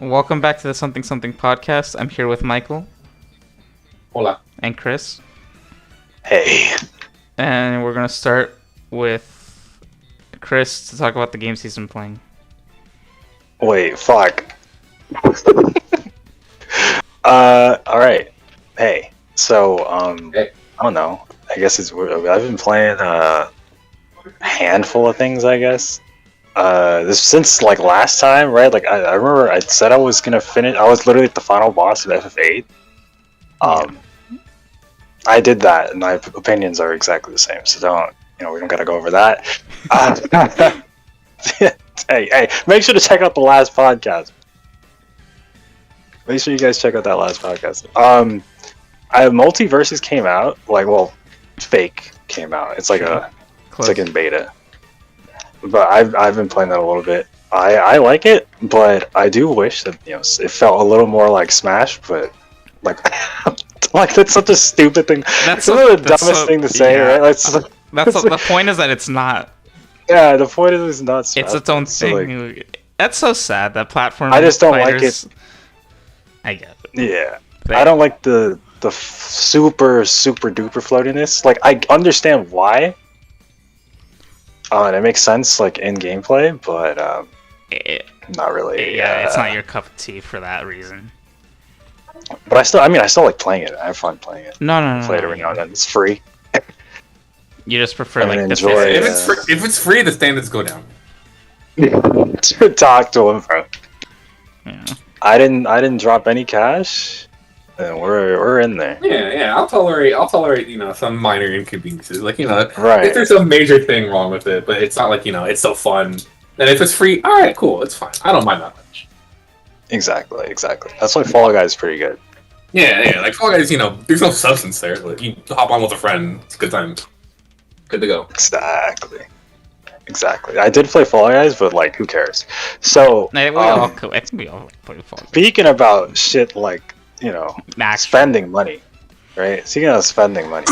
Welcome back to the Something Something podcast. I'm here with Michael. Hola. And Chris. Hey. And we're going to start with Chris to talk about the games he's been playing. Wait, fuck. Alright. Hey. So, Hey. I don't know. I guess I've been playing a handful of things, I guess. This since like last time, right? Like I remember I said I was gonna finish. I was literally at the final boss of FF8. I did that, and my opinions are exactly the same. So we don't gotta go over that. Hey, make sure to check out the last podcast. Make sure you guys check out that last podcast. Multiverses came out. Fake came out. It's like it's like in beta. But I've been playing that a little bit. I like it, but I do wish that it felt a little more like Smash. But like that's such a stupid thing. That's the dumbest thing to say, right? The point is that it's not. Yeah, the point is it's not Smash. It's its own thing. That's so sad. That platform. I just don't fighters, like it. I get it. Yeah, I don't like the super duper floatiness. Like I understand why. And it makes sense, like in gameplay, but not really. Yeah, it's not your cup of tea for that reason. But I still like playing it. I have fun playing it. No. Play it every now and then. It's free. You just prefer like enjoy the it. If it's free, the standards go down. Talk to him, bro. Yeah. I didn't drop any cash, and we're in there. Yeah. I'll tolerate some minor inconveniences. Like Right. if there's some major thing wrong with it, but it's not like it's so fun. And if it's free, all right, cool, it's fine. I don't mind that much. Exactly. That's why Fall Guys is pretty good. Yeah. Like Fall Guys, there's no substance there. Like you hop on with a friend, it's a good time. Good to go. Exactly. I did play Fall Guys, but like, who cares? So, we all play Fall Guys. Speaking about shit like spending money, right? Speaking of spending money,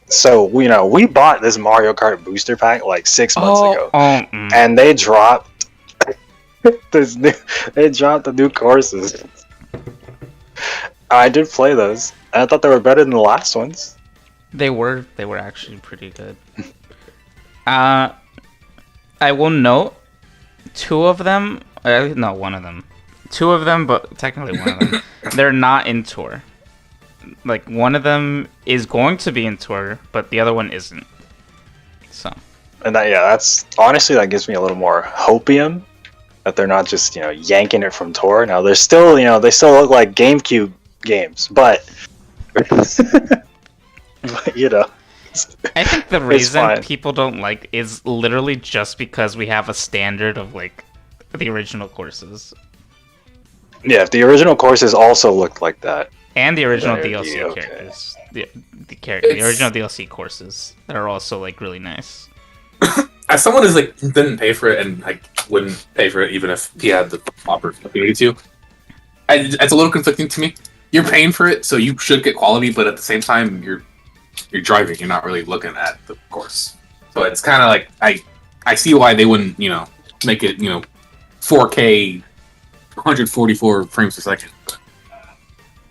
so we bought this Mario Kart booster pack like 6 months ago, and they dropped the new courses. I did play those, and I thought they were better than the last ones. They were actually pretty good. I will note one of them. Two of them, but technically one of them. They're not in tour. Like one of them is going to be in tour, but the other one isn't. So. And that's honestly that gives me a little more hopium that they're not just yanking it from tour. Now they're still they still look like GameCube games, but I think the reason people don't like is literally just because we have a standard of like the original courses. Yeah, if the original courses also looked like that. And the original DLC characters. The original DLC courses that are also like really nice. As someone who's like didn't pay for it and like wouldn't pay for it even if he had the opportunity to, it's a little conflicting to me. You're paying for it, so you should get quality, but at the same time you're driving, you're not really looking at the course. So it's kind of like I see why they wouldn't make it 4K 144 frames per second.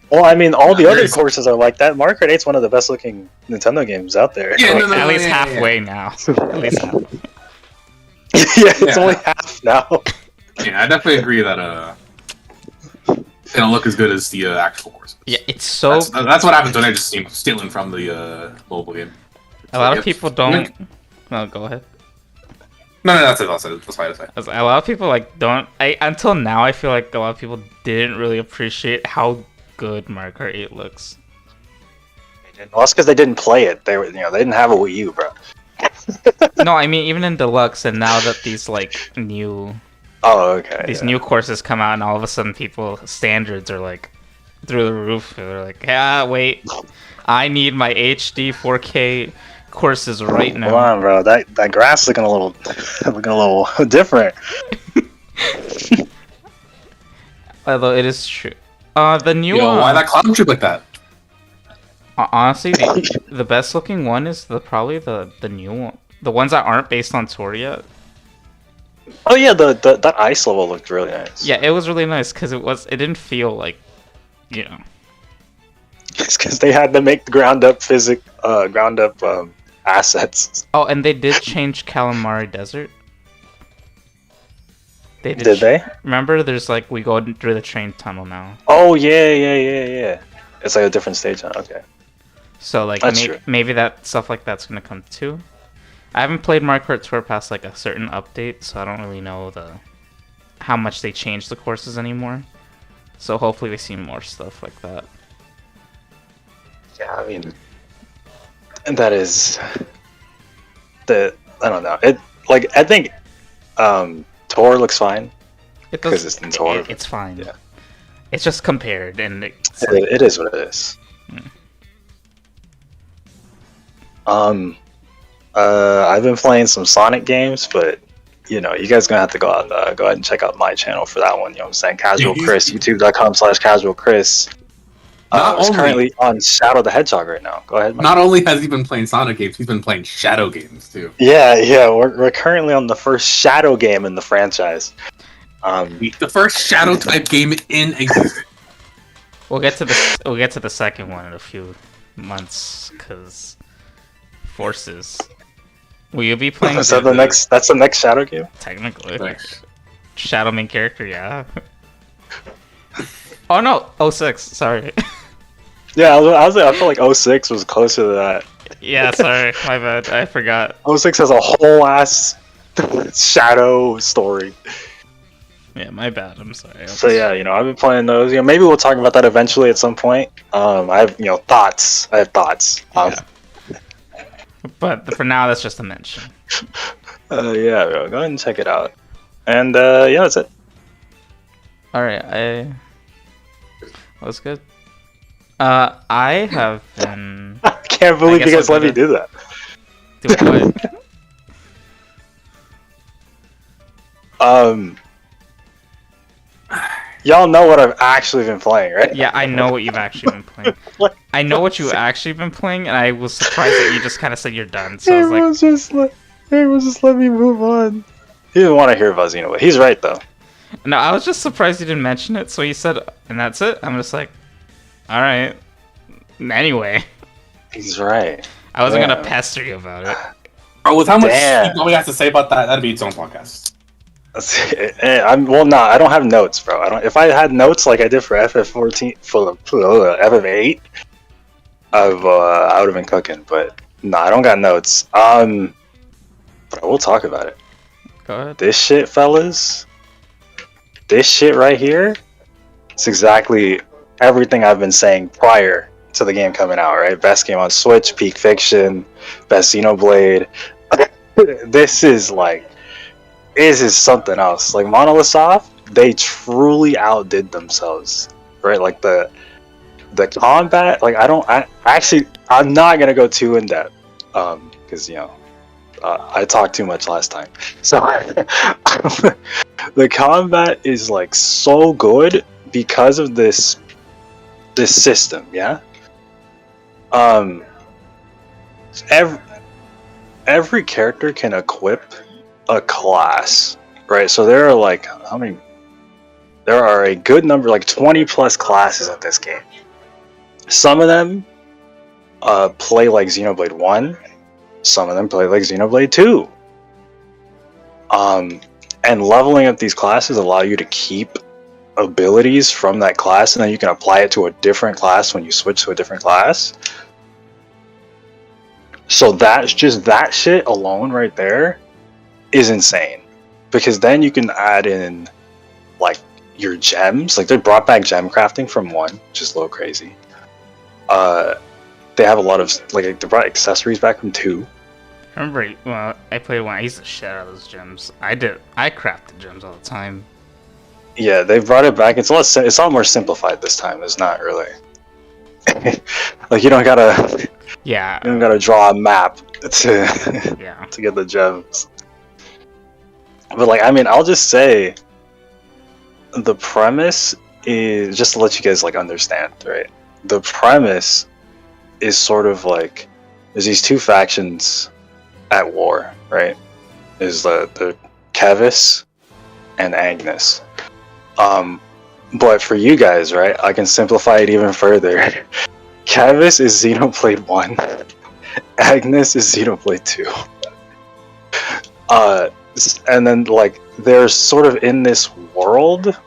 Well, I mean, all the other courses are like that. Mario Kart 8's one of the best looking Nintendo games out there. Yeah, at least halfway now. At least half. It's only half now. Yeah, I definitely agree that they don't look as good as the actual courses. Yeah, it's so. That's what happens when I just stealing from the mobile game. A lot of people don't. No, go ahead. No, that's it. That's fine to say. A lot of people don't. Until now, I feel like a lot of people didn't really appreciate how good Mario Kart 8 looks. Well, that's because they didn't play it. They didn't have a Wii U, bro. No, I mean even in Deluxe, and now that these like new. Oh, okay. These new courses come out, and all of a sudden, standards are like through the roof. They're like, wait, I need my HD 4K courses right now. Come on, bro. That grass looking a little different. Although it is true. The new one. Why that cloud trip like that? Honestly, the best looking one is probably the new one. The ones that aren't based on tour yet. Oh yeah, the that ice level looked really nice. Yeah, it was really nice because it didn't feel like, It's because they had to make the ground up assets. Oh, and they did change Calamari Desert. They Did they? Remember, there's like we go through the train tunnel now. Oh yeah. It's like a different stage now. Okay. So like maybe that stuff like that's gonna come too. I haven't played Mario Kart Tour past like a certain update, so I don't really know how much they changed the courses anymore. So hopefully we see more stuff like that. Yeah, I mean, and that is I don't know. I think Tor looks fine because it's in Tor. It's fine. Yeah. It's just compared, and it is what it is. I've been playing some Sonic games, but you guys gonna have to go ahead and check out my channel for that one. You know what I'm saying? Casual Chris, youtube.com/Casual Chris. He's currently on Shadow the Hedgehog right now. Go ahead, Mike. Not only has he been playing Sonic games, he's been playing Shadow games too. Yeah. We're currently on the first Shadow game in the franchise. The first Shadow type game in existence. We'll get to the second one in a few months because forces. Will you be playing? Is that That's the next Shadow game? Technically, Shadow main character, yeah. Oh no, 06, sorry. Yeah, I feel like 06 was closer to that. Yeah, sorry, my bad. I forgot. 06 has a whole ass Shadow story. Yeah, my bad. I'm sorry. So yeah, I've been playing those. Maybe we'll talk about that eventually at some point. I have thoughts. Yeah. But for now, that's just a mention. Yeah, go ahead and check it out. And yeah, that's it. All right, that was good. I have been. I can't believe you guys let me do that. Do what? Y'all know what I've actually been playing, right? Yeah, I know what you've actually been playing. I know what you've actually been playing, and I was surprised that you just kind of said you're done. So everyone just let me move on. He didn't want to hear about Xenoblade. He's right though. No, I was just surprised you didn't mention it. So you said, and that's it. I'm just like, all right. Anyway, he's right. I wasn't gonna pester you about it. Bro, with how much he probably has to say about that, that'd be its own podcast. I don't have notes, bro. If I had notes like I did for FF14, for FF8, I would have been cooking. But no, I don't got notes. But I will talk about it. Go ahead. This shit, fellas. This shit right here. It's exactly everything I've been saying prior to the game coming out. Right, best game on Switch, peak fiction, best Xenoblade. This is something else. Like Monolith Soft, they truly outdid themselves, right? Like the combat. Like I'm not gonna go too in depth, because I talked too much last time. So the combat is like so good because of this system. Yeah. Every character can equip a class, right? So there are like there are a good number, like 20 plus classes in this game. Some of them play like Xenoblade 1, some of them play like Xenoblade 2. And leveling up these classes allow you to keep abilities from that class, and then you can apply it to a different class when you switch to a different class. So that's just that shit alone right there is insane, because then you can add in like your gems. Like they brought back gem crafting from 1, which is a little crazy. They have a lot of they brought accessories back from 2. I played 1. I used to shit out of those gems. I crafted gems all the time. Yeah, they brought it back. It's a lot more simplified this time. It's not really like you don't gotta draw a map to get the gems. But I'll just say the premise is, just to let you guys understand, right? The premise is sort of like there's these two factions at war, right? There's the Kevis, and Agnes. But for you guys, right, I can simplify it even further. Kevis is Xenoblade 1. Agnes is Xenoblade 2. And then, like, they're sort of in this world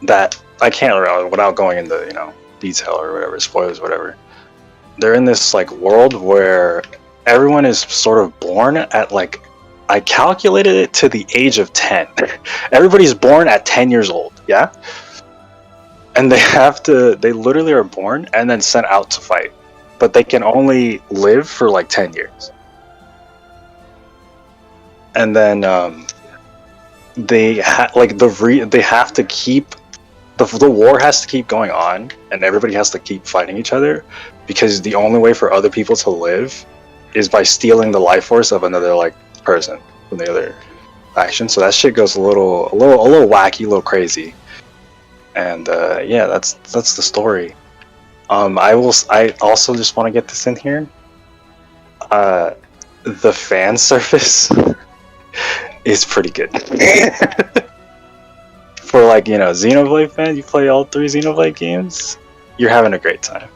that I can't really, without going into, you know, detail or whatever, spoilers, whatever. They're in this, like, world where everyone is sort of born at, like, I calculated it to the age of 10. Everybody's born at 10 years old, yeah? And they literally are born and then sent out to fight. But they can only live for like 10 years. And then they have to keep, the war has to keep going on, and everybody has to keep fighting each other, because the only way for other people to live is by stealing the life force of another, like, person from the other faction. So that shit goes a little wacky, a little crazy. And yeah, that's the story. I also just want to get this in here. The fan service is pretty good. For, like, you know, Xenoblade fans, you play all 3 Xenoblade games, you're having a great time.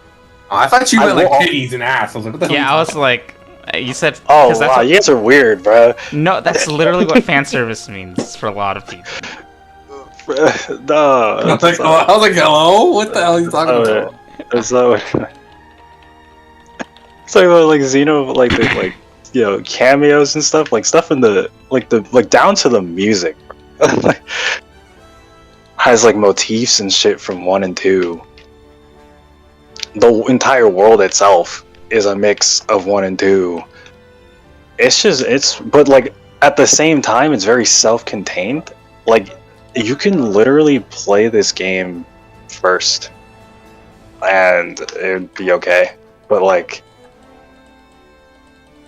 Oh, I thought you meant like titties and ass. I was like, what the hell? Yeah, I was like, you said. Oh that's wow, you guys are weird, bro. No, that's literally what fan service means for a lot of people. No, I was like, hello? What the hell are you talking about? It's not. It's like Xeno, like the, like, you know, cameos and stuff, like stuff in the like down to the music, like, has like motifs and shit from 1 and 2. The entire world itself is a mix of 1 and 2. But like at the same time, it's very self-contained. Like, you can literally play this game first, and it'd be okay. But like,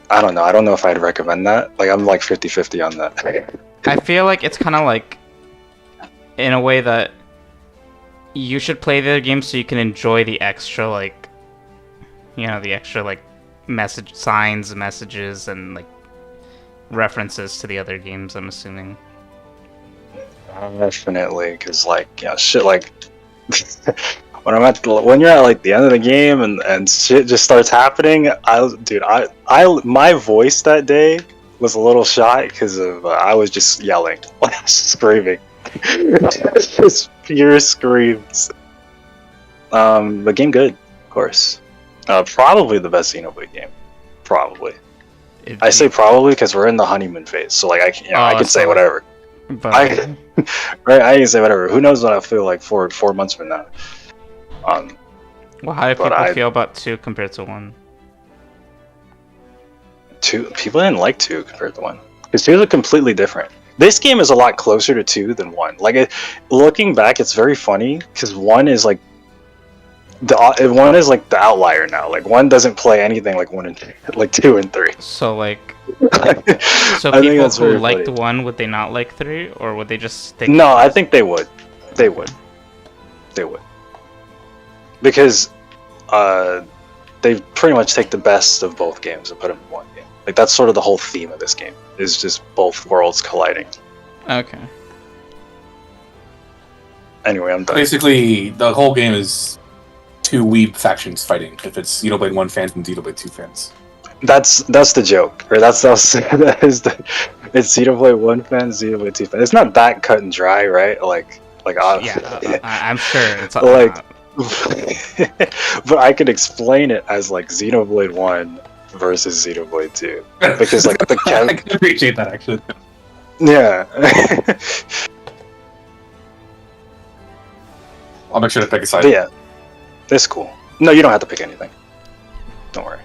I don't know. I don't know if I'd recommend that. Like, I'm like 50-50 on that. I feel like it's kind of like, in a way that you should play the game so you can enjoy the extra, like, you know, the extra, like, messages, and, like, references to the other games, I'm assuming. Definitely, because, like, yeah, shit, like, when you're at like the end of the game and shit just starts happening, my voice that day was a little shot because of I was just yelling, screaming, just pure screams. The game good, of course. Probably the best Xenoblade game. Probably. I say probably because we're in the honeymoon phase, so like I can say whatever. But Right, I can say whatever. Who knows what I feel like 4 months from now. Well, how do people feel about 2 compared to 1? 2 people didn't like 2 compared to 1 because 2 is completely different. This game is a lot closer to 2 than 1. Like, looking back, it's very funny because 1 is like the outlier now. Like, 1 doesn't play anything like 1 and 3, like 2 and 3. So like, so people who liked 1, would they not like 3, or would they just stick? No, I think they would. They would. Because they pretty much take the best of both games and put them in one game. Like, that's sort of the whole theme of this game, is just both worlds colliding. Okay. Anyway, I'm done. Basically, the whole game is 2 weeb factions fighting. If it's Xenoblade 1 fans and Xenoblade 2 fans. That's the joke, or it's Xenoblade 1 fans, Xenoblade 2 fans. It's not that cut and dry, right? I'm sure it's like. But I could explain it as like Xenoblade 1 versus Xenoblade 2, because like the I can appreciate that, actually. Yeah. I'll make sure to pick a side. But yeah, it's cool. No, you don't have to pick anything. Don't worry.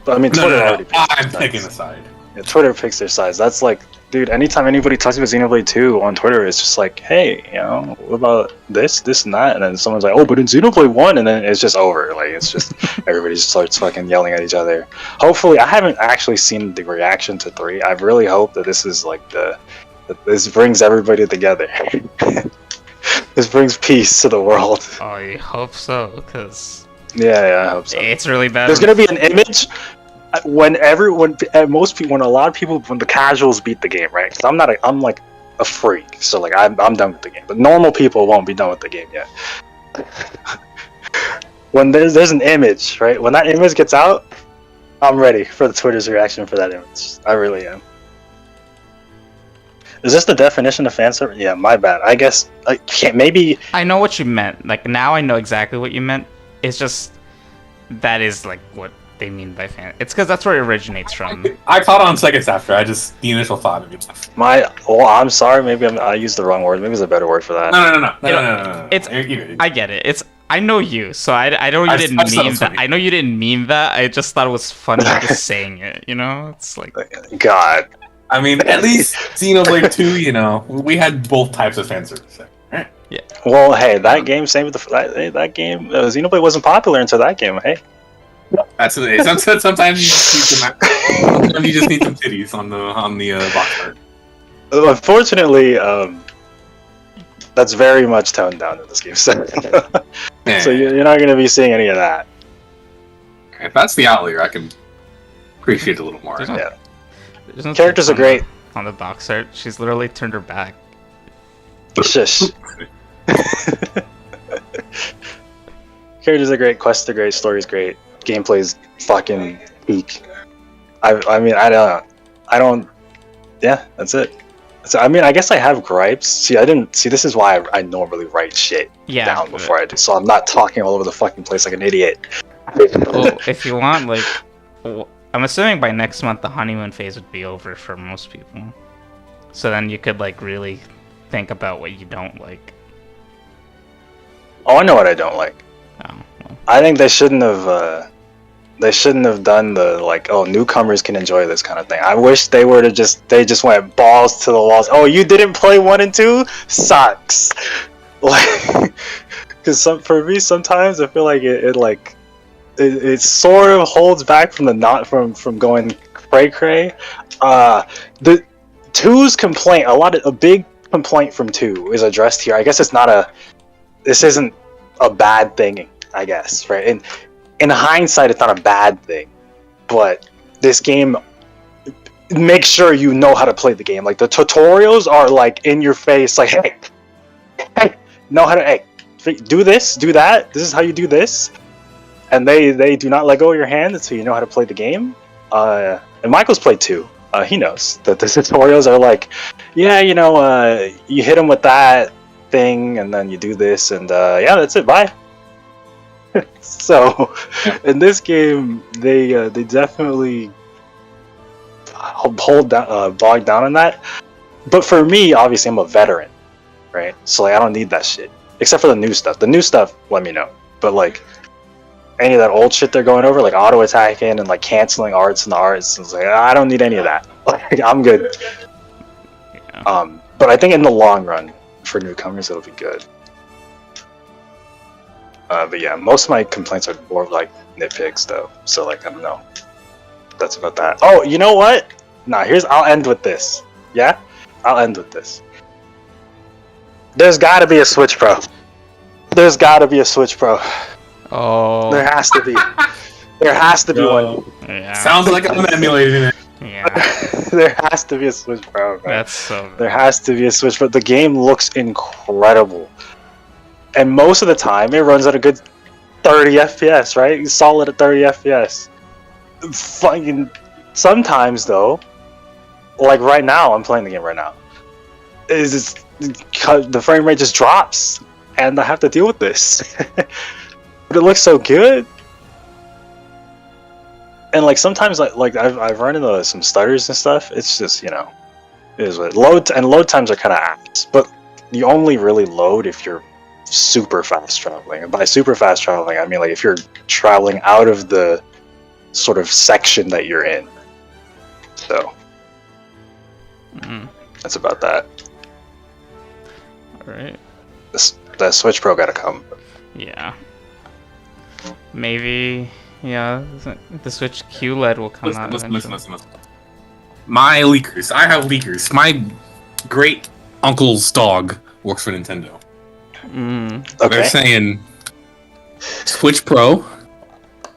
But I mean, Twitter already picks I'm picking a side. Yeah, Twitter picks their sides. That's like, dude, anytime anybody talks about Xenoblade 2 on Twitter, it's just like, hey, you know, what about this, and that? And then someone's like, oh, but in Xenoblade 1, and then it's just over. Like, it's just, everybody just starts fucking yelling at each other. Hopefully, I haven't actually seen the reaction to 3. I really hope that this is like that this brings everybody together. This brings peace to the world. I hope so, because... Yeah, I hope so. It's really bad. There's gonna be an image. when a lot of people, when the casuals beat the game, right? Because I'm like a freak, so like I'm done with the game. But normal people won't be done with the game yet. When there's an image, right? When that image gets out, I'm ready for the Twitter's reaction for that image. I really am. Is this the definition of fan service? Yeah, my bad. I guess I can't. Maybe I know what you meant. Like now, I know exactly what you meant. It's just that is like what they mean by fan. It's because that's where it originates from. I caught on seconds after. The initial thought of it. I'm sorry. Maybe I used the wrong word. Maybe there's a better word for that. No. It's. I get it. It's. I know you, so I know you didn't mean that. I know you didn't mean that. I just thought it was funny just saying it. You know, it's like God. I mean, at least Xenoblade 2, you know, we had both types of fan service. Right? Yeah. Well, hey, that game, same with that game. Xenoblade wasn't popular until that game. Hey. That's it. Sometimes you just need some titties on the box art. Unfortunately, that's very much toned down in this game. So you're not going to be seeing any of that. If that's the outlier, I can appreciate it a little more. Yeah. Characters are great. On the box art, she's literally turned her back. Shush. Characters are great, quests are great, story's great, gameplay's fucking peak. I mean, I don't. Yeah, that's it. So, I mean, I guess I have gripes. See, this is why I normally write shit down before I do, so I'm not talking all over the fucking place like an idiot. Well, if you want, like, I'm assuming by next month the honeymoon phase would be over for most people. So then you could, like, really think about what you don't like. Oh, I know what I don't like. Oh, well. I think they shouldn't have done the, like, oh, newcomers can enjoy this kind of thing. I wish they just went balls to the walls. Oh, you didn't play 1 and 2? Sucks. Like, because for me, sometimes I feel like it sort of holds back from from going cray. The 2's complaint, a big complaint from 2 is addressed here. I guess this isn't a bad thing, I guess, right? And in hindsight, it's not a bad thing, but this game, make sure you know how to play the game. Like, the tutorials are like in your face, like, hey, know how to, hey, do this, do that. This is how you do this. And they do not let go of your hand until you know how to play the game. And Michael's played 2. He knows that the tutorials are like, yeah, you know, you hit him with that thing, and then you do this, and yeah, that's it. Bye. So, in this game, they definitely bogged down on that. But for me, obviously, I'm a veteran, right? So like, I don't need that shit, except for the new stuff. The new stuff, let me know. But like, any of that old shit they're going over, like auto attacking and like canceling arts and the arts, it's like, I don't need any of that. Like, I'm good. Yeah. But I think in the long run, for newcomers, it'll be good. But yeah, most of my complaints are more like nitpicks, though. So like, I don't know. That's about that. Oh, you know what? Nah, I'll end with this. Yeah, I'll end with this. There's got to be a Switch Pro. There's got to be a Switch Pro. Oh. There has to be. There has to be one. Yeah. Sounds like I'm emulating it. Yeah. There has to be a Switch Pro. Man. That's so good. There has to be a Switch Pro. The game looks incredible. And most of the time, it runs at a good 30 FPS, right? Solid at 30 FPS. Fucking sometimes though, like right now, I'm playing the game right now. The frame rate just drops, and I have to deal with this. But it looks so good. And like sometimes, like I've run into some stutters and stuff. It's just, you know, it is what load times are kind of ass. But you only really load if you're super fast traveling. And by super fast traveling, I mean like if you're traveling out of the sort of section that you're in. So that's about that. All right. The Switch Pro gotta come. Yeah. Maybe. Yeah. The Switch QLED will come out eventually. Listen. My leakers. I have leakers. My great uncle's dog works for Nintendo. Okay. They're saying Switch Pro.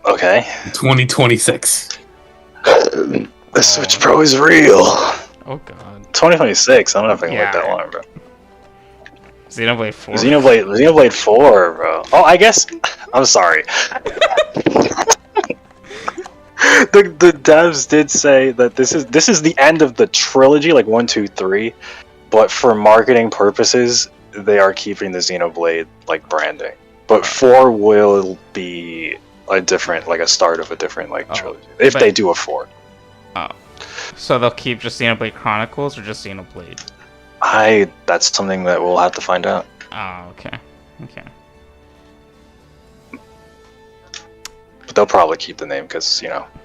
Okay. 2026. The Switch Pro is real. Oh god. 2026. I don't know if I can wait that long, bro. Xenoblade 4. Xenoblade 4, bro. Oh, I guess. I'm sorry. The devs did say that this is the end of the trilogy, like 1, 2, 3, but for marketing purposes, they are keeping the Xenoblade like branding. But 4 will be a different, like a start of a different like trilogy if they do a 4. Oh, so they'll keep just Xenoblade Chronicles or just Xenoblade? That's something that we'll have to find out. Oh, okay. But they'll probably keep the name because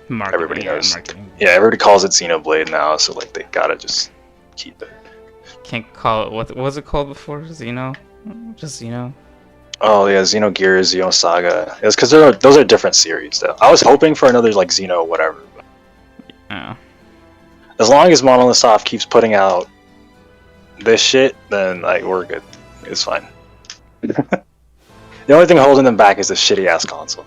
Marketing, everybody knows. Marketing. Yeah, everybody calls it Xenoblade now, so like they gotta just keep it. Can't call it. What was it called before? Xeno? Just Xeno? Oh yeah, Xenogears, Xenosaga. It's because those are different series though. I was hoping for another like Xeno whatever. Yeah. As long as Monolith Soft keeps putting out this shit, then like we're good. It's fine. The only thing holding them back is this shitty ass console.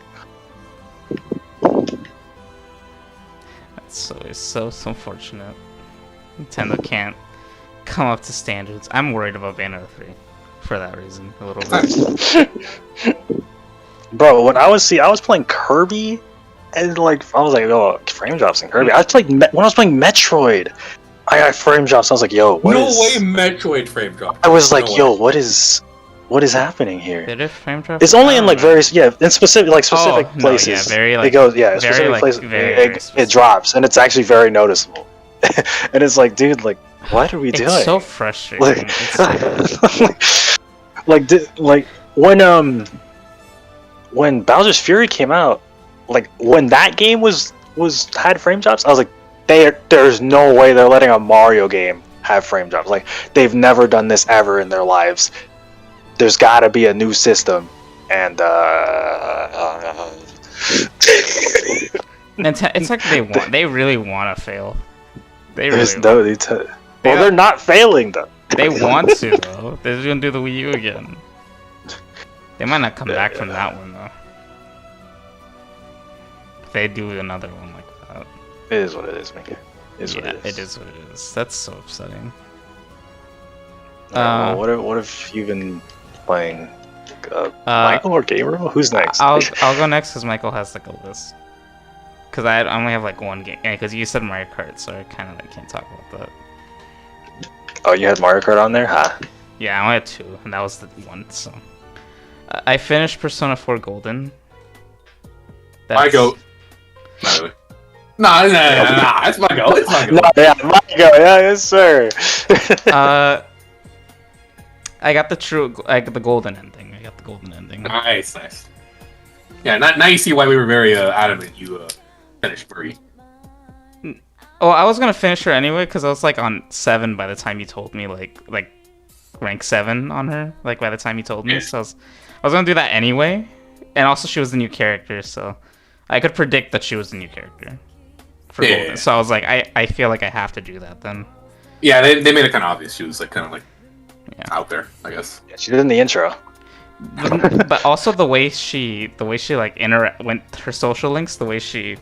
It's so unfortunate. Nintendo can't come up to standards. I'm worried about Bayonetta 3 for that reason a little bit. Bro, when I was playing Kirby, and like I was like, oh, frame drops in Kirby. When I was playing Metroid, I got frame drops. I was like, yo, what no is? way, Metroid frame drop. I was like, yo, what is happening here? Did it frame drop? It's only in like various, in specific places. Yeah, very like it goes, very, specific like, places. very It drops, and it's actually very noticeable. And it's like, dude, like, what are we doing? It's so frustrating. Like when Bowser's Fury came out, like when that game had frame drops, I was like, there's no way they're letting a Mario game have frame drops. Like they've never done this ever in their lives. There's got to be a new system, and it's like they really want to fail. They really they're not failing though. They want to though. They're gonna do the Wii U again. They might not come back from that one though. If they do another one like that. It is what it is, Mika. It is what it is. That's so upsetting. What have you been playing? Michael or Gabriel? Who's next? I'll go next because Michael has like a list. Because I only have like one game. Because you said Mario Kart, so I kind of like can't talk about that. Oh, you had Mario Kart on there, huh? Yeah, I only had 2, and that was the one. So I finished Persona 4 Golden. My goat. Nah, it's my goat. It's my goat. My goat. Yeah, yes, sir. I got the golden ending. I got the golden ending. Nice. Yeah, now you see why we were very adamant you finished Marie. Oh, I was gonna finish her anyway because I was like on 7 by the time you told me like rank 7 on her. Like by the time you told me, so I was gonna do that anyway. And also she was the new character, so I could predict that she was the new character for Golden. Yeah. So I was like, I feel like I have to do that then. Yeah, they made it kind of obvious. She was like kind of like out there, I guess. Yeah, she did in the intro. But also the way she like went her social links, the way she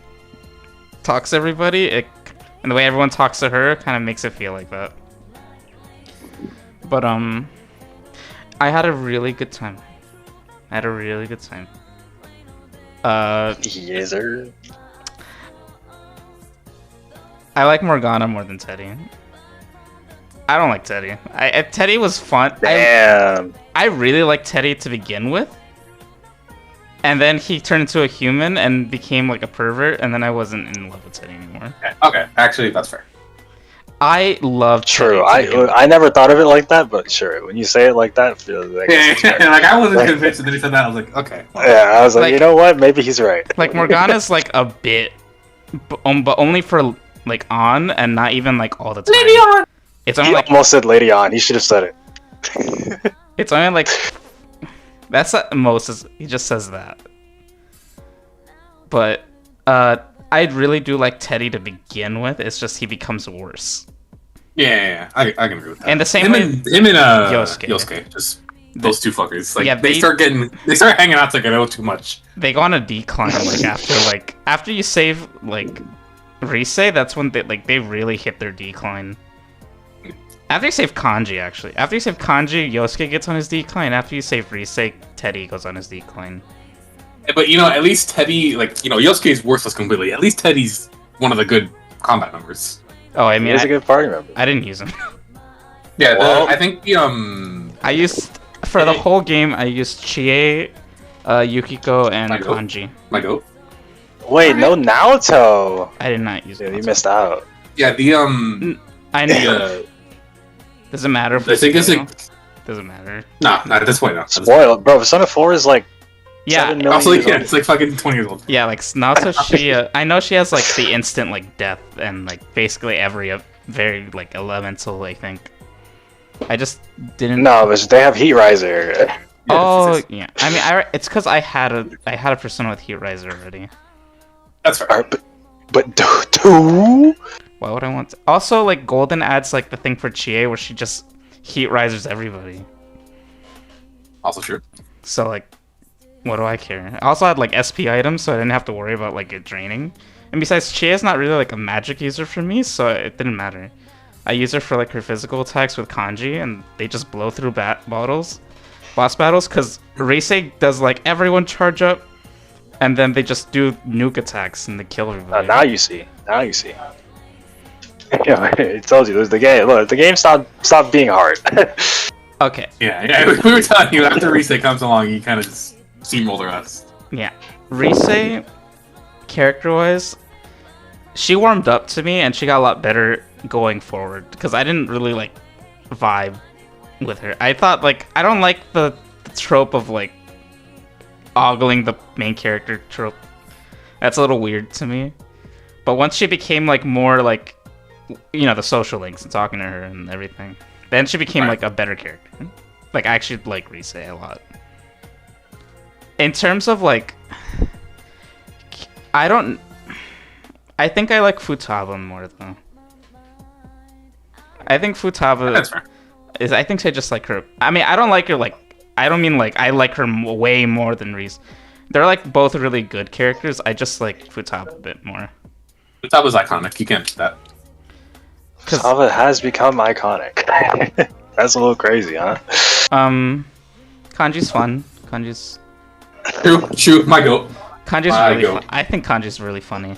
talks to everybody, and the way everyone talks to her kind of makes it feel like that. But I had a really good time. Yes, sir. I like Morgana more than Teddy. I don't like Teddy. Teddy was fun. Damn. I really liked Teddy to begin with. And then he turned into a human and became like a pervert, and then I wasn't in love with Teddy anymore. Okay, actually, that's fair. I love True. I never thought of it like that, but sure, when you say it like that, feels like like I wasn't convinced, and then he said that. I was like, okay. Well. Yeah, I was like, you know what? Maybe he's right. Like Morgana's like a bit, but only for like on, and not even like all the time. Lady on. It's only he like almost said Lady on. He should have said it. It's only like that's at most. He just says that. But I really do like Teddy to begin with. It's just he becomes worse. Yeah, I can agree with that. And the same him way and Yosuke, just those two fuckers. Like they start hanging out together too much. They go on a decline after you save Rise, that's when they really hit their decline. After you save Kanji, actually. After you save Kanji, Yosuke gets on his decline. After you save Rise, Teddy goes on his decline. But, at least Teddy, Yosuke is worthless completely. At least Teddy's one of the good combat members. Oh, I mean, he's a good party member. I didn't use him. Yeah, I think I used, for the whole game, I used Chie, Yukiko, and Kanji. My goat? Wait, no Naoto! I did not use it. You missed out. Yeah, I know. Does it matter? I think it's like... Does it matter? Nah, at this point, no. Spoiled. Bro, Persona 4 is like... Yeah, also, it's like fucking 20 years old. Yeah, like Naoto, I know she has like the instant like death and like basically every very like elemental, I think. I just didn't. No, but they have Heat Riser. Oh yeah, I mean, it's because I had a Persona with Heat Riser already. That's fair. But two. Why would I want to? Also, like Golden adds like the thing for Chie where she just Heat Risers everybody. Also true. So like. What do I care? I also had like SP items, so I didn't have to worry about like it draining. And besides, Chie is not really like a magic user for me, so it didn't matter. I use her for like her physical attacks with Kanji, and they just blow through boss battles, because Rise does like everyone charge up, and then they just do nuke attacks and they kill everybody. Now you see. Yeah, it tells you there's the game. Look, the game stopped being hard. Okay. Yeah, we were telling you after Rise comes along, you kind of just steamroller us. Yeah. Rise, character-wise, she warmed up to me and she got a lot better going forward because I didn't really like vibe with her. I thought like I don't like the trope of like ogling the main character trope. That's a little weird to me. But once she became like more like the social links and talking to her and everything, then she became like a better character. Like I actually like Rise a lot. In terms of like, I think I like Futaba more though. I think Futaba I think I just like her. I mean, I don't like her like, I don't mean like I like her way more than Reese. They're like both really good characters. I just like Futaba a bit more. Futaba's iconic. You can't do that. Futaba has become iconic. That's a little crazy, huh? Kanji's fun. Kanji's. True. My goat. Kanji's really fun. I think Kanji's really funny.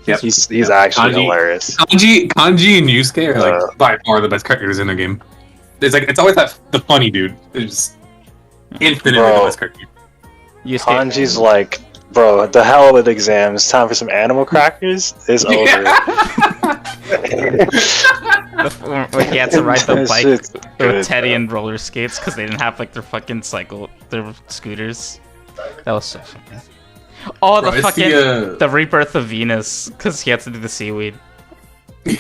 Yep. He's actually hilarious. Kanji and Yusuke are like by far the best characters in the game. It's always the funny dude. It's just infinitely the best character. Kanji's like, bro, the hell with exams. Time for some animal crackers. It's over. When he had to ride the bike with Teddy and roller skates because they didn't have like their fucking their scooters. That was so funny. Oh, bro, the rebirth of Venus because he had to do the seaweed. He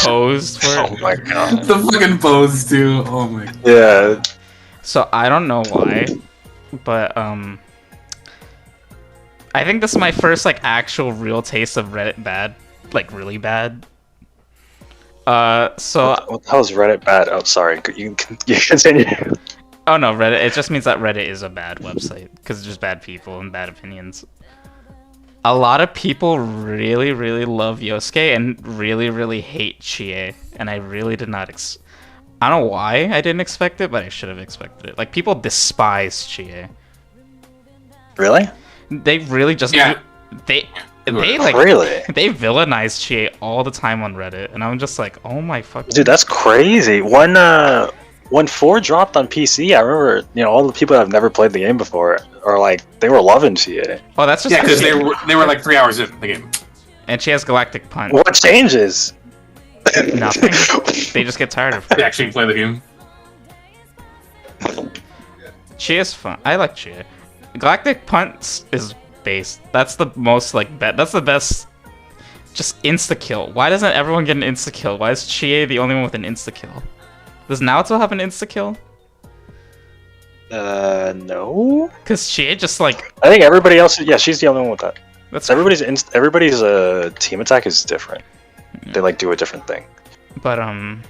posed for it. Oh my god. The fucking pose too. Oh my god. Yeah. So I don't know why, but I think this is my first like actual real taste of Reddit bad, like really bad. So what the hell is Reddit bad? Oh, sorry. You continue. Oh no, Reddit. It just means that Reddit is a bad website because it's just bad people and bad opinions. A lot of people really, really love Yosuke and really, really hate Chie, and I really did not. I don't know why I didn't expect it, but I should have expected it. Like people despise Chie. Really? They really just they like really they villainize Chie all the time on Reddit, and I'm just like, oh my fuck, dude, that's crazy. When 4 dropped on PC, I remember, all the people that have never played the game before are like, they were loving Chie. Oh, that's just because they were like 3 hours in the game. And she has Galactic Punch. What changes? Nothing. They just get tired of her. They actually play the game. Chie is fun. I like Chie. Galactic Punch is base. That's the most like that's the best. Just insta kill. Why doesn't everyone get an insta kill? Why is Chie the only one with an insta kill? Does Naoto have an insta kill? No. Cause Chie just like. I think everybody else. Yeah, she's the only one with that. That's everybody's team attack is different. They like do a different thing. But I'm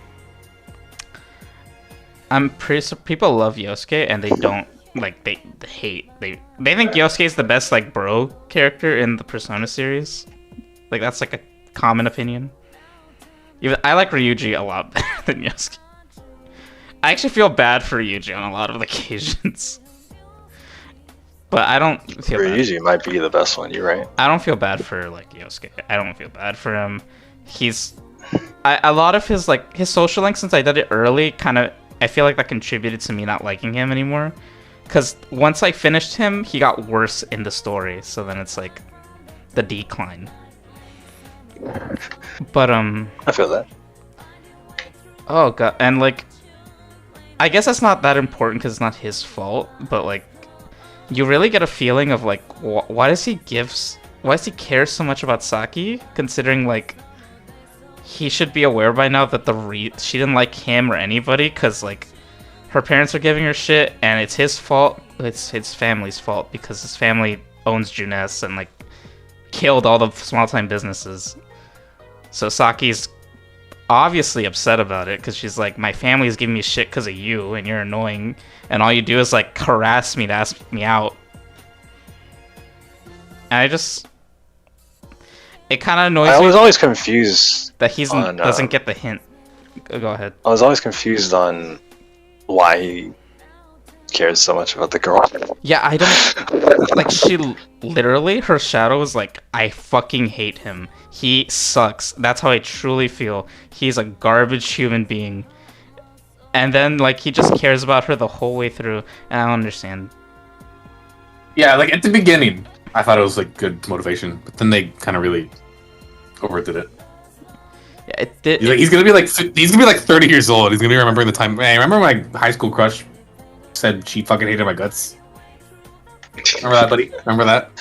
pretty sure people love Yosuke and they don't like they hate. They think Yosuke's the best like bro character in the Persona series. Like that's like a common opinion. Even I like Ryuji a lot better than Yosuke. I actually feel bad for Ryuji on a lot of occasions. But I don't feel Ryuji might be the best one, you're right. I don't feel bad for like Yosuke. I don't feel bad for him. A lot of his like his social link, since I did it early, kind of I feel like that contributed to me not liking him anymore. Because once I finished him, he got worse in the story. So then it's like the decline. But I feel that. Oh god, and like I guess that's not that important because it's not his fault. But like you really get a feeling of like why does he care so much about Saki, considering like he should be aware by now that she didn't like him or anybody because like her parents are giving her shit and it's his fault. It's his family's fault because his family owns Junes and like killed all the small time businesses. So Saki's obviously upset about it because she's like, my family's giving me shit because of you and you're annoying and all you do is like harass me to ask me out. And it kind of annoys me. I was always confused that he doesn't get the hint. Go ahead. I was always confused on why he cares so much about the girl. Yeah, I don't... Like, she literally, her shadow is like, I fucking hate him. He sucks. That's how I truly feel. He's a garbage human being. And then, like, he just cares about her the whole way through. And I don't understand. Yeah, like, at the beginning, I thought it was, like, good motivation. But then they kind of really overdid it. Yeah, it did. He's gonna be like 30 years old. He's gonna be remembering the time. Man, remember my high school crush said she fucking hated my guts. Remember that, buddy? Remember that?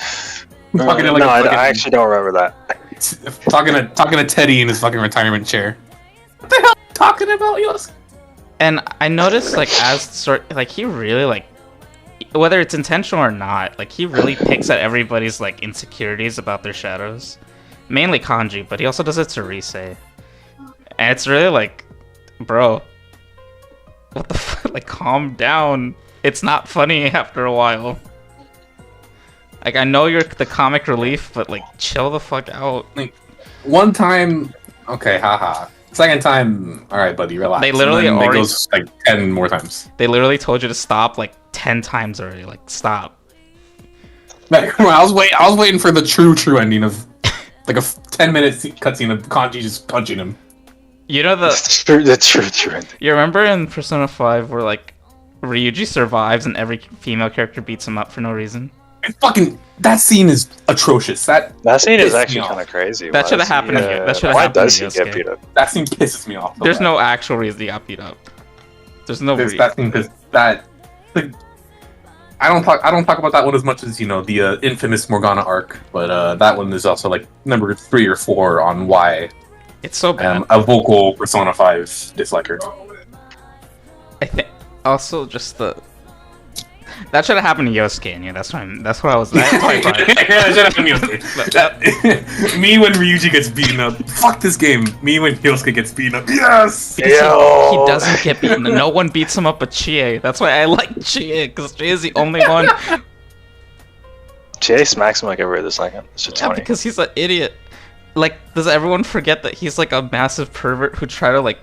I actually don't remember that. Talking to Teddy in his fucking retirement chair. What the hell are you talking about, Yos? And I noticed, like, he really, like, whether it's intentional or not, like, he really picks at everybody's, like, insecurities about their shadows. Mainly Kanji, but he also does it to Rise. And it's really like, bro, what the fuck? Like, calm down. It's not funny after a while. Like, I know you're the comic relief, but, like, chill the fuck out. Like, one time, okay, haha. Second time, alright, buddy, relax. They literally it goes, like, 10 more times. They literally told you to stop, like, 10 times already. Like, stop. Like, I was waiting for the true ending of, like, a 10-minute cutscene of Kanji just punching him. You know the true. You remember in Persona 5 where like Ryuji survives and every female character beats him up for no reason? That scene is atrocious. That scene is actually kind of crazy. That should have happened here. That should have happened. Why does he get beat up? That scene pisses me off. There's no actual reason he got beat up. There's no reason. That scene I don't talk about that one as much as, you know, the infamous Morgana arc, but that one is also like number 3 or 4 on why it's so bad. A vocal Persona 5 disliker. I think also just that should have happened to Yosuke. Yeah, that's what I was. That's why that should happen to Yosuke. Me when Ryuji gets beaten up. Fuck this game. Me when Yosuke gets beaten up. Yes. He doesn't get beaten. No one beats him up but Chie. That's why I like Chie, because Chie is the only one. Chie smacks him like every other second. Yeah, because he's an idiot. Like, does everyone forget that he's like a massive pervert who try to like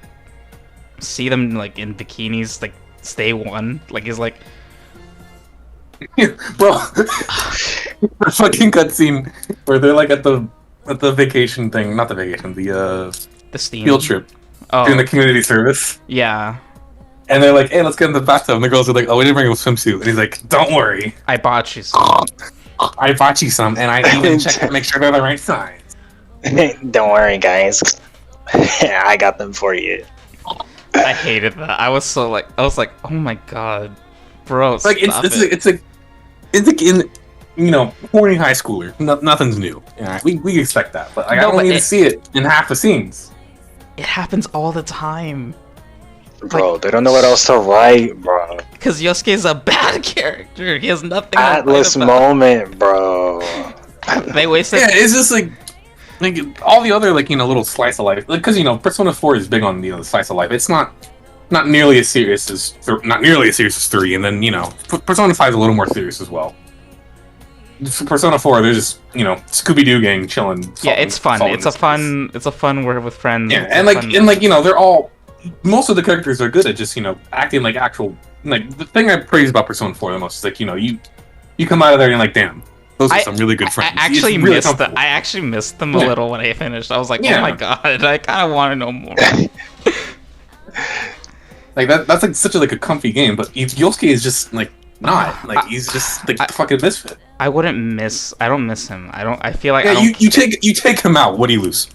see them like in bikinis, like stay one? Like he's like, bro, the fucking cutscene where they're like at the vacation thing, not the vacation, the Steam field trip, doing the community service. Yeah. And they're like, hey, let's get in the bathtub. And the girls are like, oh, we didn't bring a swimsuit. And he's like, don't worry, I bought you some. I bought you some, and I even checked to make sure they're the right size. Don't worry, guys. I got them for you. I hated that. I was like, oh my god, bro. Like it's in, you know, horny high schooler. Nothing's new. Yeah, we expect that, but like, I don't need to see it in half the scenes. It happens all the time. Bro, they don't know what else to write, bro. Because Yosuke's a bad character. He has nothing. Atlas moment, bro. They wasted. Yeah, it's just like all the other, like, you know, little slice of life. Like, because, you know, Persona 4 is big on, you know, the slice of life. It's not not nearly as serious as 3, and then Persona 5 is a little more serious as well. Persona 4, they're just Scooby-Doo gang chilling. Yeah, it's fun. It's a fun word with friends. Yeah, and they're all, most of the characters are good at just acting like actual, like the thing I praise about Persona 4 the most is like you come out of there and you're like, damn, those are some really good friends. I actually missed them a little when I finished. I was like, oh my god, I kind of want to know more. Like that's like such a comfy game, but Yosuke is just like not like he's just like fucking misfit. I don't miss him. I feel like you take him out. What do you lose?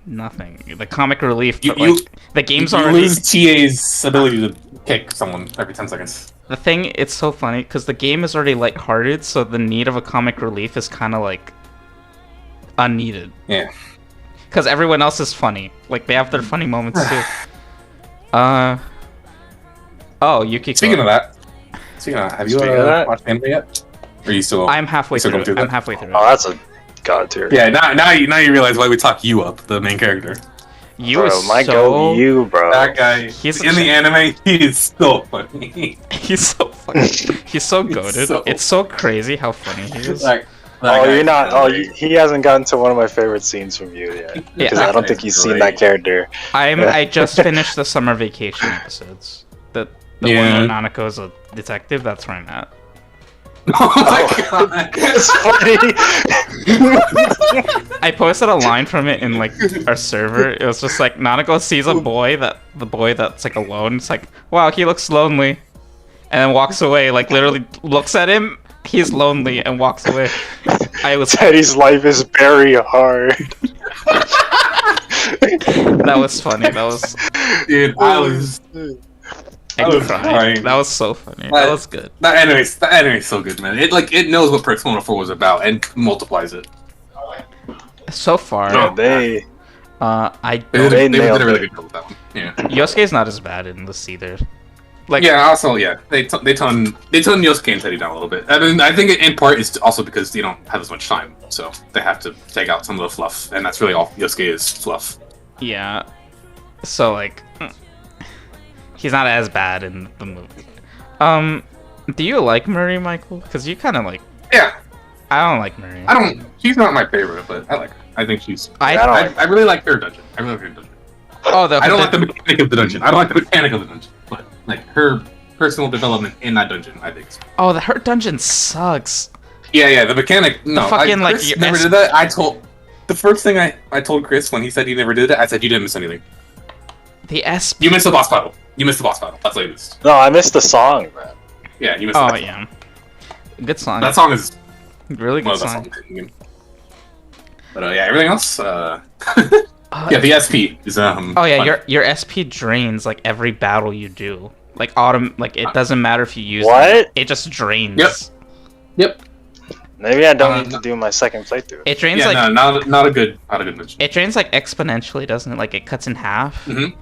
Nothing. The comic relief. But the game's you already. You lose TA's ability to kick someone every 10 seconds. The thing, it's so funny because the game is already lighthearted, so the need of a comic relief is kind of like unneeded. Yeah. Because everyone else is funny. Like they have their funny moments too. Oh, Yukiko. Speaking of that, have you watched anime yet? Or are you still? I'm halfway through. I'm halfway through. Oh, that's a god tier. Yeah, now you realize why we talk you up, the main character. You is go you, bro. That guy. He's in the anime. He is so funny. He's so funny. He's so goated. It's so crazy how funny he is. You're not. He hasn't gotten to one of my favorite scenes from you yet. Because I don't think he's seen that character. I just finished the summer vacation episodes. The one where Nanako's a detective. That's where I'm at. Oh my god, it's funny. I posted a line from it in like our server. It was just like Nanako sees the boy that's like alone. It's like, wow, he looks lonely, and then walks away. Like literally looks at him. He's lonely and walks away. Teddy's life is very hard. That was funny. Dude, I was crying. That was so funny. That was good. That anime's so good, man. It knows what Persona 4 was about and multiplies it. So far, they did a really good job with that one. Yeah. Yosuke's not as bad in this either. Like they tone Yosuke and Teddy down a little bit. I mean, I think in part it's also because they don't have as much time, so they have to take out some of the fluff, and that's really all Yosuke is, fluff. Yeah. So like, he's not as bad in the movie. Do you like Murray, Michael? Because you kind of like. Yeah. I don't like Murray. She's not my favorite, but I like her. I think she's. I really like her dungeon. I really like her dungeon. Oh, I don't like the mechanic of the dungeon. I don't like the mechanic of the dungeon, but like her personal development in that dungeon, I think. Oh, her dungeon sucks. Yeah, the mechanic. No, Chris never did that. The first thing I told Chris when he said he never did it, I said you didn't miss anything. You missed the boss battle. That's what you missed. No, I missed the song, man. Yeah, you missed. Oh yeah, good song. That song is really good song. But everything else. Yeah, the SP is Oh yeah, fun. Your SP drains like every battle you do. Like it doesn't matter if you use it just drains. Yep. Maybe I don't need to do my second playthrough. It drains not a good mission. It drains like exponentially, doesn't it? Like it cuts in half. Mm-hmm.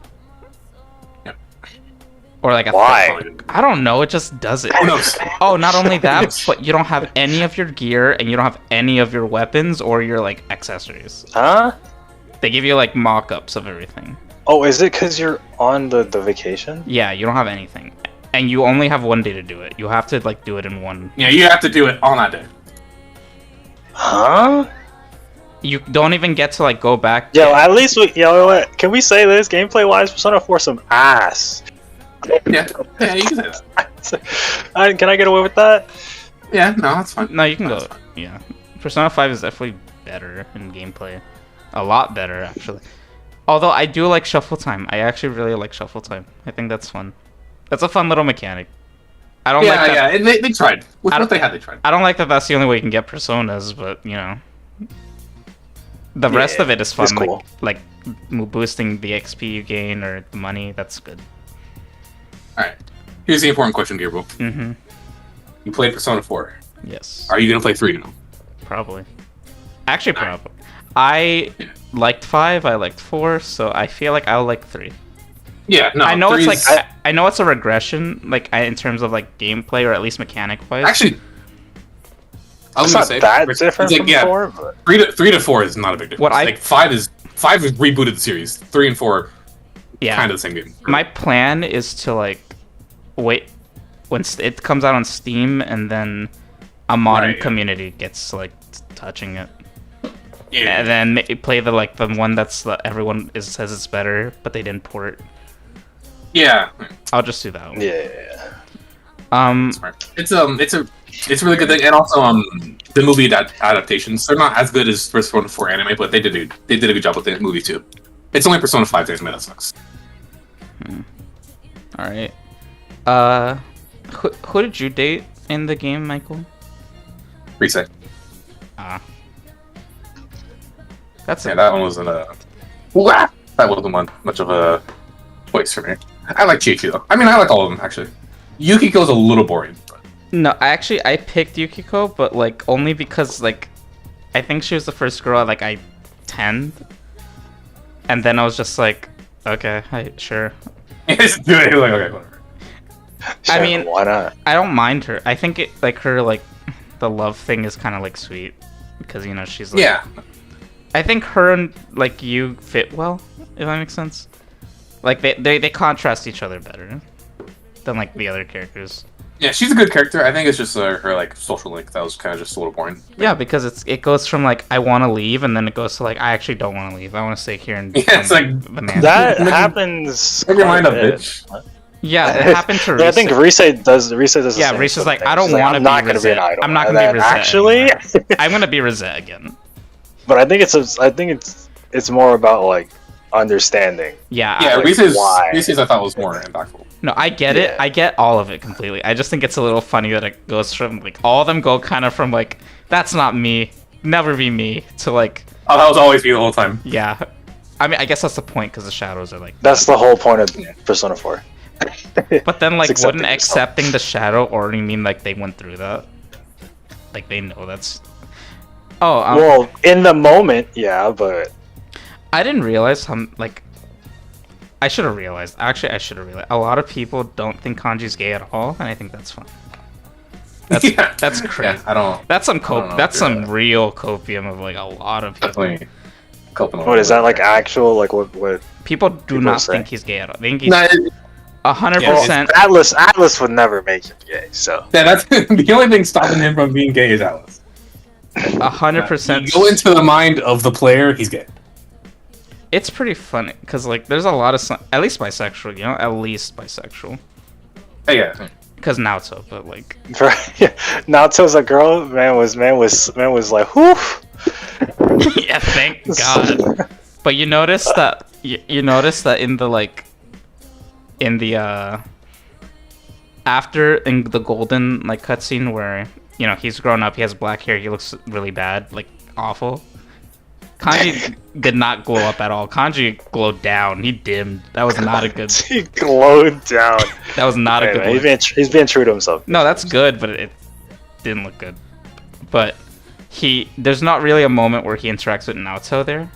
Yep. Or like I don't know. It just does it. Who knows? Oh, not only that, but you don't have any of your gear and you don't have any of your weapons or your like accessories. Huh? They give you like mock-ups of everything. Oh, is it because you're on the vacation? Yeah, you don't have anything, and you only have one day to do it. You have to like do it in one. Yeah, you have to do it on that day. Huh? You don't even get to like go back. At least can we say this? Gameplay-wise, Persona 4 some ass. Yeah, you can say that. Can I get away with that? Yeah, no, that's fine. No, you can go. Yeah, Persona 5 is definitely better in gameplay. A lot better, actually. Although I do like shuffle time. I actually really like shuffle time. I think that's fun. That's a fun little mechanic. I don't like that. Yeah, and they tried. With what they had, they tried. I don't like that that's the only way you can get personas, but, the rest of it is fun. Cool. Like boosting the XP you gain or the money, that's good. Alright. Here's the important question, Gabriel. Mm-hmm. You played Persona 4. Yes. Are you going to play 3 now? Probably. Actually, probably. I liked 5, I liked 4, so I feel like I'll like 3. Yeah, no. I know it's like I know it's a regression, like in terms of like gameplay or at least mechanic wise. Actually, I was gonna say that different from 4. But 3 to 4 is not a big difference. Like 5 is rebooted the series. 3 and 4 Yeah. kind of the same game. My plan is to like wait when it comes out on Steam, and then a modern community gets like touching it. Yeah. And then play the one that's everyone says it's better, but they didn't port. Yeah. I'll just do that one. Yeah. It's a really good thing, and also the movie adaptations, they're not as good as Persona 4 anime, but they did a good job with the movie too. It's only Persona 5 anime that sucks. All right. Who did you date in the game, Michael? Reset. That's that one wasn't that wasn't much of a choice for me. I like Chichi though. I mean, I like all of them actually. Yukiko's a little boring. But... No, I picked Yukiko, but like only because like I think she was the first girl I tend, and then I was just like, okay, sure. Just do it. Like, okay, whatever. Sure, I mean, why not? I don't mind her. I think the love thing is kind of sweet because she's like, yeah. I think her and you fit well, if that makes sense. Like they contrast each other better than the other characters. Yeah, she's a good character. I think it's just her social link that was kind of just a little boring. Yeah, because it goes from I want to leave, and then it goes to I actually don't want to leave. I want to stay here and it's that happens. Make your mind up, bitch. Yeah, it happened to Risa. I think Risa does. Yeah, Risa's I don't want to be Risa. I'm not gonna be Risa. Actually, I'm gonna be Risa again. But I think it's more about understanding. Yeah, Risa's I thought was more impactful. No, I get it. I get all of it completely. I just think it's a little funny that it goes from all of them go kind of from that's not me, never be me, to oh, that was always me the whole time. Yeah, I mean I guess that's the point because the shadows are that's the whole point of Persona 4. But then wouldn't accepting the shadow already mean they went through that? They know that's. Oh. Well, in the moment, yeah, but I didn't realize how I should have realized. Actually, I should have realized. A lot of people don't think Kanji's gay at all, and I think that's fun. That's crazy. Yeah, I don't. That's some real copium of a lot of people. Definitely. What is that actual what? People do not think he's gay at all. They think he's 100%. Atlas would never make him gay. So yeah, that's the only thing stopping him from being gay is Atlas. 100%. Go into the mind of the player, he's gay. It's pretty funny because there's a lot of at least bisexual, at least bisexual. Oh, yeah. Because Naoto, but Naoto's a girl. Man was like, whew. Yeah, thank God. But you notice that in the after in the golden cutscene where he's grown up, he has black hair, he looks really bad, awful. Kanji did not glow up at all. Kanji glowed down. He dimmed. That was not a good. He glowed down. That was not a good. He's being true to himself. No, that's good, but it didn't look good. But there's not really a moment where he interacts with Naoto there.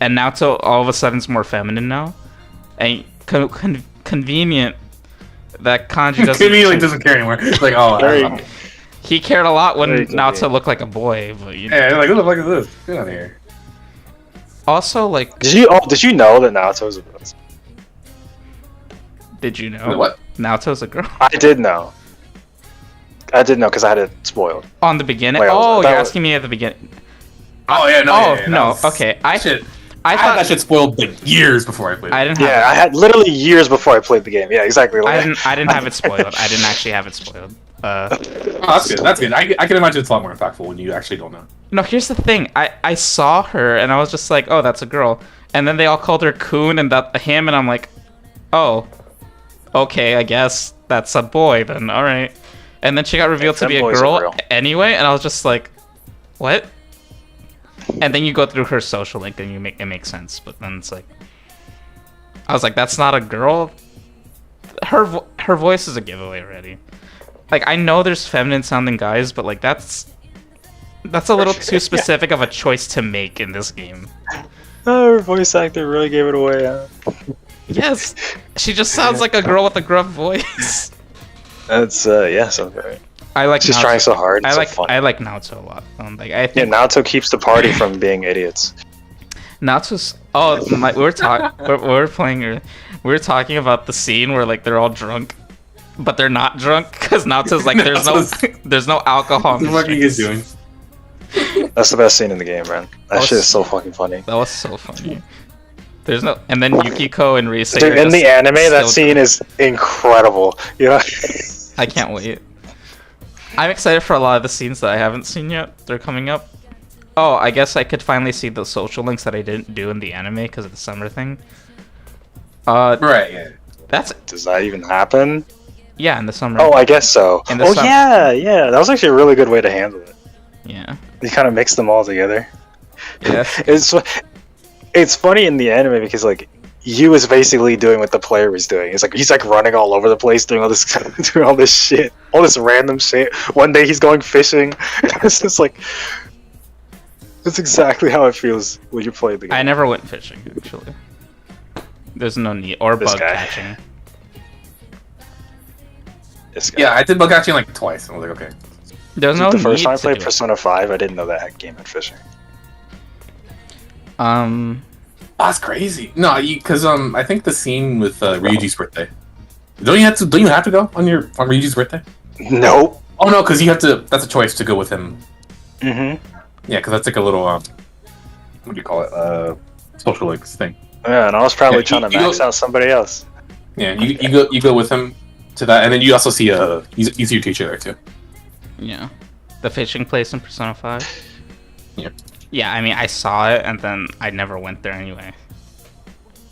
And Naoto all of a sudden is more feminine now, and convenient that Kanji doesn't. Conveniently doesn't care anymore. It's oh. He cared a lot when Naoto looked like a boy, but yeah, who the fuck is this? Get out of here. Also, did you know that Naoto was a girl? Did you know? What? Naoto's a girl. I did know because I had it spoiled. On the beginning? You're asking me at the beginning. Oh yeah, no. No. Okay, I thought that shit spoiled years before I played it. I didn't. I had literally years before I played the game. Yeah, exactly. I didn't have it spoiled. I didn't actually have it spoiled. That's good. That's good. I can imagine it's a lot more impactful when you actually don't know. No, here's the thing. I saw her and I was just like, oh, that's a girl. And then they all called her Kun and him, and I'm like, oh, okay, I guess that's a boy then. All right. And then she got revealed to be a girl anyway, and I was just like, what? And then you go through her social link and it makes sense. But then it's like, I was like, that's not a girl. Her voice is a giveaway already. I know there's feminine sounding guys, but that's a little too specific of a choice to make in this game. Oh, her voice actor really gave it away. Yes, she just sounds like a girl with a gruff voice. That's sounds right. I like. She's Naoto. trying so hard. I like Naoto a lot. I think Naoto keeps the party from being idiots. Naoto's Oh, we were playing. We were talking about the scene where like they're all drunk, but they're not drunk because Naoto's like there's no alcohol. What are you guys doing? That's the best scene in the game, man. That shit is so fucking funny. That was so funny. There's no, and then Yukiko and Rise. Dude, in the anime, that scene is incredible. You know. I can't wait. I'm excited for a lot of the scenes that I haven't seen yet. They're coming up. Oh, I guess I could finally see the social links that I didn't do in the anime because of the summer thing. Right. Yeah. Does that even happen? Yeah, in the summer. Oh, I guess so. Yeah. That was actually a really good way to handle it. Yeah. You kind of mix them all together. Yeah. It's funny in the anime because like Yu is basically doing what the player was doing. He's like running all over the place, doing all this shit, all this random shit. One day he's going fishing. It's just like it's exactly how it feels when you play the game. I never went fishing actually. There's no need or bug catching. This guy. Yeah, I did bug catching like twice. I was like, okay. There's no the need first time I to played do Persona 5, I didn't know that game had fishing. it. That's crazy. No, because I think the scene with Ryuji's birthday. Don't you have to go on Ryuji's birthday? Nope. Oh no, because you have to. That's a choice to go with him. Mm-hmm. Yeah, because that's like a little what do you call it? Social links thing. Yeah, and I was probably trying to max out somebody else. Yeah, you go with him to that, and then you also see you see your teacher there too. Yeah. The fishing place in Persona 5. Yeah. Yeah, I mean, I saw it, and then I never went there anyway.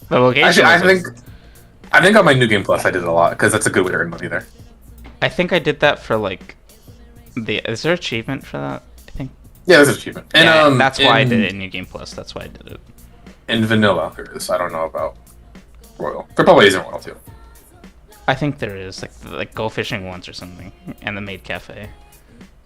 The location. Actually, I think on my New Game Plus I did it a lot because that's a good way to earn money there. I think I did that for like Is there achievement for that? I think. Yeah, there's an achievement, and yeah, that's why I did it in New Game Plus. That's why I did it. In vanilla, there is. I don't know about Royal. There probably isn't Royal too. I think there is like go fishing once or something, and the maid cafe.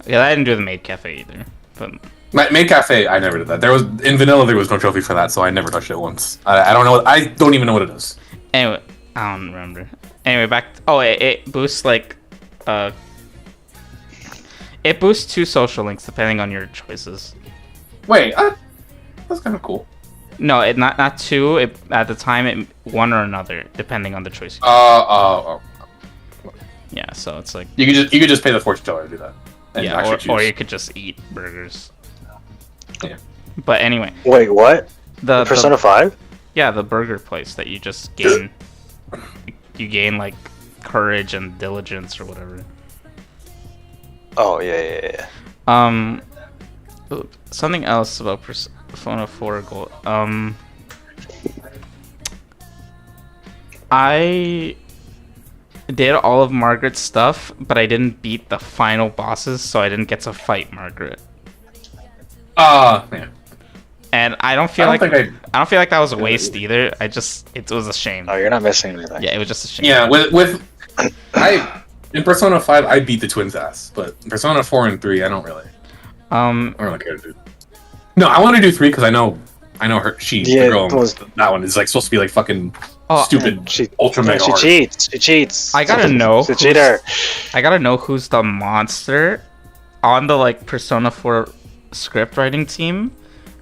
Yeah, I didn't do the maid cafe either, but. Maid Cafe, I never did that. In vanilla, there was no trophy for that, so I never touched it once. I don't know. I don't even know what it is. Anyway, I don't remember. Anyway, it boosts like, it boosts 2 social links depending on your choices. Wait, that's kind of cool. No, not 2. At the time, 1 or another, depending on the choice. Yeah, so it's like you could just pay the fortune teller to do that. Yeah, or you could just eat burgers. Yeah. But anyway. Wait, what? The Persona 5? Yeah, the burger place that you just gain. You gain like courage and diligence or whatever. Oh yeah. Something else about Persona 4 Gold. I did all of Margaret's stuff, but I didn't beat the final bosses, so I didn't get to fight Margaret. Yeah. And I don't feel like that was a waste either. It was a shame. Oh, you're not missing anything. Yeah, it was just a shame. Yeah, in Persona 5 I beat the twins' ass, but in Persona 4 and 3 I don't really care to do. No, I want to do 3 because I know her. The girl. That one is like supposed to be like fucking stupid. Ultra mega. She cheats. I gotta know. She's a cheater. I gotta know who's the monster on the like Persona 4 script writing team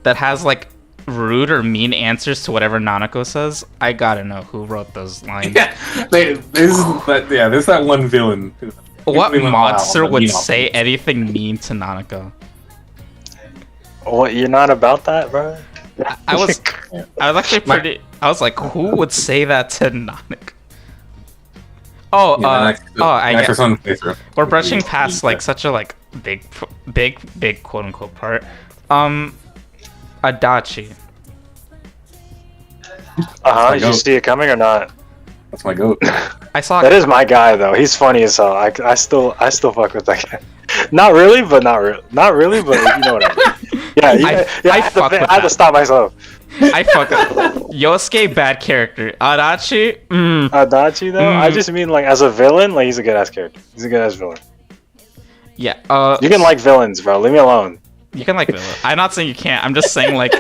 that has like rude or mean answers to whatever Nanako says. I gotta know who wrote those lines. Yeah, there's that one villain. What monster would say anything mean to Nanako? What, you're not about that, bro? I was actually pretty. I was like, who would say that to Nanako? I guess we're brushing past like such a like big quote unquote part. Adachi. Did you see it coming or not? That's my goat. I saw that is my guy though. He's funny as hell. I still fuck with that guy. Not really, but you know what I mean. Yeah. I had to stop myself. I fuck up. Yosuke, bad character. Adachi, Adachi though? I just mean like as a villain, like he's a good ass character. He's a good ass villain. Yeah. You can like villains, bro. Leave me alone. You can like villains. I'm not saying you can't. I'm just saying like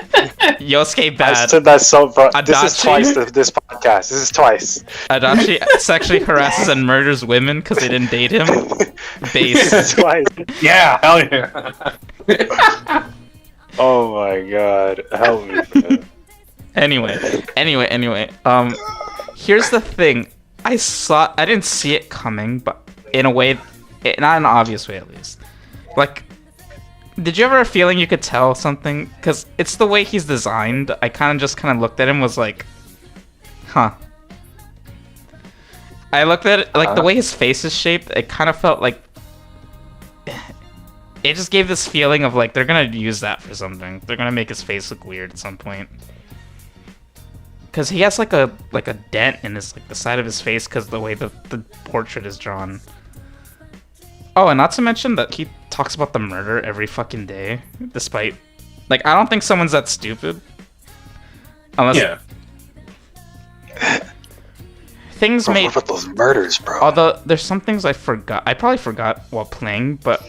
Yosuke bad. I said that so bro. This is twice this podcast. This is twice. Adachi sexually harasses and murders women because they didn't date him. Base. Twice. Yeah, hell yeah. Oh my god, help me. Anyway. Here's the thing. I didn't see it coming, but in a way, not in an obvious way at least. Like, did you ever have a feeling you could tell something? Because it's the way he's designed. I kind of looked at him, was like, huh. I looked at it, like, the way his face is shaped, it kind of felt like... It just gave this feeling of, like, they're gonna use that for something. They're gonna make his face look weird at some point. Because he has, like a dent in his, like, the side of his face because the way the portrait is drawn. Oh, and not to mention that he talks about the murder every fucking day, despite... Like, I don't think someone's that stupid. Unless... Yeah. Things Bro, made... what about those murders, bro? Although, there's some things I forgot. I probably forgot while playing, but...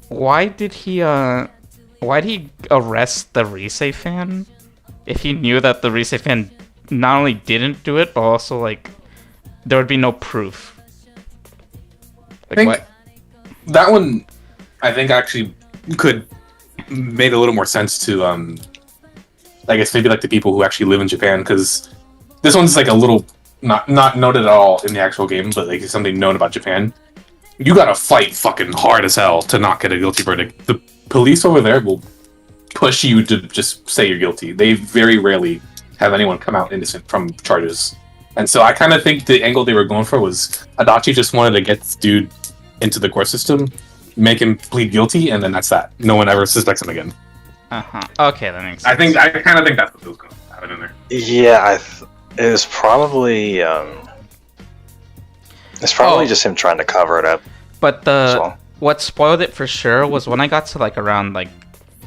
Why did he arrest the Rise fan? If he knew that the Rise fan not only didn't do it, but also, like, there would be no proof. Like, I think what? That one, I think, actually could made a little more sense to, I guess maybe like the people who actually live in Japan, because this one's like a little not noted at all in the actual game, but like something known about Japan. You gotta fight fucking hard as hell to not get a guilty verdict. The police over there will push you to just say you're guilty. They very rarely have anyone come out innocent from charges. And so I kind of think the angle they were going for was Adachi just wanted to get this dude into the court system, make him plead guilty, and then that's that. No one ever suspects him again. Okay, that makes sense. I kind of think that's what was going to happen in there. Yeah, it was probably just him trying to cover it up. But what spoiled it for sure was when I got to like around like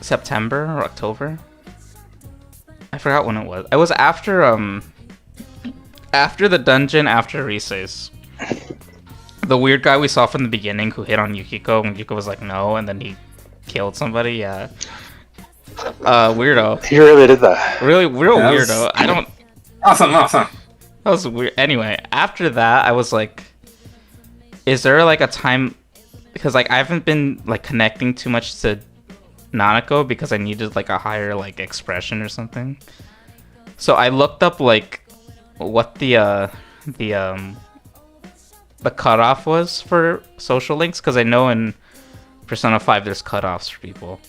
September or October. I forgot when it was. It was after the dungeon after Rise's. The weird guy we saw from the beginning who hit on Yukiko and Yukiko was like no, and then he killed somebody. Yeah. Weirdo. He really did that. Real weirdo. I don't. Awesome. That was weird. Anyway, after that, I was like, is there like a time? Because like I haven't been like connecting too much to Nanako because I needed like a higher like expression or something. So I looked up like what the cutoff was for social links, because I know in Persona 5 there's cutoffs for people.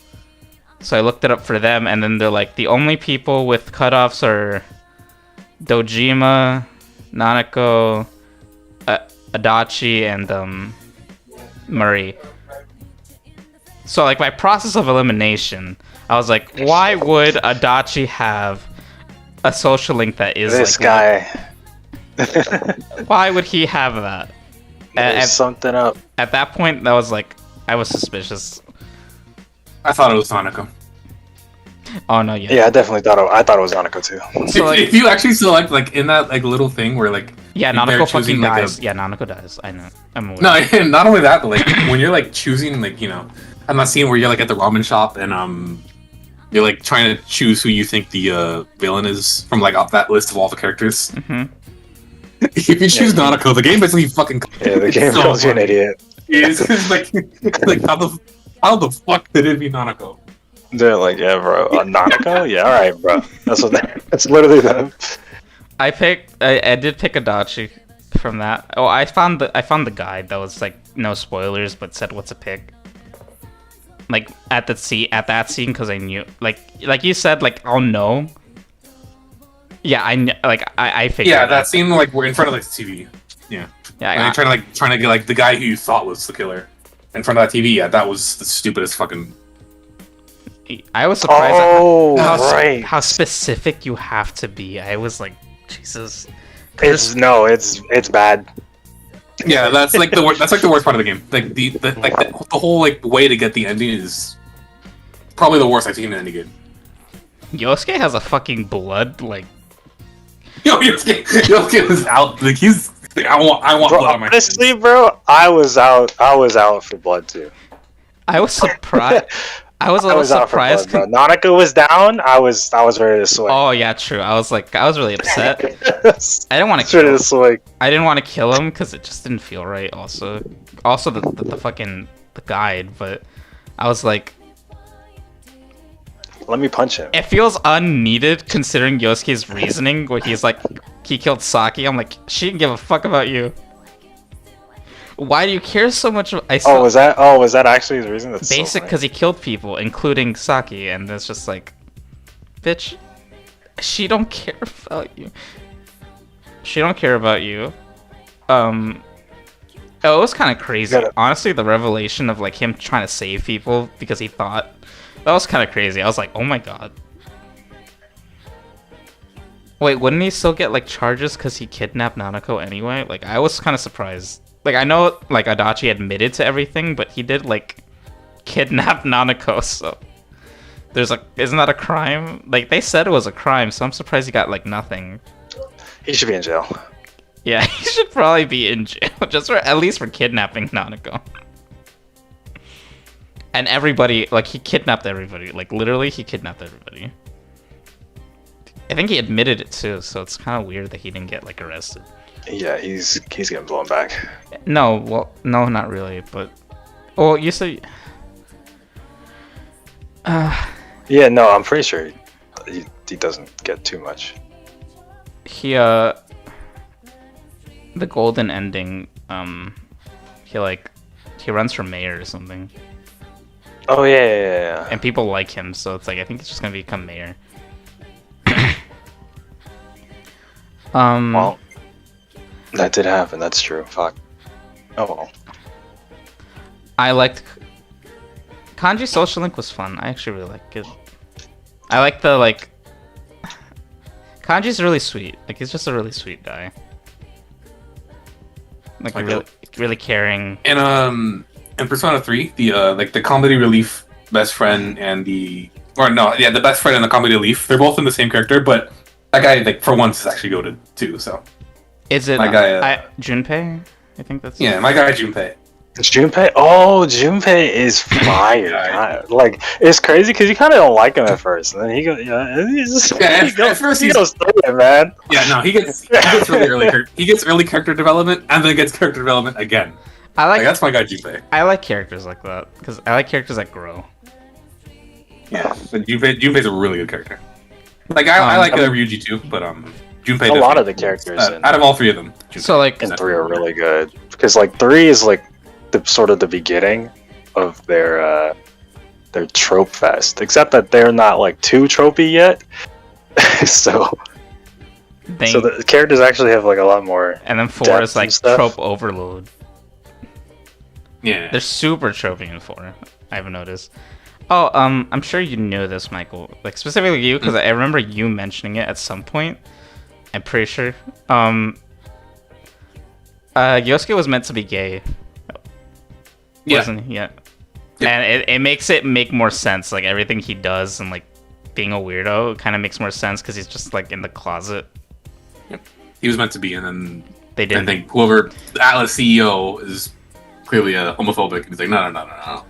So I looked it up for them, and then they're like, the only people with cutoffs are Dojima, Nanako, Adachi, and Murray. So like by process of elimination, I was like, why would Adachi have a social link that is this like guy? Why would he have that? There's something up. At that point, that was like, I was suspicious. I thought it was Nanako. Oh no, yeah. Yeah, I definitely thought it was Nanako too. So, like, if you actually select like in that like little thing where like Nanako fucking choosing, like, dies. Nanako dies. I know. I'm aware. No, and not only that, but like when you're like choosing, like, you know, I'm not seeing where you're like at the ramen shop and you're like trying to choose who you think the villain is from like off that list of all the characters. Mm-hmm. If you choose Nanako, the game basically fucking the game calls you an idiot. It's like how the fuck did it be Nanako? They're like, yeah, bro, Nanako, yeah, all right, bro. That's literally them. I did pick Adachi from that. Oh, I found the guide that was like no spoilers, but said what to pick. Like at that scene, because I knew, like you said, like I'll know. Yeah, I figured. Yeah, that scene like we're in front of like the TV. Yeah. Yeah. Trying to get like the guy who you thought was the killer in front of that TV. Yeah, that was the stupidest fucking. I was surprised at how specific you have to be. I was like, Jesus. It's bad. Yeah, that's like the worst part of the game. Like the whole like way to get the ending is probably the worst I've seen in any game. Yosuke has a fucking blood like. Yosuke was out. Like he's. Like, I want bro, blood on my. Honestly, bro, I was out for blood too. I was surprised. I was a little surprised. Blood, Nanako was down. I was ready to swing. Oh yeah, true. I was really upset. I didn't want to kill him. I didn't want to kill him because it just didn't feel right. Also the fucking the guide, but I was like, Let me punch him. It feels unneeded considering Yosuke's reasoning, where he's like, he killed Saki. I'm like, she didn't give a fuck about you. Why do you care so much? Was that actually his reason? That's basic, because he killed people, including Saki, and it's just like, bitch, she don't care about you. She don't care about you. It was kind of crazy. Honestly, the revelation of like him trying to save people because he thought, that was kind of crazy. I was like, oh my god. Wait, wouldn't he still get like charges because he kidnapped Nanako anyway? Like, I was kind of surprised. Like, I know like Adachi admitted to everything, but he did like kidnap Nanako, so there's like, isn't that a crime? Like, they said it was a crime, so I'm surprised he got like nothing. He should be in jail. Yeah, he should probably be in jail, just for at least for kidnapping Nanako. And everybody, like, he kidnapped everybody. Like, literally, he kidnapped everybody. I think he admitted it too, so it's kind of weird that he didn't get like arrested. Yeah, he's getting blown back. No, well, no, not really, but well, you say. Yeah, no, I'm pretty sure he doesn't get too much. He the golden ending, he runs for mayor or something. Oh yeah. And people like him, so it's like I think he's just gonna become mayor. Well, that did happen. That's true. Fuck. Oh well. I liked Kanji Social Link was fun. I actually really liked it. I like the like. Kanji's really sweet. Like, he's just a really sweet guy. Like really caring. And in Persona 3, the like the comedy relief best friend and the best friend and the comedy relief, they're both in the same character, but that guy, like, for once is actually goated too. So is it my guy Junpei? I think that's my guy Junpei. It's Junpei? Oh, Junpei is fire. God. Like, it's crazy because you kind of don't like him at first, and then he goes, he goes through it, man. Yeah, no, he gets really early. He gets early character development, and then gets character development again. That's my guy Junpei. I like characters like that because I like characters that grow. Yeah, but Junpei's a really good character. Like, I like Ryuji too, but Junpei. A lot of the characters out of all three of them, Junpei. So like, and 3 are really good because like 3 is like the sort of the beginning of their trope fest, except that they're not like too tropey yet. so the characters actually have like a lot more. And then 4 is like trope overload. Yeah, they're super tropey in 4. I've noticed. Oh, I'm sure you know this, Michael. Like, specifically you, because I remember you mentioning it at some point. I'm pretty sure. Yosuke was meant to be gay. Wasn't he? Yeah. And it makes it make more sense. Like, everything he does and, like, being a weirdo kind of makes more sense because he's just, like, in the closet. Yep. He was meant to be, and then they didn't. I think whoever, the Atlas CEO, is clearly homophobic. He's like, no.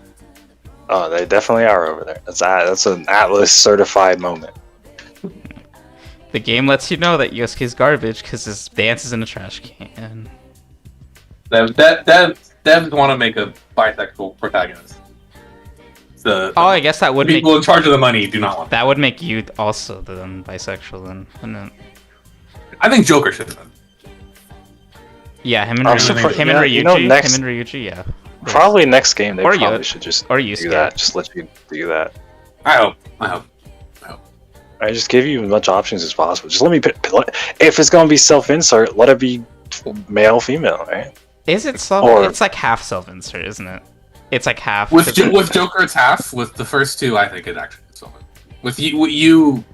Oh, they definitely are over there. That's an Atlas certified moment. The game lets you know that Yosuke's garbage because his dance is in a trash can. Devs want to make a bisexual protagonist. I guess that would people in charge of the money do not want that. Would make you also then bisexual then, wouldn't it? I think Joker should have been. Yeah, him and Ryuji, yeah. Probably next game they probably should just do that. Just let you do that. I hope. I just give you as much options as possible. Just let me if it's gonna be self-insert, let it be male, female, right? Is it it's like half self-insert, isn't it? It's like half. With Joker, it's half. With the first 2, I think it actually is self-insert. With you.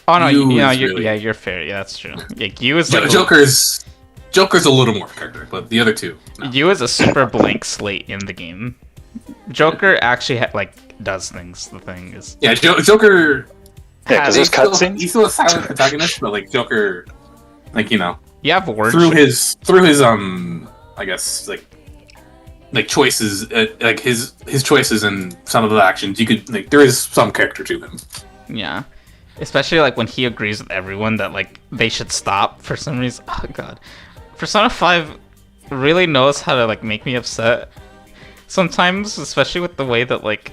Oh no, you're fair. Yeah, that's true. Yeah, you is like Joker's a little more character, but the other 2. No. You is a super blank slate in the game. Joker actually does things. The thing is. Yeah, Joker. Yeah, because there's cutscenes. He's still a silent protagonist, but like Joker, like, you know. You have words through his I guess like choices, like his choices and some of the actions. You could there is some character to him. Yeah, especially like when he agrees with everyone that like they should stop for some reason. Oh god, Persona 5 really knows how to like make me upset sometimes, especially with the way that like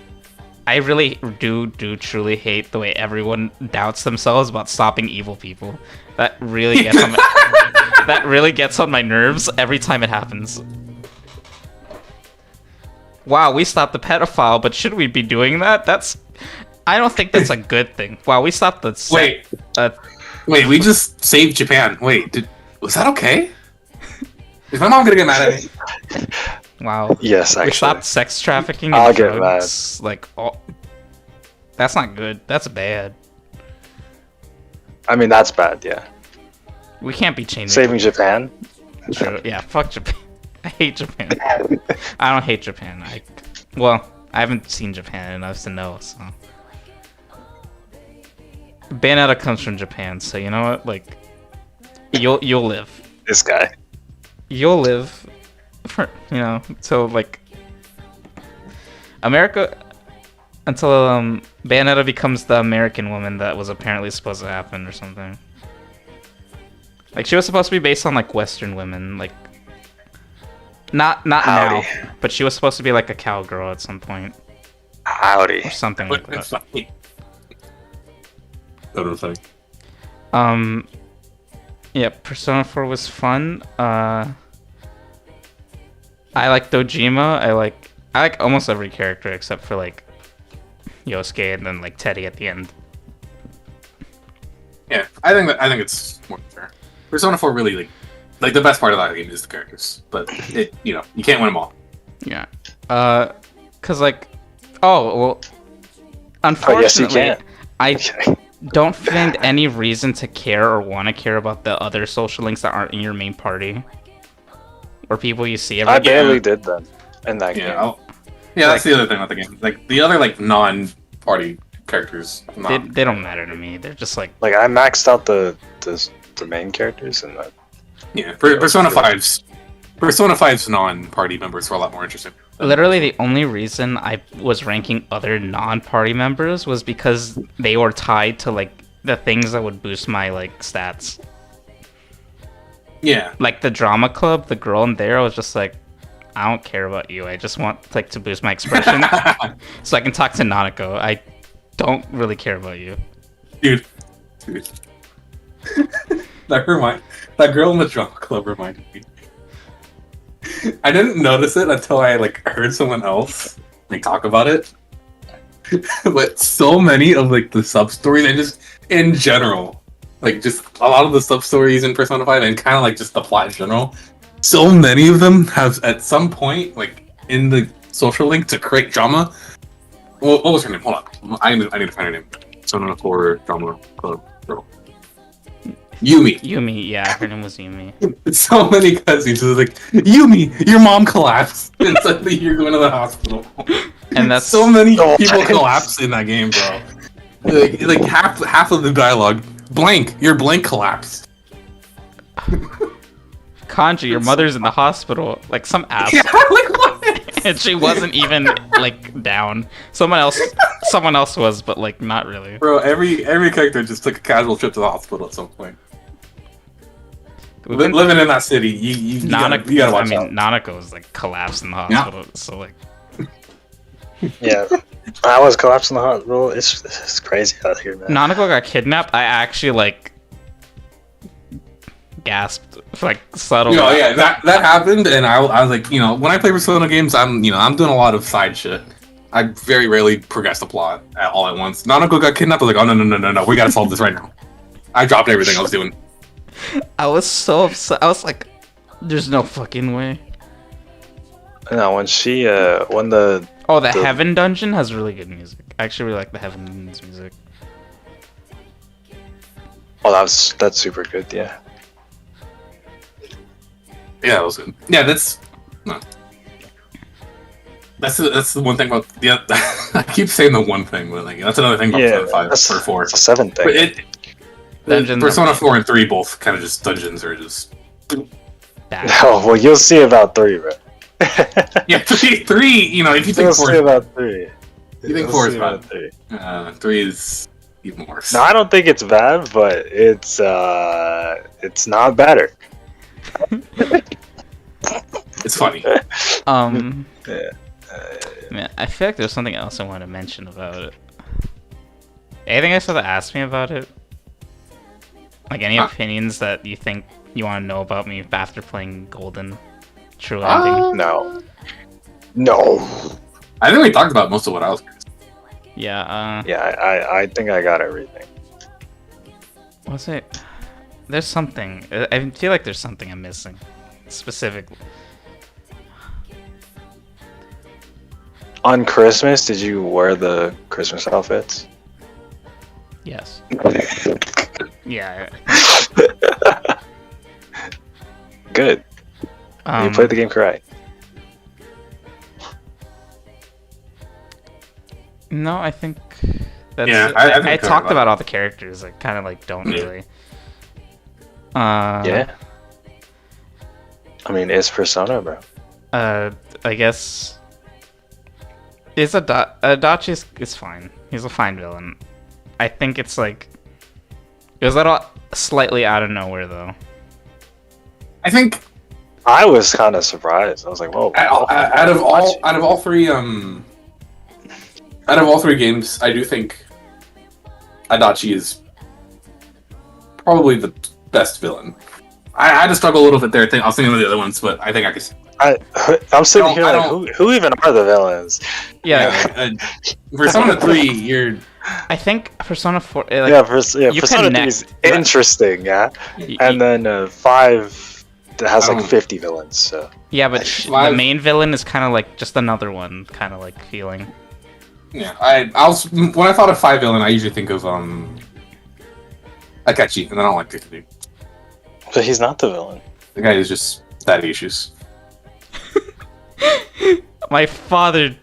I really do truly hate the way everyone doubts themselves about stopping evil people. That really gets on my, that really gets on my nerves every time it happens. Wow, we stopped the pedophile, but should we be doing that? I don't think that's a good thing. Wow, we stopped the... Wait, we just saved Japan. Wait, was that okay? Is my mom gonna get mad at me? Wow. Yes, actually. We stopped sex trafficking I'll and get drugs. Like, that's not good. That's bad. I mean, that's bad, yeah. We can't be changing. Saving Japan? True. Yeah, fuck Japan. I hate Japan. I don't hate Japan. I haven't seen Japan enough to know, so. Bayonetta comes from Japan, so you know what? Like, you'll live. This guy. You'll live for, till like America, until Bayonetta becomes the American woman that was apparently supposed to happen or something. Like, she was supposed to be based on like Western women, like not now, but she was supposed to be like a cowgirl at some point. Howdy. Or something like that. That was funny. Yeah, Persona 4 was fun. I like Dojima. I like almost every character except for like Yosuke and then like Teddy at the end. Yeah, I think it's more fair. Persona 4 really like the best part of that game is the characters, but you can't win them all. Yeah. Cause like, unfortunately, yes, you I don't find any reason to care or want to care about the other social links that aren't in your main party. Or people you see every I barely did them in that game. Yeah, that's the other thing about the game. Like, the other, like, non-party characters. They don't matter to me. They're just like... Like, I maxed out the main characters and that. Yeah, Persona 5's non-party members were a lot more interesting. Literally, the only reason I was ranking other non-party members was because they were tied to, like, the things that would boost my, like, stats. Yeah. Like, the drama club, the girl in there, I was just like, I don't care about you. I just want, like, to boost my expression so I can talk to Nanako. I don't really care about you. Dude. That girl in the drama club reminded me. I didn't notice it until I like heard someone else talk about it. But so many of like the sub stories and just in general, like just a lot of the sub stories in Persona 5 and kind of like just the plot in general, so many of them have at some point like in the social link to create drama. What was her name? Hold on, I need to find her name. Persona 4 drama club girl. Yumi, yeah, her name was Yumi. So many cutscenes. It was like, Yumi, your mom collapsed, and suddenly you're going to the hospital. And that's so many people collapse in that game, bro. Like half of the dialogue, blank, your blank collapsed. Kanji, your mother's in the hospital. Like some ass. Yeah, like what? And she wasn't even like down. Someone else was, but like not really. Bro, every character just took a casual trip to the hospital at some point. Living in that city, you gotta watch out. Nanako was like collapsed in the hospital, so like. Yeah, I was collapsed in the hospital. It's crazy out here, man. Nanako got kidnapped. I actually like gasped, like subtle. Yeah, that happened, and I was like, when I play Persona games, I'm doing a lot of side shit. I very rarely progress the plot all at once. Nanako got kidnapped. I was like, oh no, we gotta solve this right now. I dropped everything I was doing. I was so upset. I was like, "There's no fucking way." No, when the Heaven Dungeon has really good music. I actually really like the Heaven Dungeon's music. Oh, that's super good. Yeah. Yeah, that was good. Yeah, that's the one thing about I keep saying the one thing, but like that's another thing about Persona 5 or 4. It's a 7 thing. Persona 4 and 3 both kind of just dungeons are just bad. Oh well, you'll see about 3, bro. Yeah, 3. If you think 4 you'll see about 3. You think 4 is bad? 3 is even worse. No, I don't think it's bad, but it's not better. It's funny. Man, I feel like there's something else I want to mention about it. Anything else to ask me about it? Like any opinions that you think you want to know about me after playing Golden True Ending? No. I think we talked about most of what I was gonna say. Yeah, Yeah, I think I got everything. was it? There's something. I feel like there's something I'm missing. Specifically. On Christmas, did you wear the Christmas outfits? Yes. Yeah. Good. You played the game correct. No, I think that's. Yeah, I talked about all the characters. I kind of like don't really. Yeah. I mean, it's Persona, bro. I guess. Adachi is fine. He's a fine villain. I think it's like. It was a little slightly out of nowhere though. I think I was kind of surprised. I was like, "Whoa!" out of all three games, I do think Adachi is probably the best villain. I had to struggle a little bit there. I was thinking of the other ones, but I think I could. I'm sitting here like, who even are the villains? Yeah. Persona 3, you're. I think Persona 4. Persona 3 is interesting, yeah. And then 5 has like 50 villains. So. Yeah, but the main villain is kind of like just another one, kind of like feeling. Yeah, when I thought of 5 villain, I usually think of Akechi, and I don't like Akechi. But he's not the villain. The guy is just daddy issues. My father